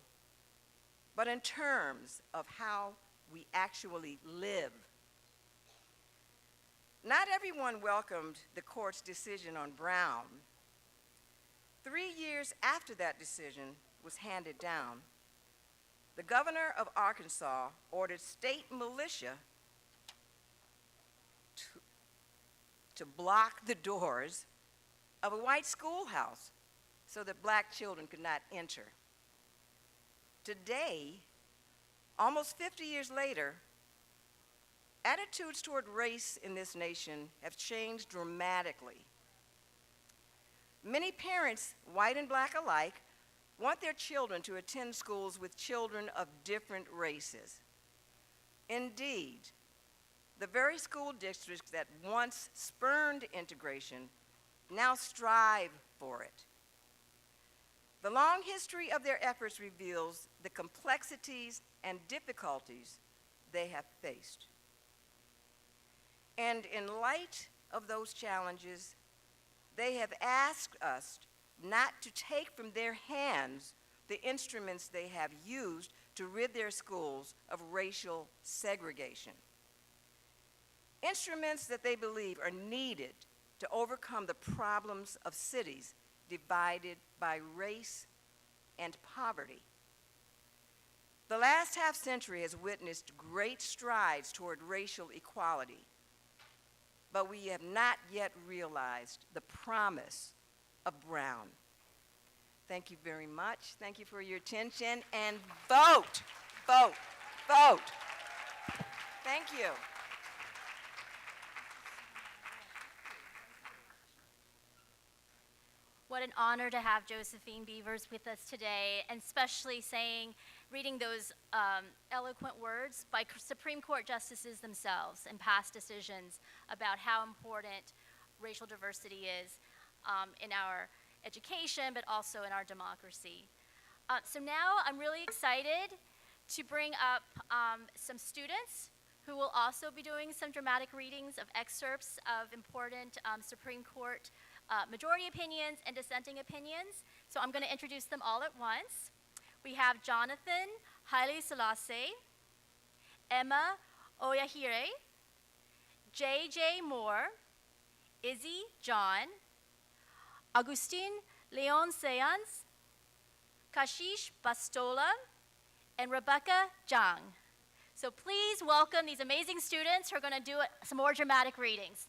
but in terms of how we actually live. Not everyone welcomed the court's decision on Brown. 3 years after that decision was handed down, the governor of Arkansas ordered state militia to block the doors of a white schoolhouse so that black children could not enter. Today, almost 50 years later, attitudes toward race in this nation have changed dramatically. Many parents, white and black alike, want their children to attend schools with children of different races. Indeed, the very school districts that once spurned integration now strive for it. The long history of their efforts reveals the complexities and difficulties they have faced. And in light of those challenges, they have asked us not to take from their hands the instruments they have used to rid their schools of racial segregation. Instruments that they believe are needed to overcome the problems of cities divided by race and poverty. The last half-century has witnessed great strides toward racial equality, but we have not yet realized the promise of Brown. Thank you very much. Thank you for your attention, and vote, vote, vote. Thank you. What an honor to have Josephine Beavers with us today, and especially reading those eloquent words by Supreme Court justices themselves in past decisions about how important racial diversity is in our education, but also in our democracy. So now I'm really excited to bring up some students who will also be doing some dramatic readings of excerpts of important Supreme Court majority opinions and dissenting opinions. So I'm going to introduce them all at once. We have Jonathan Haile Selassie, Emma Oyahire, J.J. Moore, Izzy John, Agustin Leon Seans, Kashish Bastola, and Rebecca Zhang. So please welcome these amazing students who are going to do some more dramatic readings.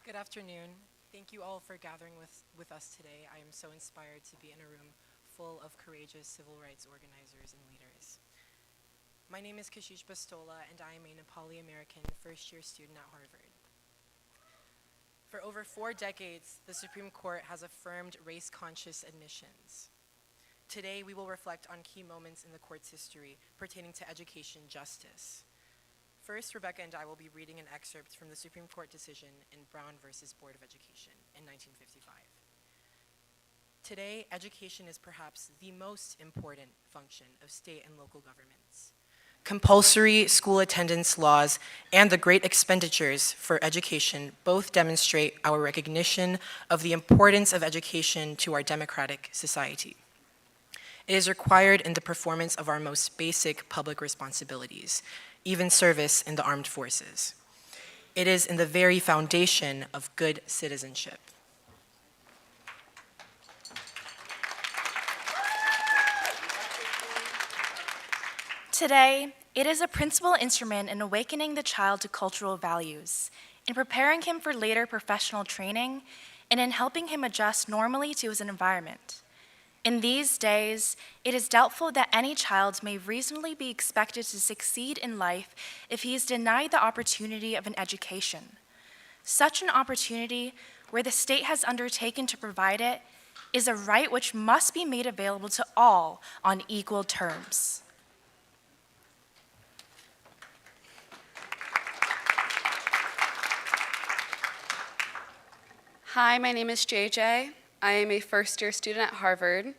Good afternoon. Thank you all for gathering with us today. I am so inspired to be in a room full of courageous civil rights organizers and leaders. My name is Kashish Bastola, and I am a Nepali-American first-year student at Harvard. For over 4 decades, the Supreme Court has affirmed race-conscious admissions. Today, we will reflect on key moments in the court's history pertaining to education justice. First, Rebecca and I will be reading an excerpt from the Supreme Court decision in Brown versus Board of Education in 1955. Today, education is perhaps the most important function of state and local governments. Compulsory school attendance laws and the great expenditures for education both demonstrate our recognition of the importance of education to our democratic society. It is required in the performance of our most basic public responsibilities, even service in the armed forces. It is in the very foundation of good citizenship. Today, it is a principal instrument in awakening the child to cultural values, in preparing him for later professional training, and in helping him adjust normally to his environment. In these days, it is doubtful that any child may reasonably be expected to succeed in life if he is denied the opportunity of an education. Such an opportunity, where the state has undertaken to provide it, is a right which must be made available to all on equal terms. Hi, my name is JJ. I am a first-year student at Harvard.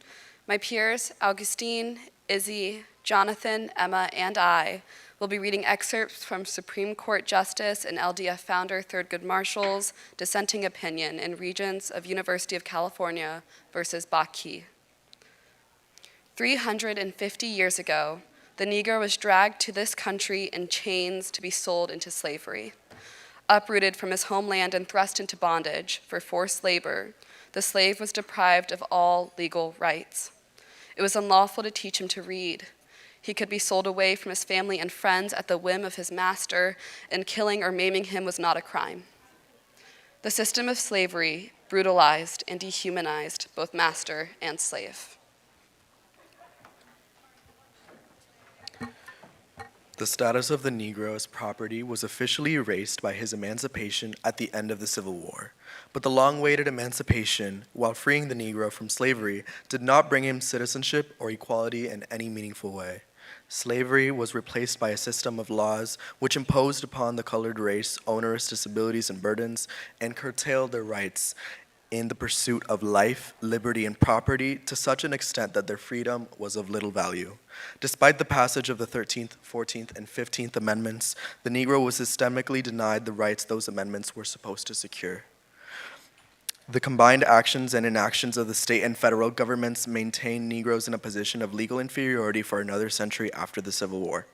My peers, Augustine, Izzy, Jonathan, Emma, and I will be reading excerpts from Supreme Court Justice and LDF founder Thurgood Marshall's dissenting opinion in Regents of University of California versus Bakke. 350 years ago, the Negro was dragged to this country in chains to be sold into slavery. Uprooted from his homeland and thrust into bondage for forced labor, the slave was deprived of all legal rights. It was unlawful to teach him to read. He could be sold away from his family and friends at the whim of his master, and killing or maiming him was not a crime. The system of slavery brutalized and dehumanized both master and slave. The status of the Negro as property was officially erased by his emancipation at the end of the Civil War. But the long-awaited emancipation, while freeing the Negro from slavery, did not bring him citizenship or equality in any meaningful way. Slavery was replaced by a system of laws which imposed upon the colored race onerous disabilities and burdens and curtailed their rights in the pursuit of life, liberty, and property to such an extent that their freedom was of little value. Despite the passage of the 13th, 14th, and 15th Amendments, the Negro was systemically denied the rights those amendments were supposed to secure. The combined actions and inactions of the state and federal governments maintained Negroes in a position of legal inferiority for another century after the Civil War.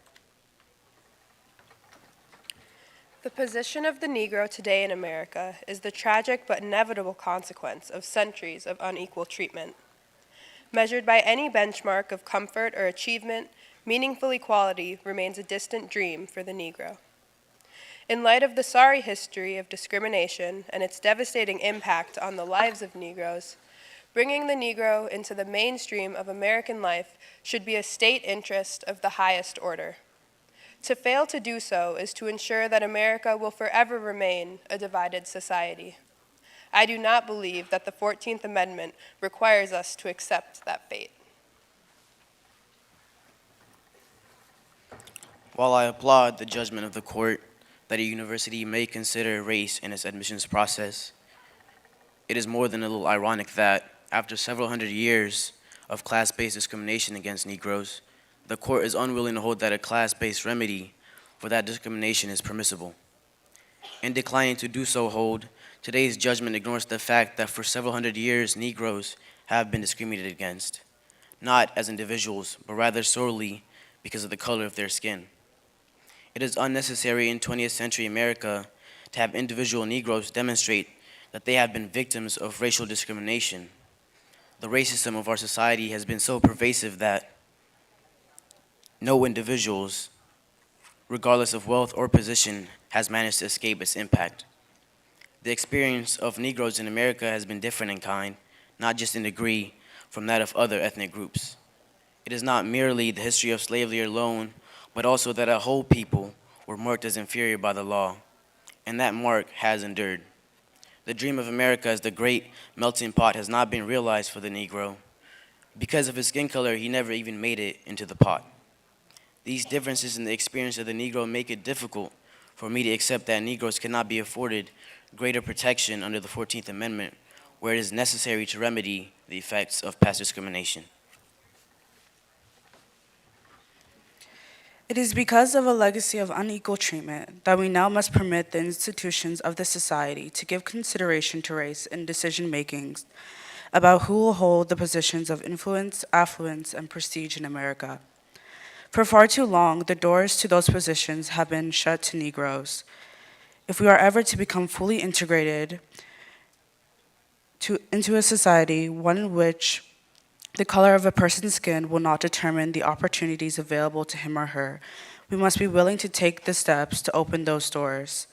The position of the Negro today in America is the tragic but inevitable consequence of centuries of unequal treatment. Measured by any benchmark of comfort or achievement, meaningful equality remains a distant dream for the Negro. In light of the sorry history of discrimination and its devastating impact on the lives of Negroes, bringing the Negro into the mainstream of American life should be a state interest of the highest order. To fail to do so is to ensure that America will forever remain a divided society. I do not believe that the 14th Amendment requires us to accept that fate. While I applaud the judgment of the court that a university may consider race in its admissions process, it is more than a little ironic that, after several hundred years of class-based discrimination against Negroes, the court is unwilling to hold that a class-based remedy for that discrimination is permissible. In declining to do so hold, today's judgment ignores the fact that for several hundred years, Negroes have been discriminated against, not as individuals, but rather solely because of the color of their skin. It is unnecessary in 20th century America to have individual Negroes demonstrate that they have been victims of racial discrimination. The racism of our society has been so pervasive that no individuals, regardless of wealth or position, has managed to escape its impact. The experience of Negroes in America has been different in kind, not just in degree, from that of other ethnic groups. It is not merely the history of slavery alone, but also that a whole people were marked as inferior by the law, and that mark has endured. The dream of America as the great melting pot has not been realized for the Negro. Because of his skin color, he never even made it into the pot. These differences in the experience of the Negro make it difficult for me to accept that Negroes cannot be afforded greater protection under the 14th Amendment, where it is necessary to remedy the effects of past discrimination. It is because of a legacy of unequal treatment that we now must permit the institutions of the society to give consideration to race in decision-making about who will hold the positions of influence, affluence, and prestige in America. For far too long, the doors to those positions have been shut to Negroes. If we are ever to become fully integrated into a society, one in which the color of a person's skin will not determine the opportunities available to him or her, we must be willing to take the steps to open those doors.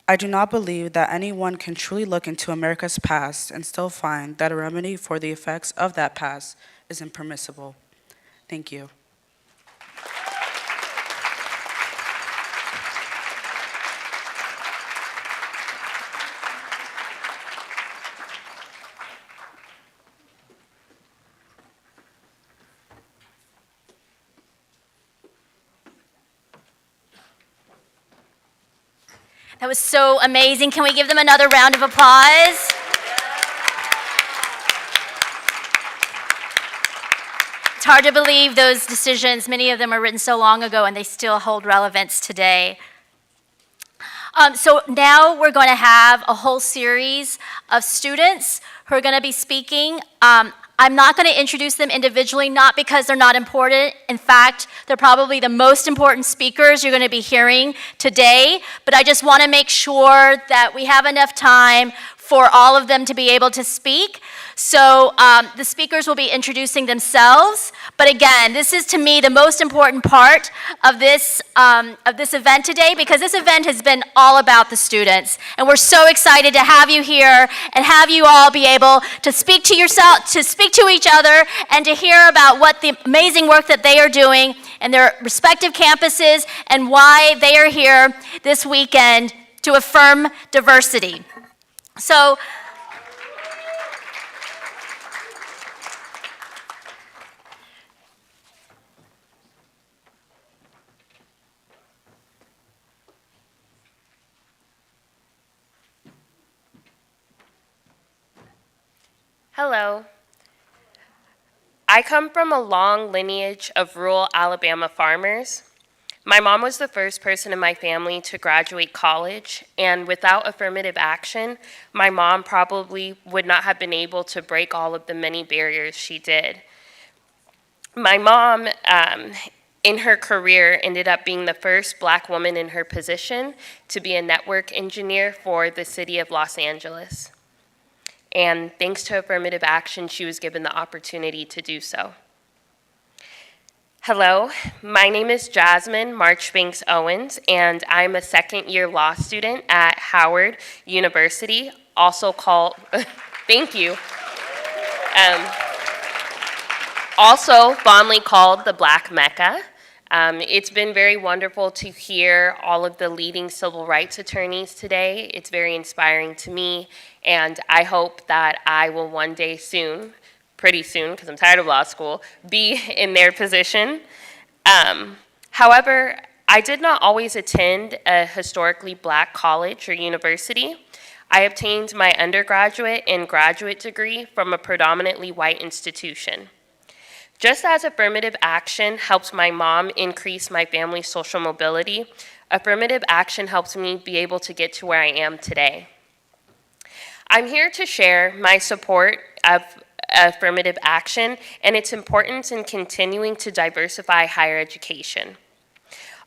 I do not believe that anyone can truly look into America's past and still find that a remedy for the effects of that past is impermissible. Thank you. That was so amazing. Can we give them another round of applause? It's hard to believe those decisions, many of them were written so long ago and they still hold relevance today. So now we're going to have a whole series of students who are going to be speaking. I'm not going to introduce them individually, not because they're not important. In fact, they're probably the most important speakers you're going to be hearing today. But I just want to make sure that we have enough time for all of them to be able to speak. So the speakers will be introducing themselves. But again, this is to me the most important part of this event today, because this event has been all about the students. And we're so excited to have you here and have you all be able to speak to yourself, to speak to each other, and to hear about what the amazing work that they are doing in their respective campuses and why they are here this weekend to affirm diversity. So, hello. I come from a long lineage of rural Alabama farmers. My mom was the first person in my family to graduate college, and without affirmative action, my mom probably would not have been able to break all of the many barriers she did. My mom, in her career, ended up being the first Black woman in her position to be a network engineer for the city of Los Angeles. And thanks to affirmative action, she was given the opportunity to do so. Hello, my name is Jasmine Marchbanks Owens, and I'm a second-year law student at Howard University, also called, thank you, also fondly called the Black Mecca. It's been very wonderful to hear all of the leading civil rights attorneys today. It's very inspiring to me, and I hope that I will one day soon, pretty soon, because I'm tired of law school, be in their position. However, I did not always attend a historically Black college or university. I obtained my undergraduate and graduate degree from a predominantly white institution. Just as affirmative action helps my mom increase my family's social mobility, affirmative action helps me be able to get to where I am today. I'm here to share my support of affirmative action and its importance in continuing to diversify higher education.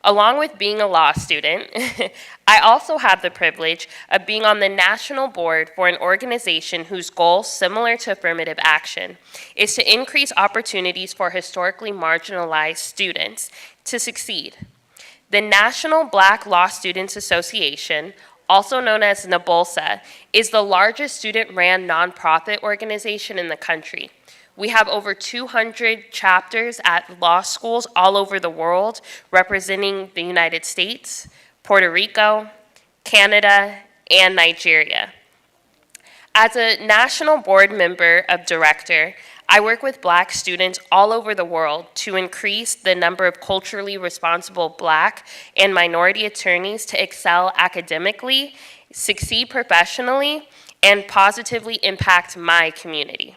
Along with being a law student, I also have the privilege of being on the national board for an organization whose goal, similar to affirmative action, is to increase opportunities for historically marginalized students to succeed. The National Black Law Students Association, also known as NABOLSA, is the largest student-run nonprofit organization in the country. We have over 200 chapters at law schools all over the world, representing the United States, Puerto Rico, Canada, and Nigeria. As a national board member of director, I work with Black students all over the world to increase the number of culturally responsible Black and minority attorneys to excel academically, succeed professionally, and positively impact my community.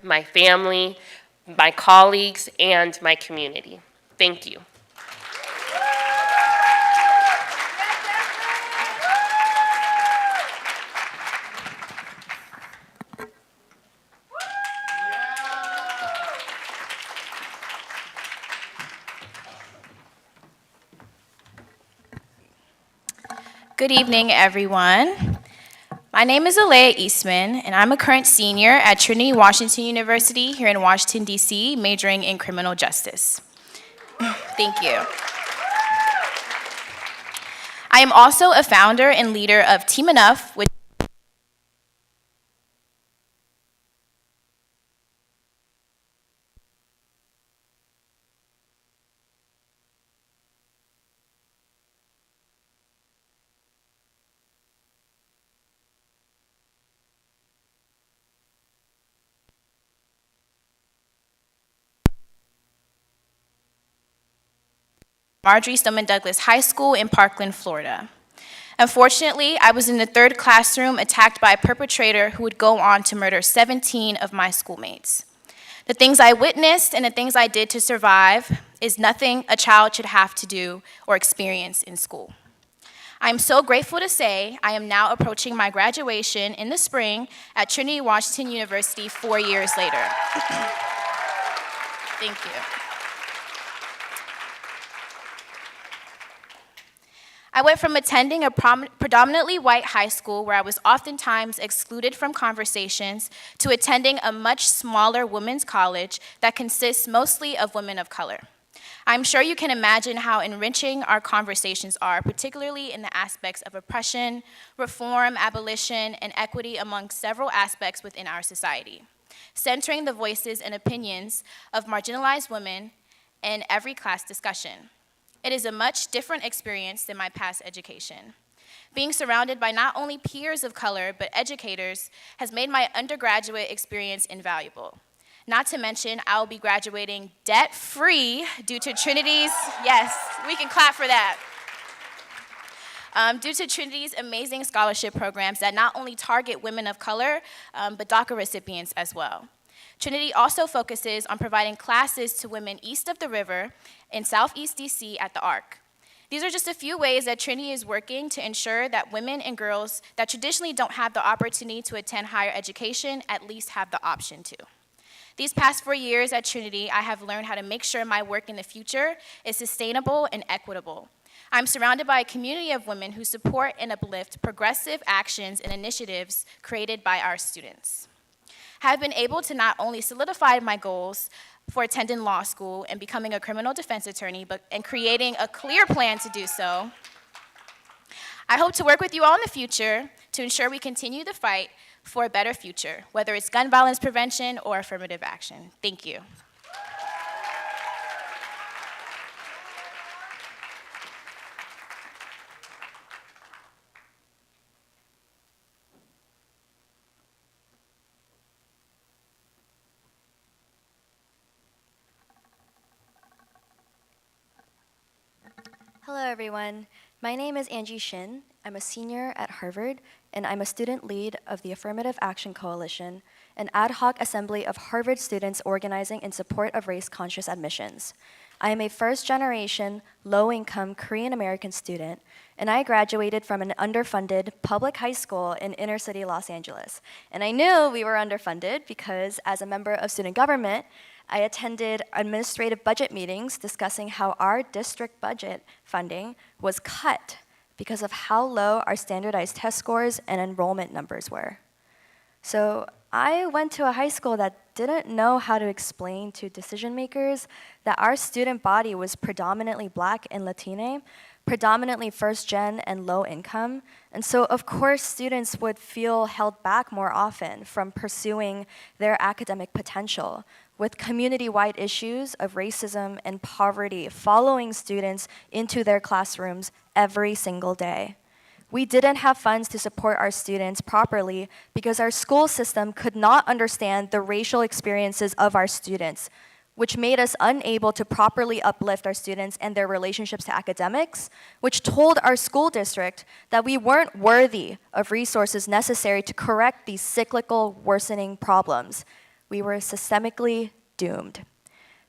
my family, my colleagues, and my community. Thank you. Good evening, everyone. My name is Alea Eastman, and I'm a current senior at Trinity Washington University here in Washington, D.C., majoring in criminal justice. Thank you. I am also a founder and leader of Team Enough, which Marjorie Stoneman Douglas High School in Parkland, Florida. Unfortunately, I was in the third classroom attacked by a perpetrator who would go on to murder 17 of my schoolmates. The things I witnessed and the things I did to survive is nothing a child should have to do or experience in school. I am so grateful to say I am now approaching my graduation in the spring at Trinity Washington University 4 years later. Thank you. I went from attending a predominantly white high school where I was oftentimes excluded from conversations to attending a much smaller women's college that consists mostly of women of color. I'm sure you can imagine how enriching our conversations are, particularly in the aspects of oppression, reform, abolition, and equity among several aspects within our society, centering the voices and opinions of marginalized women in every class discussion. It is a much different experience than my past education. Being surrounded by not only peers of color, but educators has made my undergraduate experience invaluable. Not to mention, I will be graduating debt-free due to Trinity's, yes, we can clap for that. Due to Trinity's amazing scholarship programs that not only target women of color, but DACA recipients as well. Trinity also focuses on providing classes to women east of the river in Southeast DC at the ARC. These are just a few ways that Trinity is working to ensure that women and girls that traditionally don't have the opportunity to attend higher education at least have the option to. These past 4 years at Trinity, I have learned how to make sure my work in the future is sustainable and equitable. I'm surrounded by a community of women who support and uplift progressive actions and initiatives created by our students. I have been able to not only solidify my goals for attending law school and becoming a criminal defense attorney, and creating a clear plan to do so. I hope to work with you all in the future to ensure we continue the fight for a better future, whether it's gun violence prevention or affirmative action. Thank you. Hello, everyone. My name is Angie Shin. I'm a senior at Harvard, and I'm a student lead of the Affirmative Action Coalition, an ad hoc assembly of Harvard students organizing in support of race-conscious admissions. I am a first-generation, low-income Korean-American student, and I graduated from an underfunded public high school in inner-city Los Angeles. And I knew we were underfunded because, as a member of student government, I attended administrative budget meetings discussing how our district budget funding was cut because of how low our standardized test scores and enrollment numbers were. So I went to a high school that didn't know how to explain to decision makers that our student body was predominantly Black and Latine, predominantly first-gen and low income. And so, of course, students would feel held back more often from pursuing their academic potential, with community-wide issues of racism and poverty following students into their classrooms every single day. We didn't have funds to support our students properly because our school system could not understand the racial experiences of our students, which made us unable to properly uplift our students and their relationships to academics, which told our school district that we weren't worthy of resources necessary to correct these cyclical worsening problems. We were systemically doomed.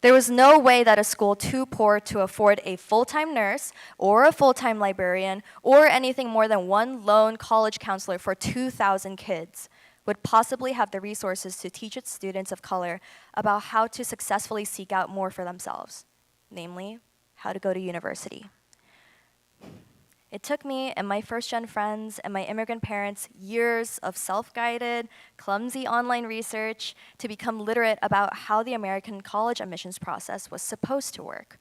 There was no way that a school too poor to afford a full-time nurse or a full-time librarian or anything more than one lone college counselor for 2,000 kids would possibly have the resources to teach its students of color about how to successfully seek out more for themselves, namely, how to go to university. It took me and my first-gen friends and my immigrant parents years of self-guided, clumsy online research to become literate about how the American college admissions process was supposed to work.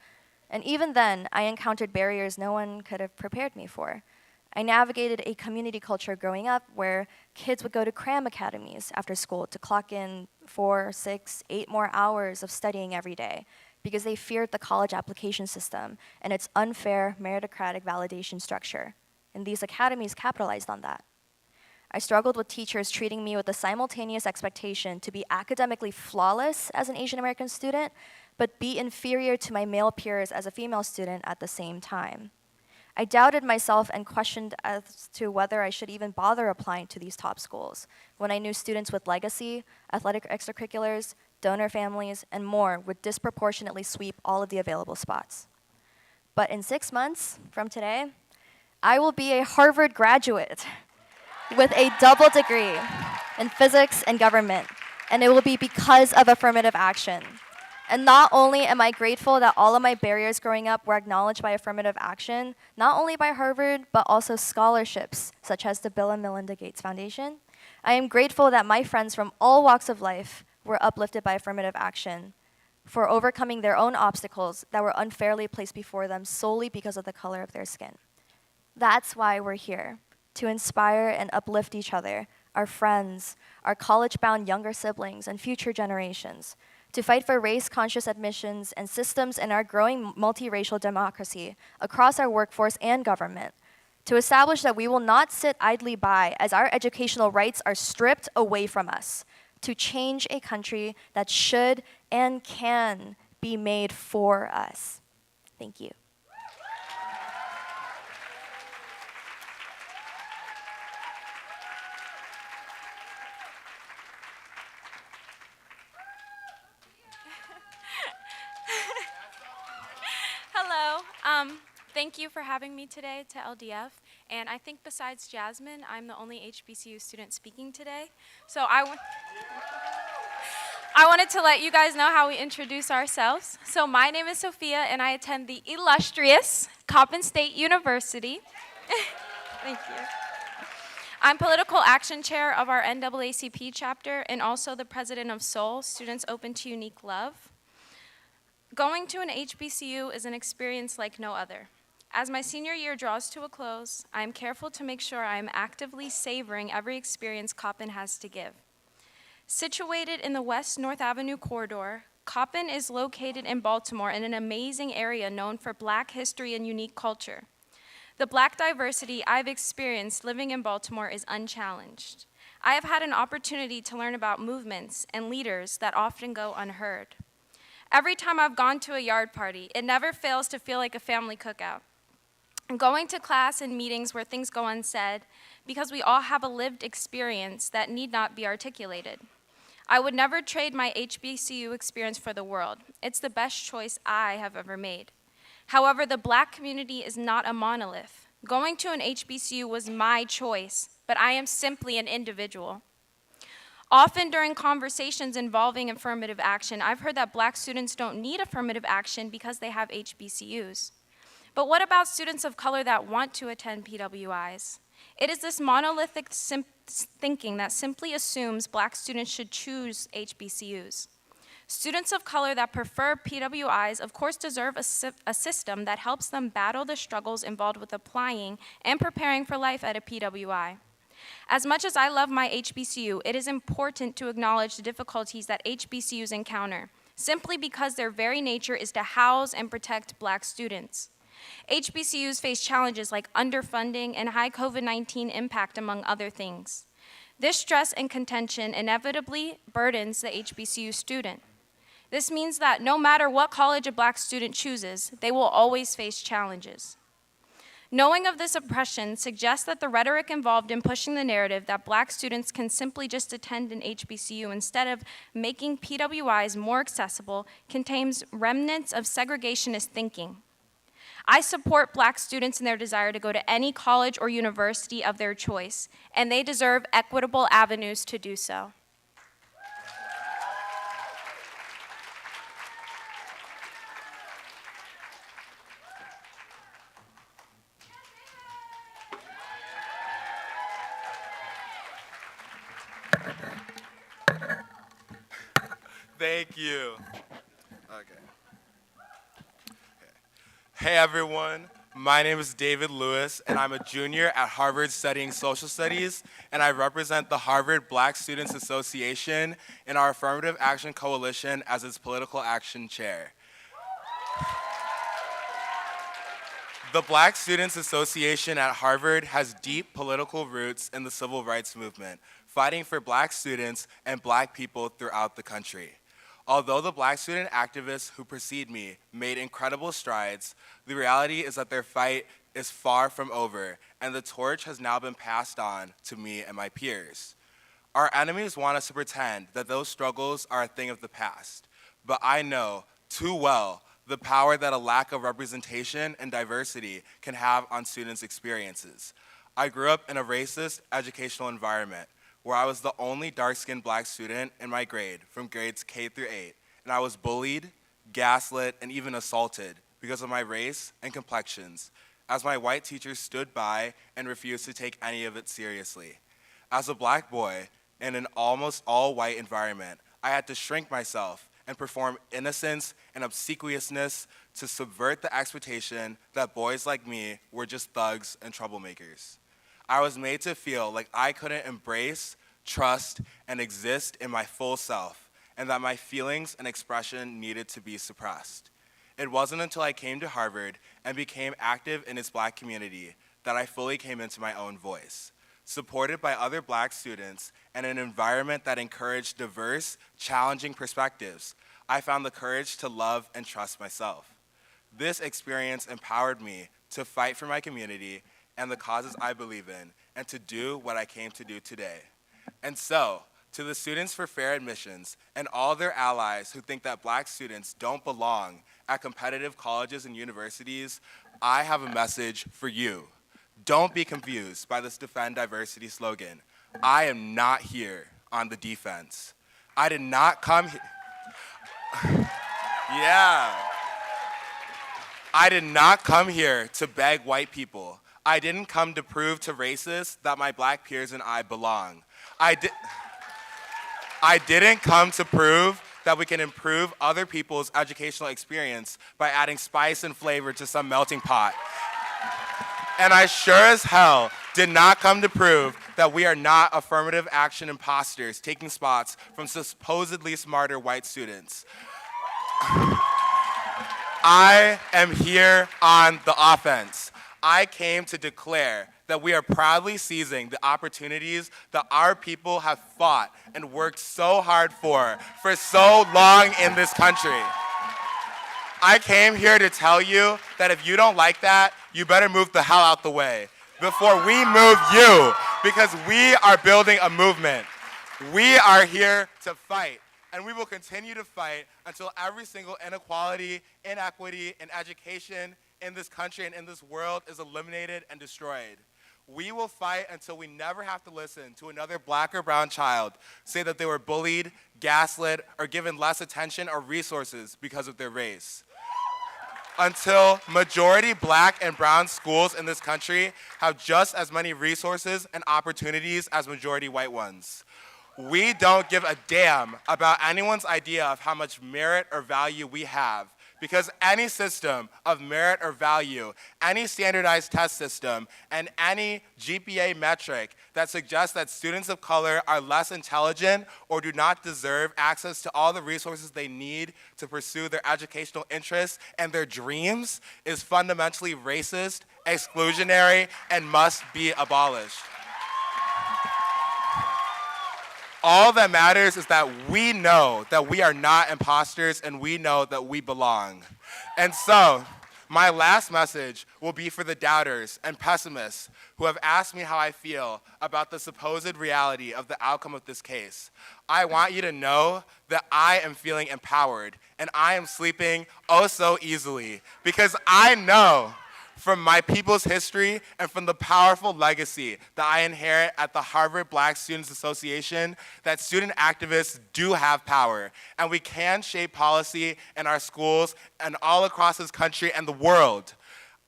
And even then, I encountered barriers no one could have prepared me for. I navigated a community culture growing up where kids would go to cram academies after school to clock in 4, 6, 8 more hours of studying every day, because they feared the college application system and its unfair meritocratic validation structure. And these academies capitalized on that. I struggled with teachers treating me with the simultaneous expectation to be academically flawless as an Asian American student, but be inferior to my male peers as a female student at the same time. I doubted myself and questioned as to whether I should even bother applying to these top schools when I knew students with legacy, athletic extracurriculars, donor families, and more would disproportionately sweep all of the available spots. But in 6 months from today, I will be a Harvard graduate with a double degree in physics and government, and it will be because of affirmative action. And not only am I grateful that all of my barriers growing up were acknowledged by affirmative action, not only by Harvard, but also scholarships, such as the Bill and Melinda Gates Foundation. I am grateful that my friends from all walks of life were uplifted by affirmative action for overcoming their own obstacles that were unfairly placed before them solely because of the color of their skin. That's why we're here, to inspire and uplift each other, our friends, our college-bound younger siblings, and future generations, to fight for race-conscious admissions and systems in our growing multiracial democracy across our workforce and government, to establish that we will not sit idly by as our educational rights are stripped away from us, to change a country that should and can be made for us. Thank you. Hello. Thank you for having me today to LDF. And I think besides Jasmine, I'm the only HBCU student speaking today. So I wanted to let you guys know how we introduce ourselves. So my name is Sophia, and I attend the illustrious Coppin State University. Thank you. I'm Political Action Chair of our NAACP chapter and also the president of SOUL, Students Open to Unique Love. Going to an HBCU is an experience like no other. As my senior year draws to a close, I am careful to make sure I am actively savoring every experience Coppin has to give. Situated in the West North Avenue corridor, Coppin is located in Baltimore in an amazing area known for Black history and unique culture. The Black diversity I've experienced living in Baltimore is unchallenged. I have had an opportunity to learn about movements and leaders that often go unheard. Every time I've gone to a yard party, it never fails to feel like a family cookout. Going to class and meetings where things go unsaid because we all have a lived experience that need not be articulated. I would never trade my HBCU experience for the world. It's the best choice I have ever made. However, the Black community is not a monolith. Going to an HBCU was my choice, but I am simply an individual. Often during conversations involving affirmative action, I've heard that Black students don't need affirmative action because they have HBCUs. But what about students of color that want to attend PWIs? It is this monolithic thinking that simply assumes Black students should choose HBCUs. Students of color that prefer PWIs, of course, deserve a system that helps them battle the struggles involved with applying and preparing for life at a PWI. As much as I love my HBCU, it is important to acknowledge the difficulties that HBCUs encounter, simply because their very nature is to house and protect Black students. HBCUs face challenges like underfunding and high COVID-19 impact, among other things. This stress and contention inevitably burdens the HBCU student. This means that no matter what college a Black student chooses, they will always face challenges. Knowing of this oppression suggests that the rhetoric involved in pushing the narrative that black students can simply just attend an HBCU instead of making PWIs more accessible contains remnants of segregationist thinking. I support black students in their desire to go to any college or university of their choice, and they deserve equitable avenues to do so. Thank you. Okay. Hey everyone, my name is David Lewis, and I'm a junior at Harvard studying social studies, and I represent the Harvard Black Students Association in our Affirmative Action Coalition as its political action chair. The Black Students Association at Harvard has deep political roots in the civil rights movement, fighting for black students and black people throughout the country. Although the black student activists who precede me made incredible strides, the reality is that their fight is far from over, and the torch has now been passed on to me and my peers. Our enemies want us to pretend that those struggles are a thing of the past, but I know too well the power that a lack of representation and diversity can have on students' experiences. I grew up in a racist educational environment where I was the only dark-skinned black student in my grade from grades K through 8, and I was bullied, gaslit, and even assaulted because of my race and complexions, as my white teachers stood by and refused to take any of it seriously. As a black boy in an almost all-white environment, I had to shrink myself and perform innocence and obsequiousness to subvert the expectation that boys like me were just thugs and troublemakers. I was made to feel like I couldn't embrace, trust, and exist in my full self, and that my feelings and expression needed to be suppressed. It wasn't until I came to Harvard and became active in its black community that I fully came into my own voice. Supported by other black students and an environment that encouraged diverse, challenging perspectives, I found the courage to love and trust myself. This experience empowered me to fight for my community and the causes I believe in, and to do what I came to do today. And so, to the Students for Fair Admissions and all their allies who think that black students don't belong at competitive colleges and universities, I have a message for you. Don't be confused by this Defend Diversity slogan. I am not here on the defense. I did not come here. Yeah. I did not come here to beg white people. I didn't come to prove to racists that my black peers and I belong. I didn't come to prove that we can improve other people's educational experience by adding spice and flavor to some melting pot. And I sure as hell did not come to prove that we are not affirmative action imposters taking spots from supposedly smarter white students. I am here on the offense. I came to declare that we are proudly seizing the opportunities that our people have fought and worked so hard for so long in this country. I came here to tell you that if you don't like that, you better move the hell out the way before we move you, because we are building a movement. We are here to fight, and we will continue to fight until every single inequality, inequity in education in this country and in this world is eliminated and destroyed. We will fight until we never have to listen to another black or brown child say that they were bullied, gaslit, or given less attention or resources because of their race. Until majority black and brown schools in this country have just as many resources and opportunities as majority white ones. We don't give a damn about anyone's idea of how much merit or value we have, because any system of merit or value, any standardized test system, and any GPA metric that suggests that students of color are less intelligent or do not deserve access to all the resources they need to pursue their educational interests and their dreams is fundamentally racist, exclusionary, and must be abolished. All that matters is that we know that we are not imposters and we know that we belong. And so, My last message will be for the doubters and pessimists who have asked me how I feel about the supposed reality of the outcome of this case. I want you to know that I am feeling empowered and I am sleeping oh so easily because I know from my people's history and from the powerful legacy that I inherit at the Harvard Black Students Association that student activists do have power, and we can shape policy in our schools and all across this country and the world.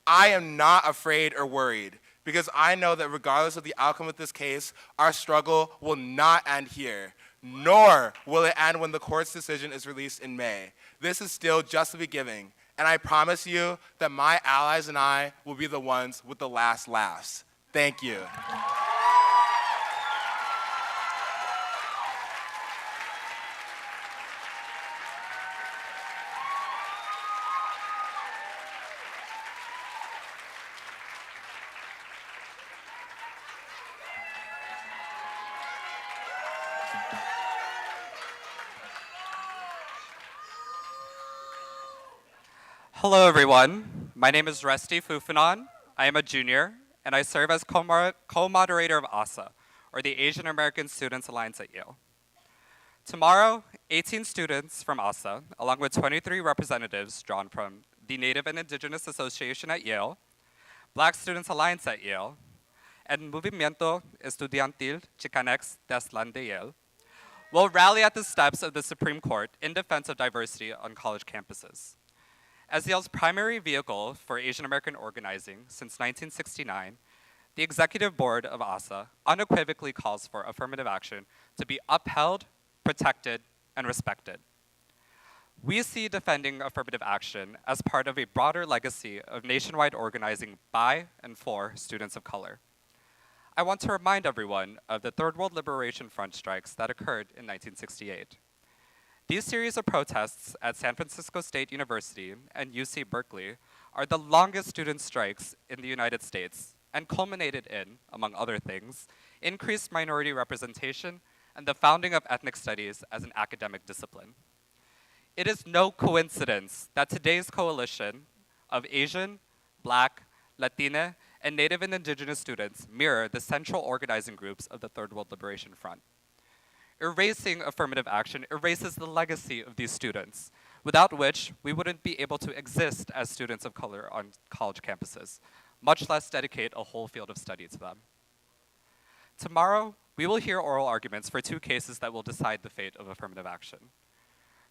I am not afraid or worried because I know that regardless of the outcome of this case, our struggle will not end here, nor will it end when the court's decision is released in May. This is still just the beginning. And I promise you that my allies and I will be the ones with the last laughs. Thank you. Hello, everyone. My name is Resti Fufanon. I am a junior, and I serve as co-moderator of ASA, or the Asian American Students Alliance at Yale. Tomorrow, 18 students from ASA, along with 23 representatives drawn from the Native and Indigenous Association at Yale, Black Students Alliance at Yale, and Movimiento Estudiantil Chicanx Deslan de Yale, will rally at the steps of the Supreme Court in defense of diversity on college campuses. As Yale's primary vehicle for Asian American organizing since 1969, the executive board of ASA unequivocally calls for affirmative action to be upheld, protected, and respected. We see defending affirmative action as part of a broader legacy of nationwide organizing by and for students of color. I want to remind everyone of the Third World Liberation Front strikes that occurred in 1968. These series of protests at San Francisco State University and UC Berkeley are the longest student strikes in the United States and culminated in, among other things, increased minority representation and the founding of ethnic studies as an academic discipline. It is no coincidence that today's coalition of Asian, Black, Latina, and Native and Indigenous students mirror the central organizing groups of the Third World Liberation Front. Erasing affirmative action erases the legacy of these students, without which we wouldn't be able to exist as students of color on college campuses, much less dedicate a whole field of study to them. Tomorrow, we will hear oral arguments for two cases that will decide the fate of affirmative action.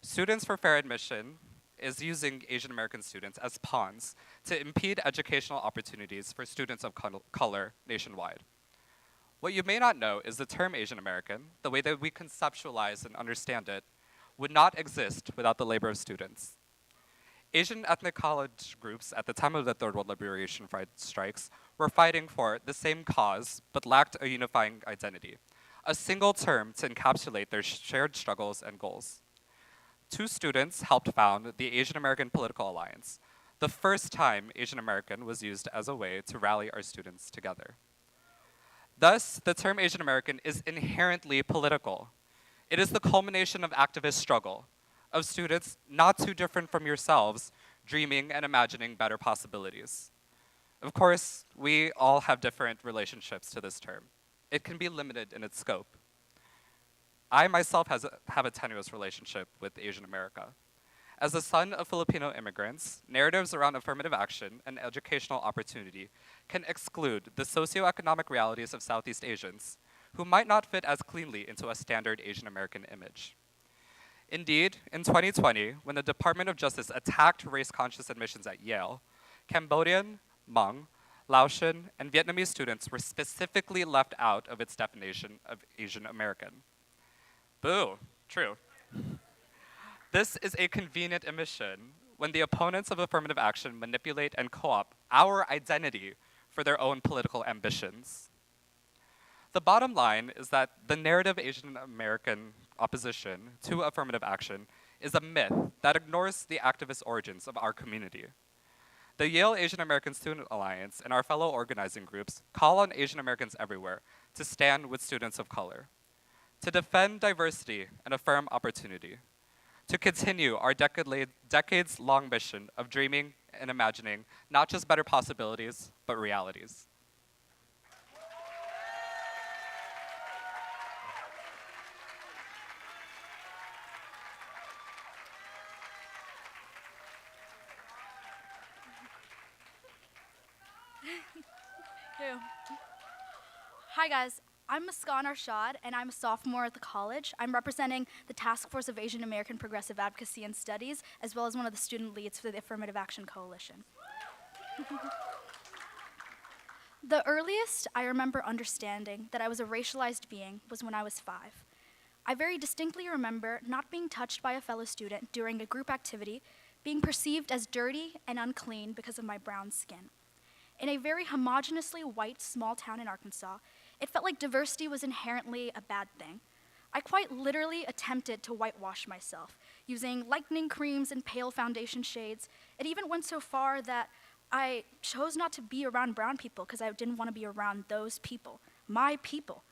Students for Fair Admission is using Asian American students as pawns to impede educational opportunities for students of color nationwide. What you may not know is the term Asian American, the way that we conceptualize and understand it, would not exist without the labor of students. Asian ethnic college groups at the time of the Third World Liberation Front strikes were fighting for the same cause, but lacked a unifying identity, a single term to encapsulate their shared struggles and goals. Two students helped found the Asian American Political Alliance, the first time Asian American was used as a way to rally our students together. Thus, the term Asian American is inherently political. It is the culmination of activist struggle, of students not too different from yourselves, dreaming and imagining better possibilities. Of course, we all have different relationships to this term. It can be limited in its scope. I myself have a tenuous relationship with Asian America. As the son of Filipino immigrants, narratives around affirmative action and educational opportunity can exclude the socioeconomic realities of Southeast Asians, who might not fit as cleanly into a standard Asian American image. Indeed, in 2020, when the Department of Justice attacked race-conscious admissions at Yale, Cambodian, Hmong, Laotian, and Vietnamese students were specifically left out of its definition of Asian American. Boo, true. This is a convenient omission when the opponents of affirmative action manipulate and co-opt our identity for their own political ambitions. The bottom line is that the narrative Asian American opposition to affirmative action is a myth that ignores the activist origins of our community. The Yale Asian American Student Alliance and our fellow organizing groups call on Asian Americans everywhere to stand with students of color, to defend diversity and affirm opportunity, to continue our decades-long mission of dreaming and imagining not just better possibilities, but realities. Hi guys, I'm Muskan Arshad and I'm a sophomore at the college. I'm representing the Task Force of Asian American Progressive Advocacy and Studies, as well as one of the student leads for the Affirmative Action Coalition. The earliest I remember understanding that I was a racialized being was when I was 5. I very distinctly remember not being touched by a fellow student during a group activity, being perceived as dirty and unclean because of my brown skin. In a very homogeneously white small town in Arkansas, it felt like diversity was inherently a bad thing. I quite literally attempted to whitewash myself, using lightening creams and pale foundation shades. It even went so far that I chose not to be around brown people because I didn't want to be around those people, my people.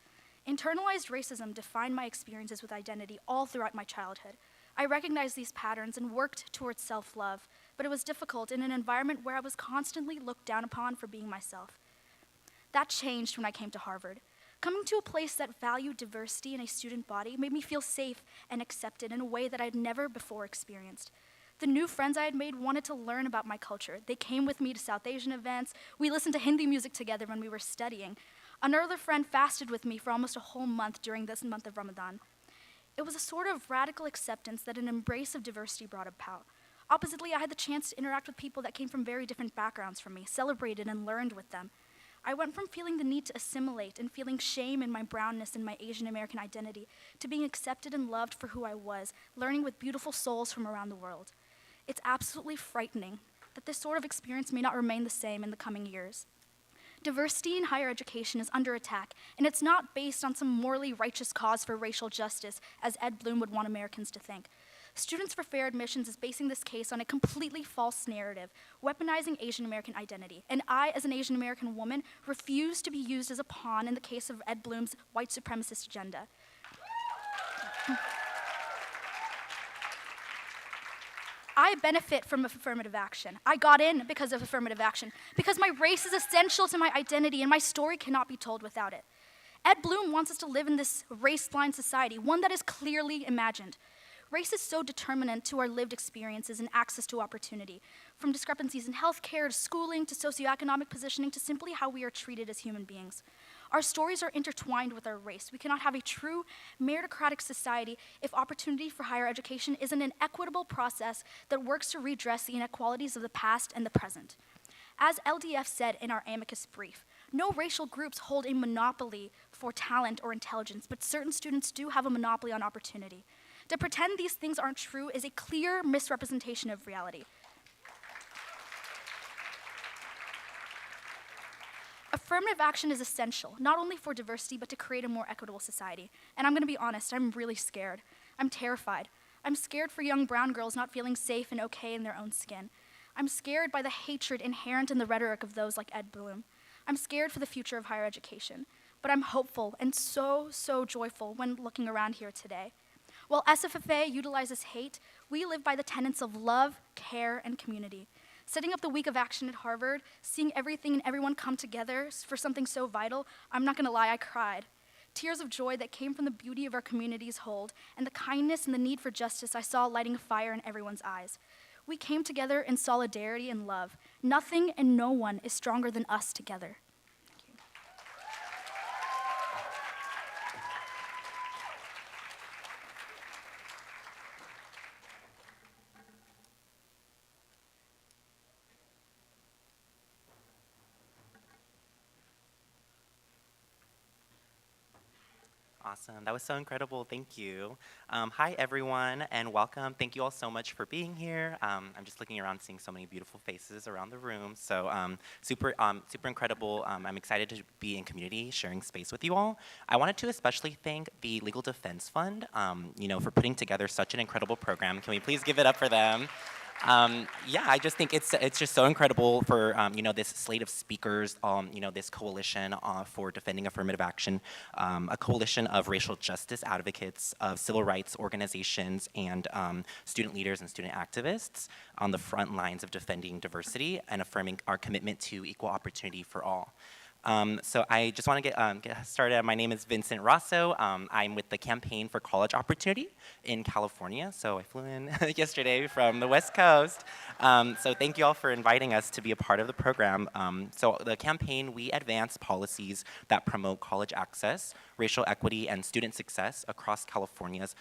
Internalized racism defined my experiences with identity all throughout my childhood. I recognized these patterns and worked towards self-love, but it was difficult in an environment where I was constantly looked down upon for being myself. That changed when I came to Harvard. Coming to a place that valued diversity in a student body made me feel safe and accepted in a way that I'd never before experienced. The new friends I had made wanted to learn about my culture. They came with me to South Asian events. We listened to Hindi music together when we were studying. Another friend fasted with me for almost a whole month during this month of Ramadan. It was a sort of radical acceptance that an embrace of diversity brought about. Oppositely, I had the chance to interact with people that came from very different backgrounds from me, celebrated and learned with them. I went from feeling the need to assimilate and feeling shame in my brownness and my Asian American identity to being accepted and loved for who I was, learning with beautiful souls from around the world. It's absolutely frightening that this sort of experience may not remain the same in the coming years. Diversity in higher education is under attack, and it's not based on some morally righteous cause for racial justice, as Ed Bloom would want Americans to think. Students for Fair Admissions is basing this case on a completely false narrative, weaponizing Asian American identity. And I, as an Asian American woman, refuse to be used as a pawn in the case of Ed Bloom's white supremacist agenda. I benefit from affirmative action. I got in because of affirmative action, because my race is essential to my identity and my story cannot be told without it. Ed Bloom wants us to live in this race-blind society, one that is clearly imagined. Race is so determinant to our lived experiences and access to opportunity, from discrepancies in healthcare to schooling to socioeconomic positioning to simply how we are treated as human beings. Our stories are intertwined with our race. We cannot have a true meritocratic society if opportunity for higher education isn't an equitable process that works to redress the inequalities of the past and the present. As LDF said in our amicus brief, no racial groups hold a monopoly for talent or intelligence, but certain students do have a monopoly on opportunity. To pretend these things aren't true is a clear misrepresentation of reality. Affirmative action is essential, not only for diversity, but to create a more equitable society. And I'm gonna be honest, I'm really scared. I'm terrified. I'm scared for young brown girls not feeling safe and okay in their own skin. I'm scared by the hatred inherent in the rhetoric of those like Ed Bloom. I'm scared for the future of higher education, but I'm hopeful and so joyful when looking around here today. While SFFA utilizes hate, we live by the tenets of love, care, and community. Setting up the week of action at Harvard, seeing everything and everyone come together for something so vital, I'm not gonna lie, I cried. Tears of joy that came from the beauty of our community's hold and the kindness and the need for justice I saw lighting a fire in everyone's eyes. We came together in solidarity and love. Nothing and no one is stronger than us together. Awesome. That was so incredible. Thank you. Hi, everyone, and welcome. Thank you all so much for being here. I'm just looking around, seeing so many beautiful faces around the room. So super incredible. I'm excited to be in community, sharing space with you all. I wanted to especially thank the Legal Defense Fund, for putting together such an incredible program. Can we please give it up for them? Yeah, I just think it's just so incredible for this slate of speakers, this coalition for defending affirmative action, a coalition of racial justice advocates, of civil rights organizations, and student leaders and student activists on the front lines of defending diversity and affirming our commitment to equal opportunity for all. So I just want to get started. My name is Vincent Rosso. I'm with the Campaign for College Opportunity in California. So I flew in yesterday from the West Coast. So thank you all for inviting us to be a part of the program. So the campaign, we advance policies that promote college access, racial equity, and student success across California's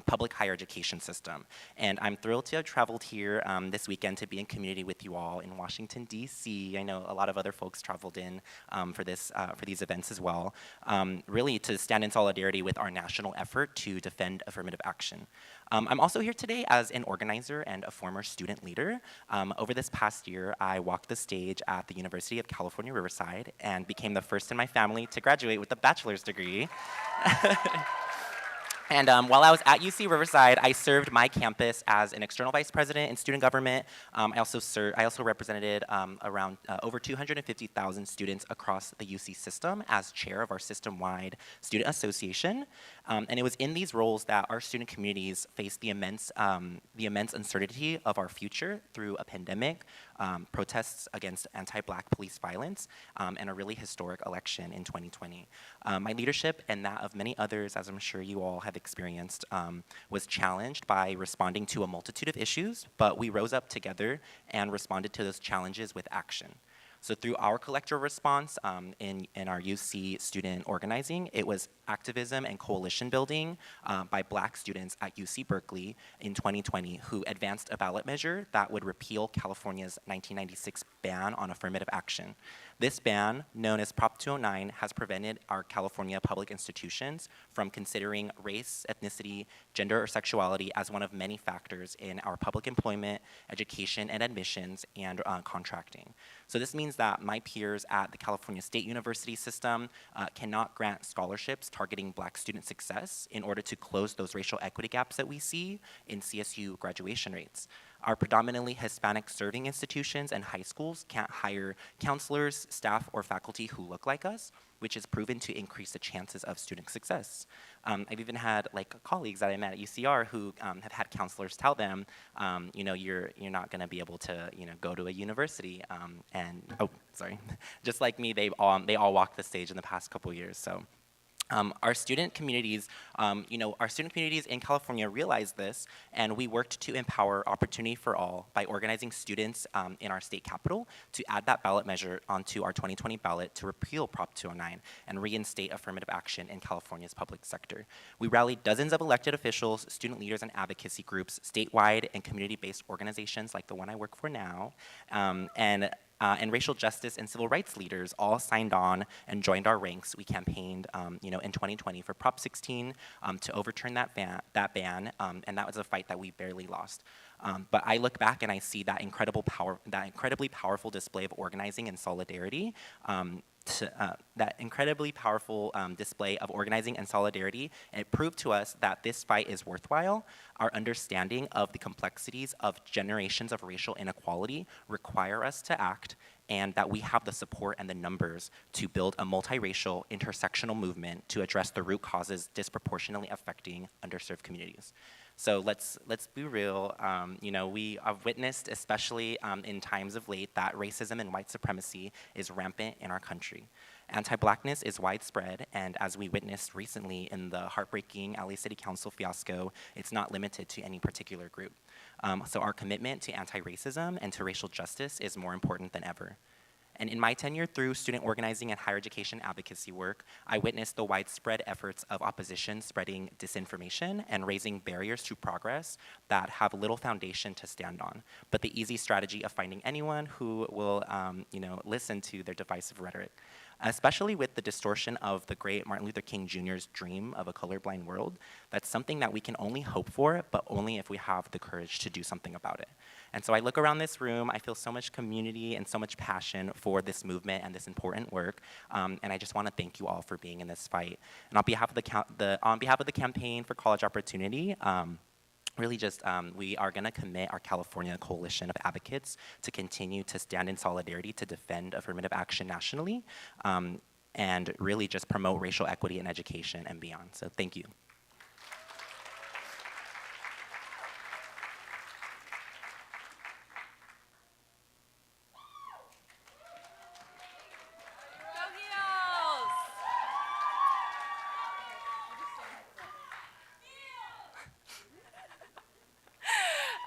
public higher education system. And I'm thrilled to have traveled here this weekend to be in community with you all in Washington, D.C. I know a lot of other folks traveled in for these events as well, really to stand in solidarity with our national effort to defend affirmative action. I'm also here today as an organizer and a former student leader. Over this past year, I walked the stage at the University of California, Riverside, and became the first in my family to graduate with a bachelor's degree. And while I was at UC Riverside, I served my campus as an external vice president in student government. I also represented around over 250,000 students across the UC system as chair of our system-wide student association. And it was in these roles that our student communities faced the immense uncertainty of our future through a pandemic, protests against anti-Black police violence, and a really historic election in 2020. My leadership and that of many others, as I'm sure you all have experienced, was challenged by responding to a multitude of issues, but we rose up together and responded to those challenges with action. So through our collective response in our UC student organizing, it was activism and coalition building by Black students at UC Berkeley in 2020 who advanced a ballot measure that would repeal California's 1996 ban on affirmative action. This ban, known as Prop 209, has prevented our California public institutions from considering race, ethnicity, gender, or sexuality as one of many factors in our public employment, education, and admissions, and contracting. So this means that my peers at the California State University system cannot grant scholarships targeting Black student success in order to close those racial equity gaps that we see in CSU graduation rates. Our predominantly Hispanic serving institutions and high schools can't hire counselors, staff, or faculty who look like us, which is proven to increase the chances of student success. I've even had colleagues that I met at UCR who have had counselors tell them, you're not going to be able to go to a university. Just like me, they all walked the stage in the past couple years. So. Our student communities in California realized this, and we worked to empower opportunity for all by organizing students in our state capital to add that ballot measure onto our 2020 ballot to repeal Prop 209 and reinstate affirmative action in California's public sector. We rallied dozens of elected officials, student leaders, and advocacy groups, statewide and community-based organizations like the one I work for now, and racial justice and civil rights leaders all signed on and joined our ranks. We campaigned, in 2020 for Prop 16 to overturn that ban, and that was a fight that we barely lost. But I look back and I see that incredibly powerful display of organizing and solidarity. That incredibly powerful display of organizing and solidarity, and it proved to us that this fight is worthwhile. Our understanding of the complexities of generations of racial inequality require us to act, and that we have the support and the numbers to build a multiracial, intersectional movement to address the root causes disproportionately affecting underserved communities. So let's be real. We have witnessed, especially in times of late, that racism and white supremacy is rampant in our country. Anti-Blackness is widespread, and as we witnessed recently in the heartbreaking LA City Council fiasco, it's not limited to any particular group. So our commitment to anti-racism and to racial justice is more important than ever. And in my tenure through student organizing and higher education advocacy work, I witnessed the widespread efforts of opposition spreading disinformation and raising barriers to progress that have little foundation to stand on, but the easy strategy of finding anyone who will listen to their divisive rhetoric. Especially with the distortion of the great Martin Luther King Jr.'s dream of a colorblind world, that's something that we can only hope for, but only if we have the courage to do something about it. And so I look around this room, I feel so much community and so much passion for this movement and this important work, and I just want to thank you all for being in this fight. And on behalf of the Campaign for College Opportunity, really just we are going to commit our California Coalition of Advocates to continue to stand in solidarity to defend affirmative action nationally, and really just promote racial equity in education and beyond. So thank you.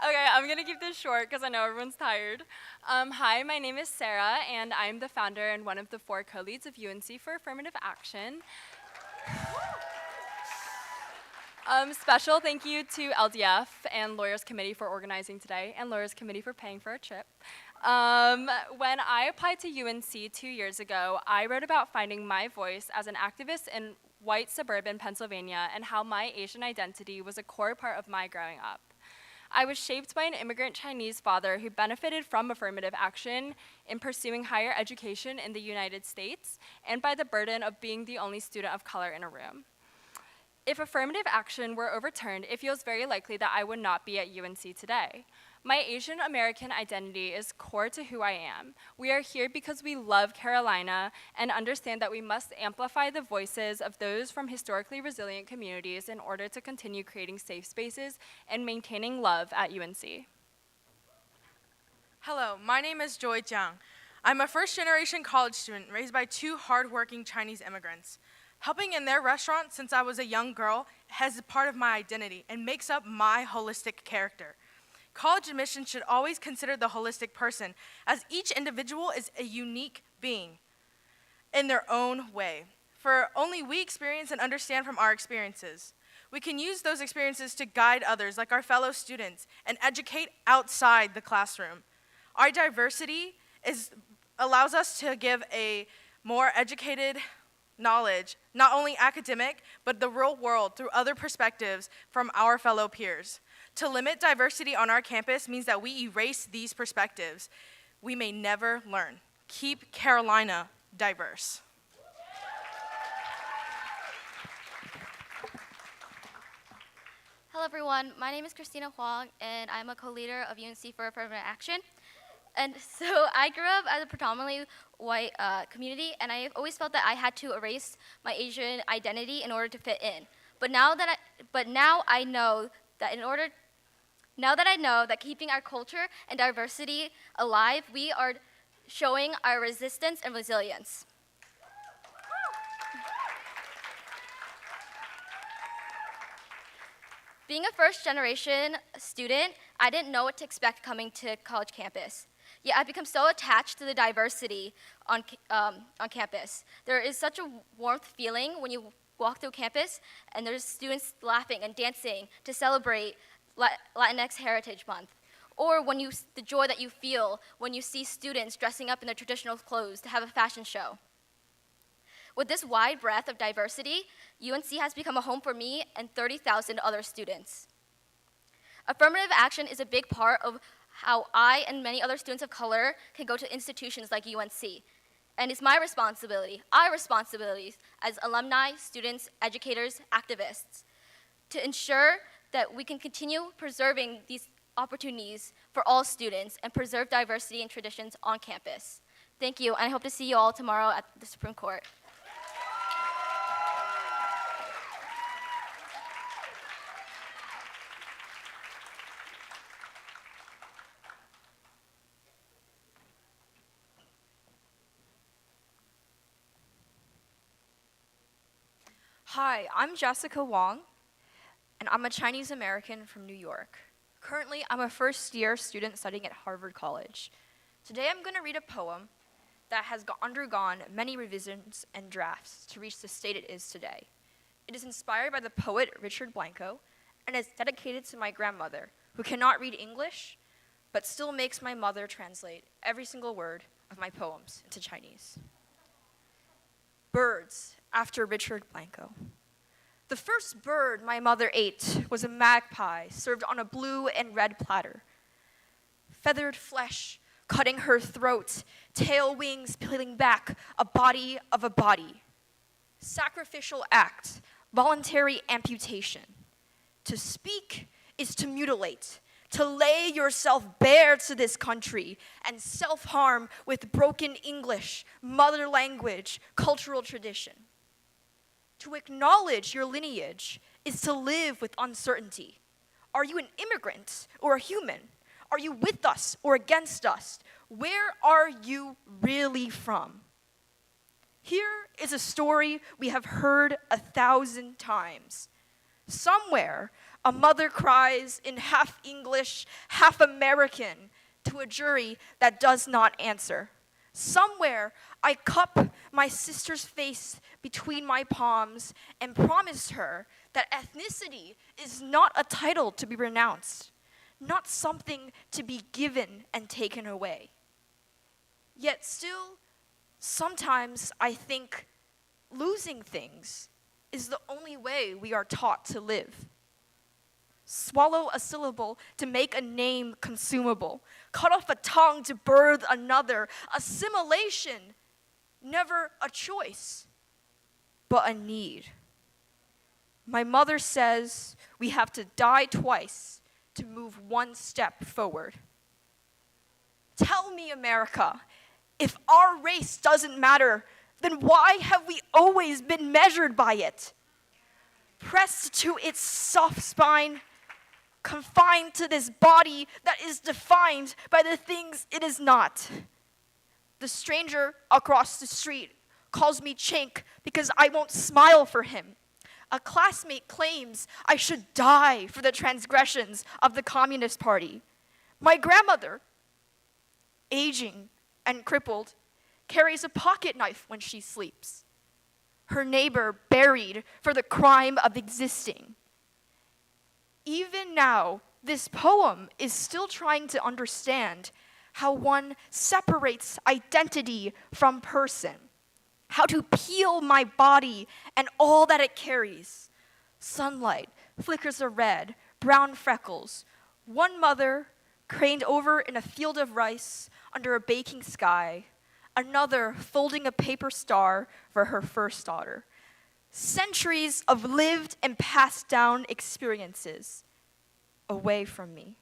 Okay, I'm gonna keep this short because I know everyone's tired. Hi, my name is Sarah, and I'm the founder and one of the 4 co-leads of UNC for Affirmative Action. Special thank you to LDF and Lawyers Committee for organizing today, and Lawyers Committee for paying for our trip. When I applied to UNC 2 years ago, I wrote about finding my voice as an activist in white suburban Pennsylvania and how my Asian identity was a core part of my growing up. I was shaped by an immigrant Chinese father who benefited from affirmative action in pursuing higher education in the United States and by the burden of being the only student of color in a room. If affirmative action were overturned, it feels very likely that I would not be at UNC today. My Asian American identity is core to who I am. We are here because we love Carolina and understand that we must amplify the voices of those from historically resilient communities in order to continue creating safe spaces and maintaining love at UNC. Hello, my name is Joy Jiang. I'm a first-generation college student raised by 2 hardworking Chinese immigrants. Helping in their restaurant since I was a young girl has a part of my identity and makes up my holistic character. College admission should always consider the holistic person, as each individual is a unique being in their own way. For only we experience and understand from our experiences. We can use those experiences to guide others, like our fellow students, and educate outside the classroom. Our diversity allows us to give a more educated knowledge, not only academic, but the real world through other perspectives from our fellow peers. To limit diversity on our campus means that we erase these perspectives. We may never learn. Keep Carolina diverse. Hello everyone, my name is Christina Huang and I'm a co-leader of UNC for Affirmative Action. And so I grew up as a predominantly white community, and I always felt that I had to erase my Asian identity in order to fit in. But now I know that keeping our culture and diversity alive, we are showing our resistance and resilience. Being a first-generation student, I didn't know what to expect coming to college campus. Yet I've become so attached to the diversity on campus. There is such a warmth feeling when you walk through campus and there's students laughing and dancing to celebrate Latinx Heritage Month. Or the joy that you feel when you see students dressing up in their traditional clothes to have a fashion show. With this wide breadth of diversity, UNC has become a home for me and 30,000 other students. Affirmative action is a big part of how I and many other students of color can go to institutions like UNC. And it's my responsibility, our responsibilities as alumni, students, educators, activists, to ensure that we can continue preserving these opportunities for all students and preserve diversity and traditions on campus. Thank you, and I hope to see you all tomorrow at the Supreme Court. Hi, I'm Jessica Wong, and I'm a Chinese American from New York. Currently, I'm a first-year student studying at Harvard College. Today, I'm going to read a poem that has undergone many revisions and drafts to reach the state it is today. It is inspired by the poet Richard Blanco, and is dedicated to my grandmother, who cannot read English, but still makes my mother translate every single word of my poems into Chinese. Birds, after Richard Blanco. The first bird my mother ate was a magpie served on a blue and red platter. Feathered flesh cutting her throat, tail wings peeling back, a body of a body. Sacrificial act, voluntary amputation. To speak is to mutilate, to lay yourself bare to this country and self-harm with broken English, mother language, cultural tradition. To acknowledge your lineage is to live with uncertainty. Are you an immigrant or a human? Are you with us or against us? Where are you really from? Here is a story we have heard 1,000 times. Somewhere, a mother cries in half English, half American to a jury that does not answer. Somewhere, I cup my sister's face between my palms and promise her that ethnicity is not a title to be renounced, not something to be given and taken away. Yet still, sometimes I think losing things is the only way we are taught to live. Swallow a syllable to make a name consumable. Cut off a tongue to birth another. Assimilation, never a choice, but a need. My mother says we have to die twice to move one step forward. Tell me, America, if our race doesn't matter, then why have we always been measured by it? Pressed to its soft spine, confined to this body that is defined by the things it is not. The stranger across the street calls me chink because I won't smile for him. A classmate claims I should die for the transgressions of the Communist Party. My grandmother, aging and crippled, carries a pocket knife when she sleeps. Her neighbor buried for the crime of existing. Even now, this poem is still trying to understand how one separates identity from person, how to peel my body and all that it carries. Sunlight, flickers of red, brown freckles. One mother craned over in a field of rice under a baking sky, another folding a paper star for her first daughter. Centuries of lived and passed down experiences away from me.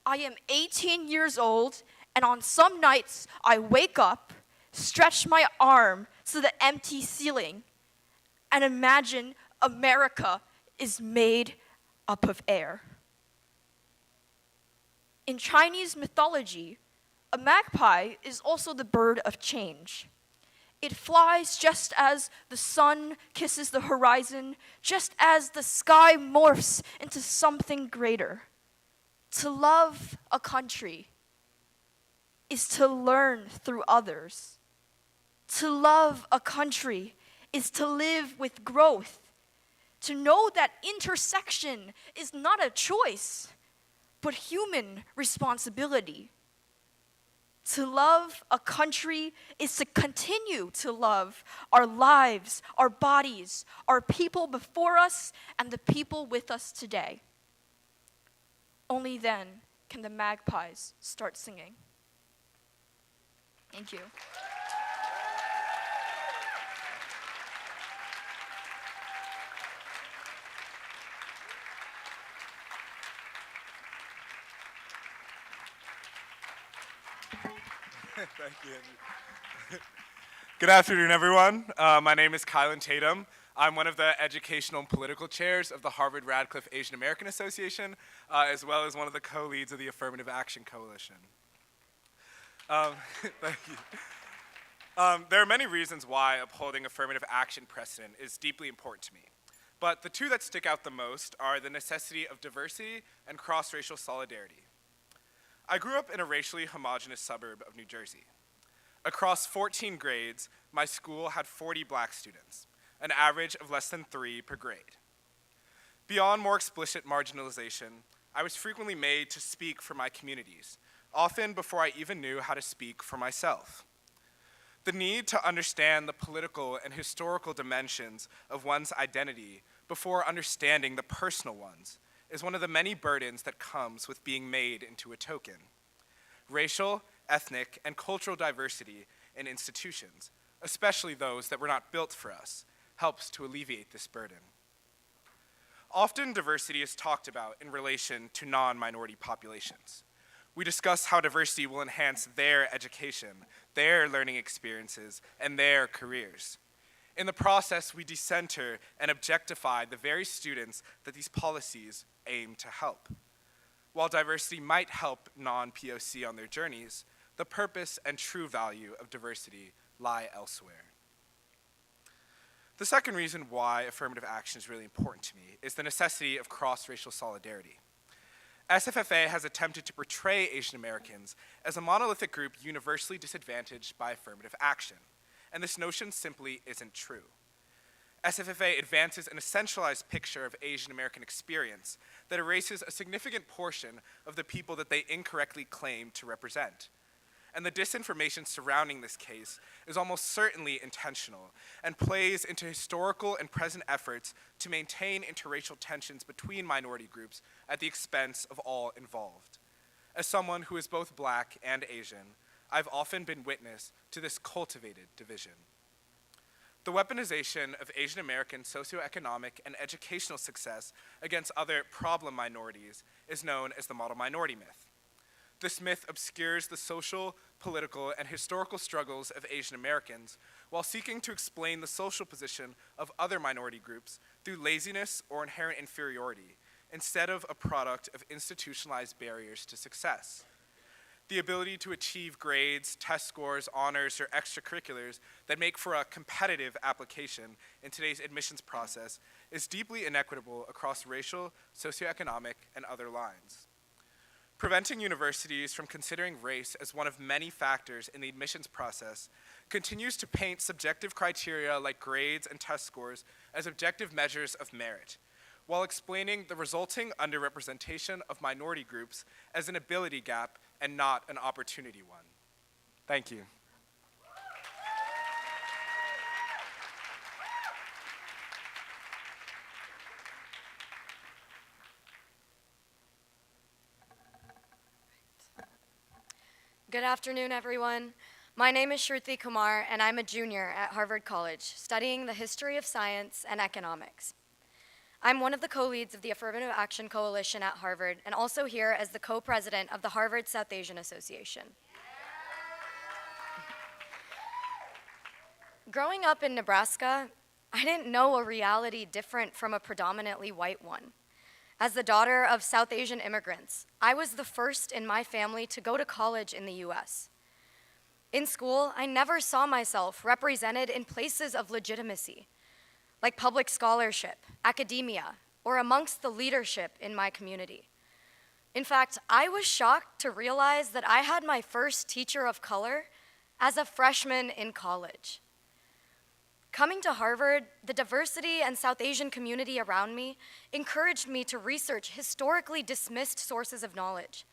I am 18 years old, and on some nights I wake up, stretch my arm to the empty ceiling, and imagine America is made up of air. In Chinese mythology, a magpie is also the bird of change. It flies just as the sun kisses the horizon, just as the sky morphs into something greater. To love a country is to learn through others. To love a country is to live with growth. To know that intersection is not a choice, but human responsibility. To love a country is to continue to love our lives, our bodies, our people before us, and the people with us today. Only then can the magpies start singing. Thank you. Thank you. Good afternoon, everyone. My name is Kylan Tatum. I'm one of the educational and political chairs of the Harvard-Radcliffe Asian American Association, as well as one of the co-leads of the Affirmative Action Coalition. Thank you. There are many reasons why upholding affirmative action precedent is deeply important to me. But the two that stick out the most are the necessity of diversity and cross-racial solidarity. I grew up in a racially homogenous suburb of New Jersey. Across 14 grades, my school had 40 black students, an average of less than 3 per grade. Beyond more explicit marginalization, I was frequently made to speak for my communities, often before I even knew how to speak for myself. The need to understand the political and historical dimensions of one's identity before understanding the personal ones is one of the many burdens that comes with being made into a token. Racial, ethnic, and cultural diversity in institutions, especially those that were not built for us, helps to alleviate this burden. Often diversity is talked about in relation to non-minority populations. We discuss how diversity will enhance their education, their learning experiences, and their careers. In the process, we decenter and objectify the very students that these policies aim to help. While diversity might help non-POC on their journeys, the purpose and true value of diversity lie elsewhere. The second reason why affirmative action is really important to me is the necessity of cross-racial solidarity. SFFA has attempted to portray Asian Americans as a monolithic group universally disadvantaged by affirmative action, and this notion simply isn't true. SFFA advances an essentialized picture of Asian American experience that erases a significant portion of the people that they incorrectly claim to represent. And the disinformation surrounding this case is almost certainly intentional and plays into historical and present efforts to maintain interracial tensions between minority groups at the expense of all involved. As someone who is both Black and Asian, I've often been witness to this cultivated division. The weaponization of Asian American socioeconomic and educational success against other problem minorities is known as the model minority myth. This myth obscures the social, political, and historical struggles of Asian Americans while seeking to explain the social position of other minority groups through laziness or inherent inferiority, instead of a product of institutionalized barriers to success. The ability to achieve grades, test scores, honors, or extracurriculars that make for a competitive application in today's admissions process is deeply inequitable across racial, socioeconomic, and other lines. Preventing universities from considering race as one of many factors in the admissions process continues to paint subjective criteria like grades and test scores as objective measures of merit, while explaining the resulting underrepresentation of minority groups as an ability gap and not an opportunity one. Thank you. Good afternoon, everyone. My name is Shruti Kumar, and I'm a junior at Harvard College, studying the history of science and economics. I'm one of the co-leads of the Affirmative Action Coalition at Harvard, and also here as the co-president of the Harvard South Asian Association. Growing up in Nebraska, I didn't know a reality different from a predominantly white one. As the daughter of South Asian immigrants, I was the first in my family to go to college in the US. In school, I never saw myself represented in places of legitimacy, like public scholarship, academia, or amongst the leadership in my community. In fact, I was shocked to realize that I had my first teacher of color as a freshman in college. Coming to Harvard, the diversity and South Asian community around me encouraged me to research historically dismissed sources of knowledge.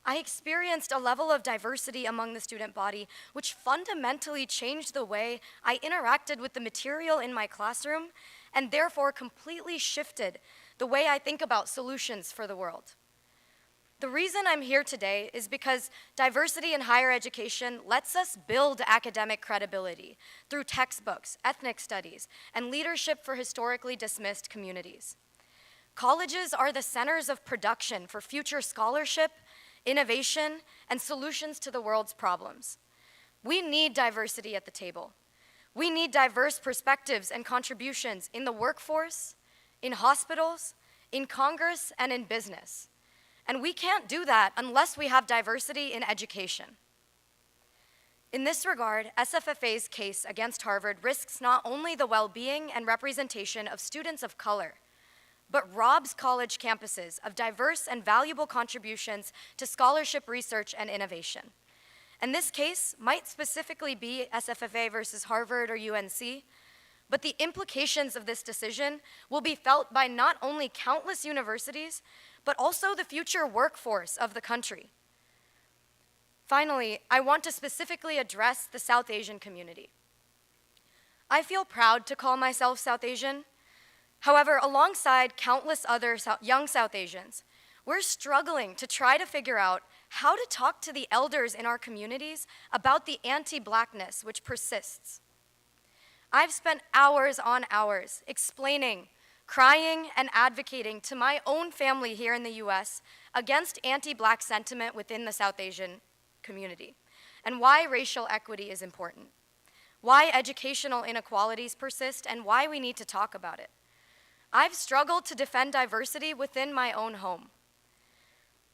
I experienced a level of diversity among the student body which fundamentally changed the way I interacted with the material in my classroom and therefore completely shifted the way I think about solutions for the world. The reason I'm here today is because diversity in higher education lets us build academic credibility through textbooks, ethnic studies, and leadership for historically dismissed communities. Colleges are the centers of production for future scholarship, innovation, and solutions to the world's problems. We need diversity at the table. We need diverse perspectives and contributions in the workforce, in hospitals, in Congress, and in business. And we can't do that unless we have diversity in education. In this regard, SFFA's case against Harvard risks not only the well-being and representation of students of color, but robs college campuses of diverse and valuable contributions to scholarship research and innovation. And this case might specifically be SFFA versus Harvard or UNC, but the implications of this decision will be felt by not only countless universities, but also the future workforce of the country. Finally, I want to specifically address the South Asian community. I feel proud to call myself South Asian. However, alongside countless other young South Asians, we're struggling to try to figure out how to talk to the elders in our communities about the anti-Blackness which persists. I've spent hours on hours explaining crying and advocating to my own family here in the US against anti-Black sentiment within the South Asian community, and why racial equity is important, why educational inequalities persist, and why we need to talk about it. I've struggled to defend diversity within my own home.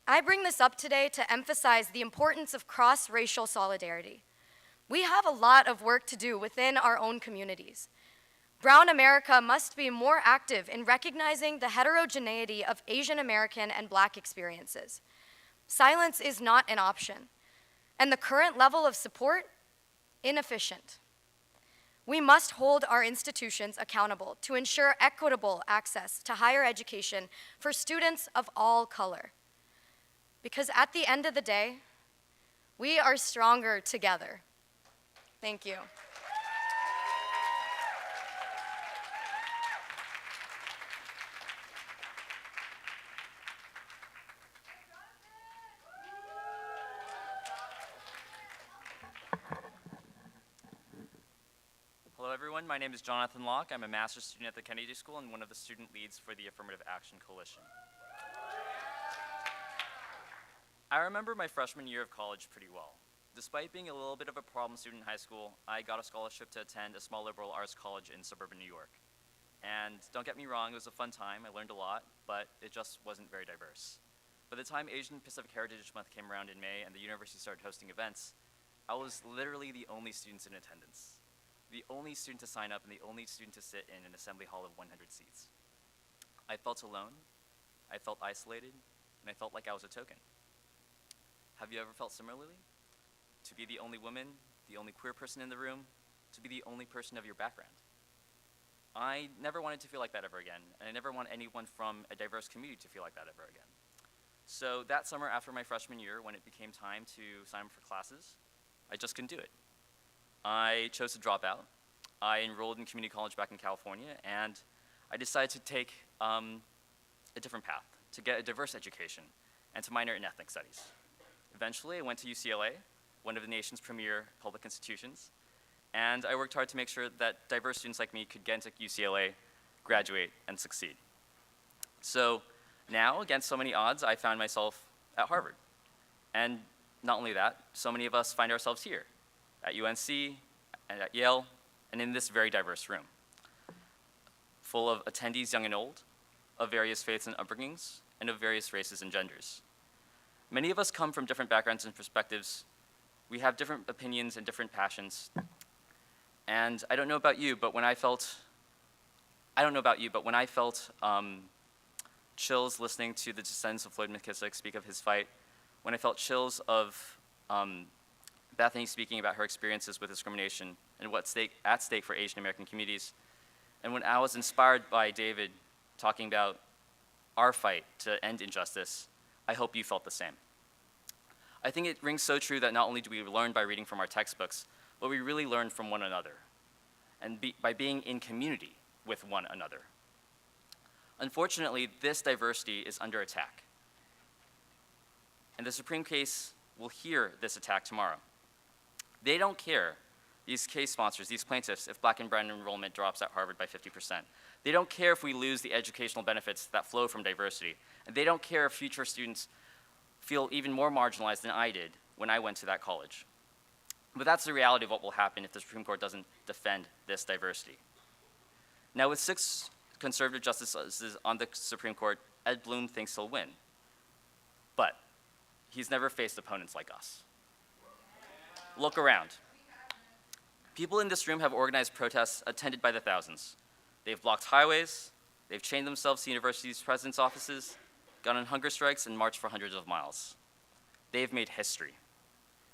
I bring this up today to emphasize the importance of cross-racial solidarity. We have a lot of work to do within our own communities. Brown America must be more active in recognizing the heterogeneity of Asian American and Black experiences. Silence is not an option, and the current level of support, inefficient. We must hold our institutions accountable to ensure equitable access to higher education for students of all color. Because at the end of the day, we are stronger together. Thank you. Hello everyone, my name is Jonathan Locke. I'm a master's student at the Kennedy School and one of the student leads for the Affirmative Action Coalition. I remember my freshman year of college pretty well. Despite being a little bit of a problem student in high school, I got a scholarship to attend a small liberal arts college in suburban New York. And don't get me wrong, it was a fun time, I learned a lot, but it just wasn't very diverse. By the time Asian Pacific Heritage Month came around in May and the university started hosting events, I was literally the only student in attendance. The only student to sign up and the only student to sit in an assembly hall of 100 seats. I felt alone, I felt isolated, and I felt like I was a token. Have you ever felt similarly? To be the only woman, the only queer person in the room, to be the only person of your background. I never wanted to feel like that ever again, and I never want anyone from a diverse community to feel like that ever again. So that summer after my freshman year, when it became time to sign up for classes, I just couldn't do it. I chose to drop out. I enrolled in community college back in California, and I decided to take a different path, to get a diverse education, and to minor in ethnic studies. Eventually, I went to UCLA, one of the nation's premier public institutions, and I worked hard to make sure that diverse students like me could get into UCLA, graduate, and succeed. So now, against so many odds, I found myself at Harvard. And not only that, so many of us find ourselves here, at UNC, and at Yale, and in this very diverse room, full of attendees young and old, of various faiths and upbringings, and of various races and genders. Many of us come from different backgrounds and perspectives. We have different opinions and different passions. And I don't know about you, but when I felt chills listening to the descendants of Floyd McKissick speak of his fight, when I felt chills of Bethany speaking about her experiences with discrimination and what's at stake for Asian American communities, and when I was inspired by David talking about our fight to end injustice, I hope you felt the same. I think it rings so true that not only do we learn by reading from our textbooks, but we really learn from one another, and by being in community with one another. Unfortunately, this diversity is under attack. And the Supreme Case will hear this attack tomorrow. They don't care, these case sponsors, these plaintiffs, if Black and brown enrollment drops at Harvard by 50%. They don't care if we lose the educational benefits that flow from diversity. And they don't care if future students feel even more marginalized than I did when I went to that college. But that's the reality of what will happen if the Supreme Court doesn't defend this diversity. Now, with 6 conservative justices on the Supreme Court, Ed Blum thinks he'll win. But he's never faced opponents like us. Look around. People in this room have organized protests attended by the thousands. They've blocked highways, they've chained themselves to universities' presidents' offices, gone on hunger strikes, and marched for hundreds of miles. They've made history.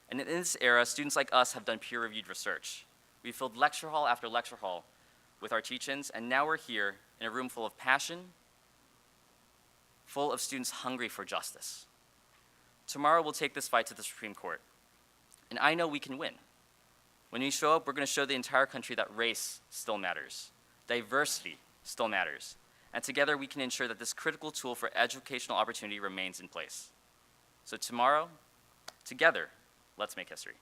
And in this era, students like us have done peer-reviewed research. We filled lecture hall after lecture hall with our teach-ins, and now we're here in a room full of passion, full of students hungry for justice. Tomorrow, we'll take this fight to the Supreme Court. And I know we can win. When we show up, we're going to show the entire country that race still matters, diversity still matters, and together we can ensure that this critical tool for educational opportunity remains in place. So tomorrow, together, let's make history.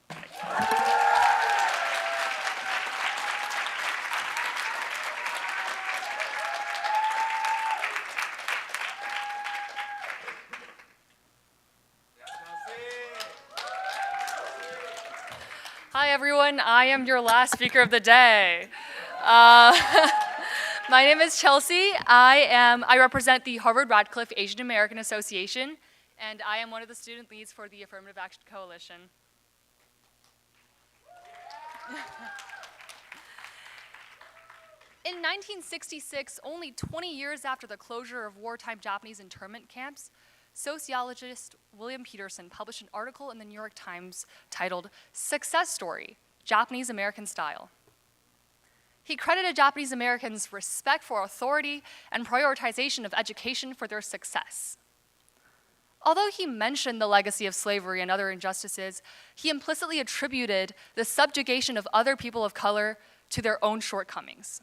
Thank you. Hi, everyone. I am your last speaker of the day. My name is Chelsea. I represent the Harvard-Radcliffe Asian American Association, and I am one of the student leads for the Affirmative Action Coalition. In 1966, only 20 years after the closure of wartime Japanese internment camps, sociologist William Peterson published an article in the New York Times titled "Success Story, Japanese American Style." He credited Japanese Americans' respect for authority and prioritization of education for their success. Although he mentioned the legacy of slavery and other injustices, he implicitly attributed the subjugation of other people of color to their own shortcomings.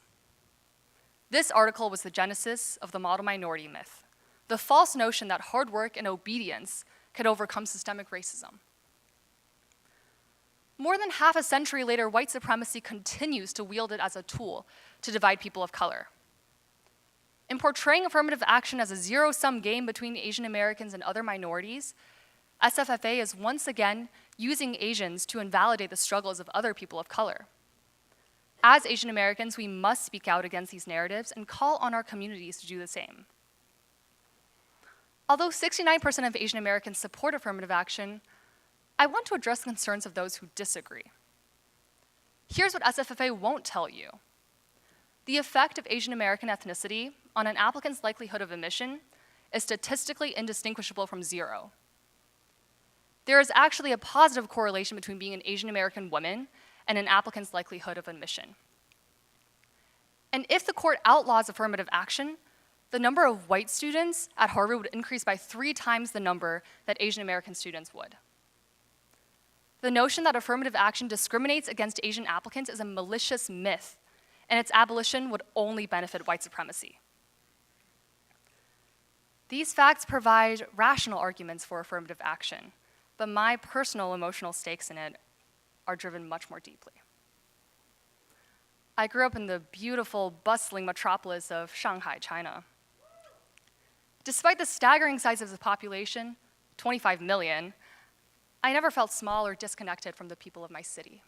This article was the genesis of the model minority myth, the false notion that hard work and obedience could overcome systemic racism. More than half a century later, white supremacy continues to wield it as a tool to divide people of color. In portraying affirmative action as a zero-sum game between Asian Americans and other minorities, SFFA is once again using Asians to invalidate the struggles of other people of color. As Asian Americans, we must speak out against these narratives and call on our communities to do the same. Although 69% of Asian Americans support affirmative action, I want to address the concerns of those who disagree. Here's what SFFA won't tell you. The effect of Asian American ethnicity on an applicant's likelihood of admission is statistically indistinguishable from zero. There is actually a positive correlation between being an Asian American woman and an applicant's likelihood of admission. And if the court outlaws affirmative action, the number of white students at Harvard would increase by 3 times the number that Asian American students would. The notion that affirmative action discriminates against Asian applicants is a malicious myth, and its abolition would only benefit white supremacy. These facts provide rational arguments for affirmative action, but my personal emotional stakes in it are driven much more deeply. I grew up in the beautiful, bustling metropolis of Shanghai, China. Despite the staggering size of the population, 25 million, I never felt small or disconnected from the people of my city.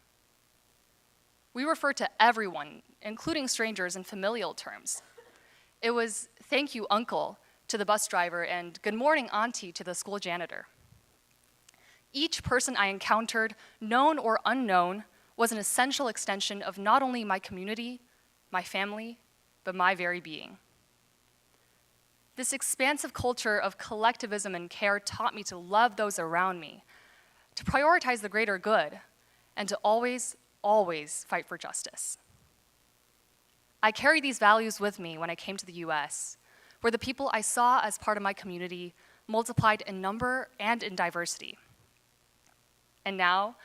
We refer to everyone, including strangers, in familial terms. It was "thank you, uncle," to the bus driver and "good morning, auntie," to the school janitor. Each person I encountered, known or unknown, was an essential extension of not only my community, my family, but my very being. This expansive culture of collectivism and care taught me to love those around me, to prioritize the greater good, and to always, always fight for justice. I carried these values with me when I came to the US, where the people I saw as part of my community multiplied in number and in diversity. And now,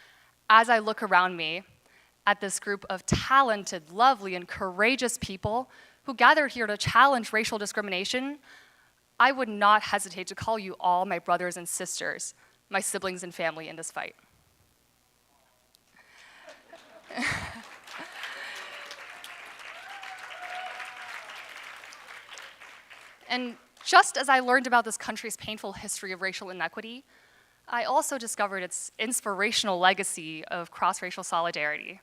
as I look around me at this group of talented, lovely, and courageous people who gathered here to challenge racial discrimination, I would not hesitate to call you all my brothers and sisters, my siblings and family in this fight. And just as I learned about this country's painful history of racial inequity, I also discovered its inspirational legacy of cross-racial solidarity.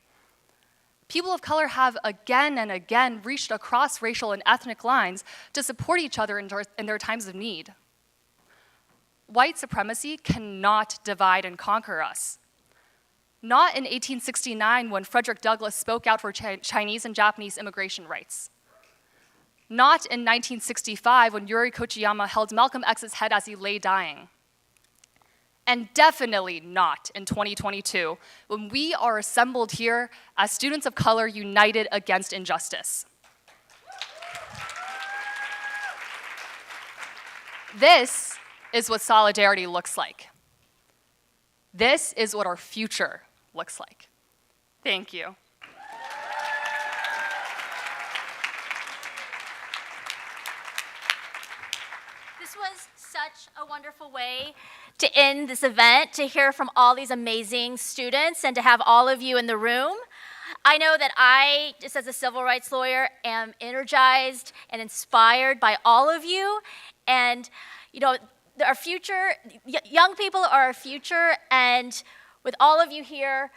People of color have again and again reached across racial and ethnic lines to support each other in their times of need. White supremacy cannot divide and conquer us. Not in 1869 when Frederick Douglass spoke out for Chinese and Japanese immigration rights. Not in 1965 when Yuri Kochiyama held Malcolm X's head as he lay dying. And definitely not in 2022, when we are assembled here as students of color united against injustice. This is what solidarity looks like. This is what our future looks like. Thank you. This was such a wonderful way to end this event, to hear from all these amazing students and to have all of you in the room. I know that I, just as a civil rights lawyer, am energized and inspired by all of you. And, you know, our future, young people are our future, and with all of you here,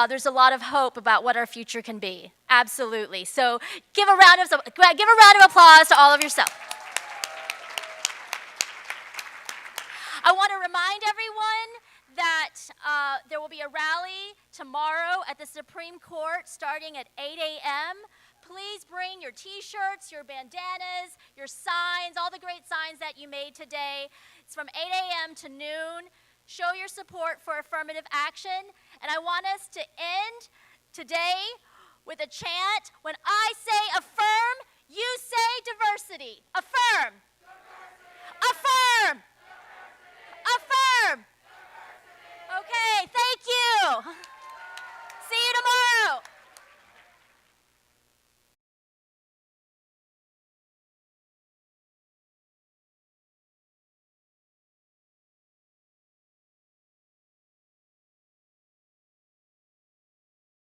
there's a lot of hope about what our future can be. Absolutely. So give a round of applause to all of yourself. I want to remind everyone that there will be a rally tomorrow at the Supreme Court starting at 8 a.m. Please bring your t-shirts, your bandanas, your signs, all the great signs that you made today. It's from 8 a.m. to noon. Show your support for affirmative action. And I want us to end today with a chant. When I say affirm, you say diversity. Affirm. Diversity. Affirm.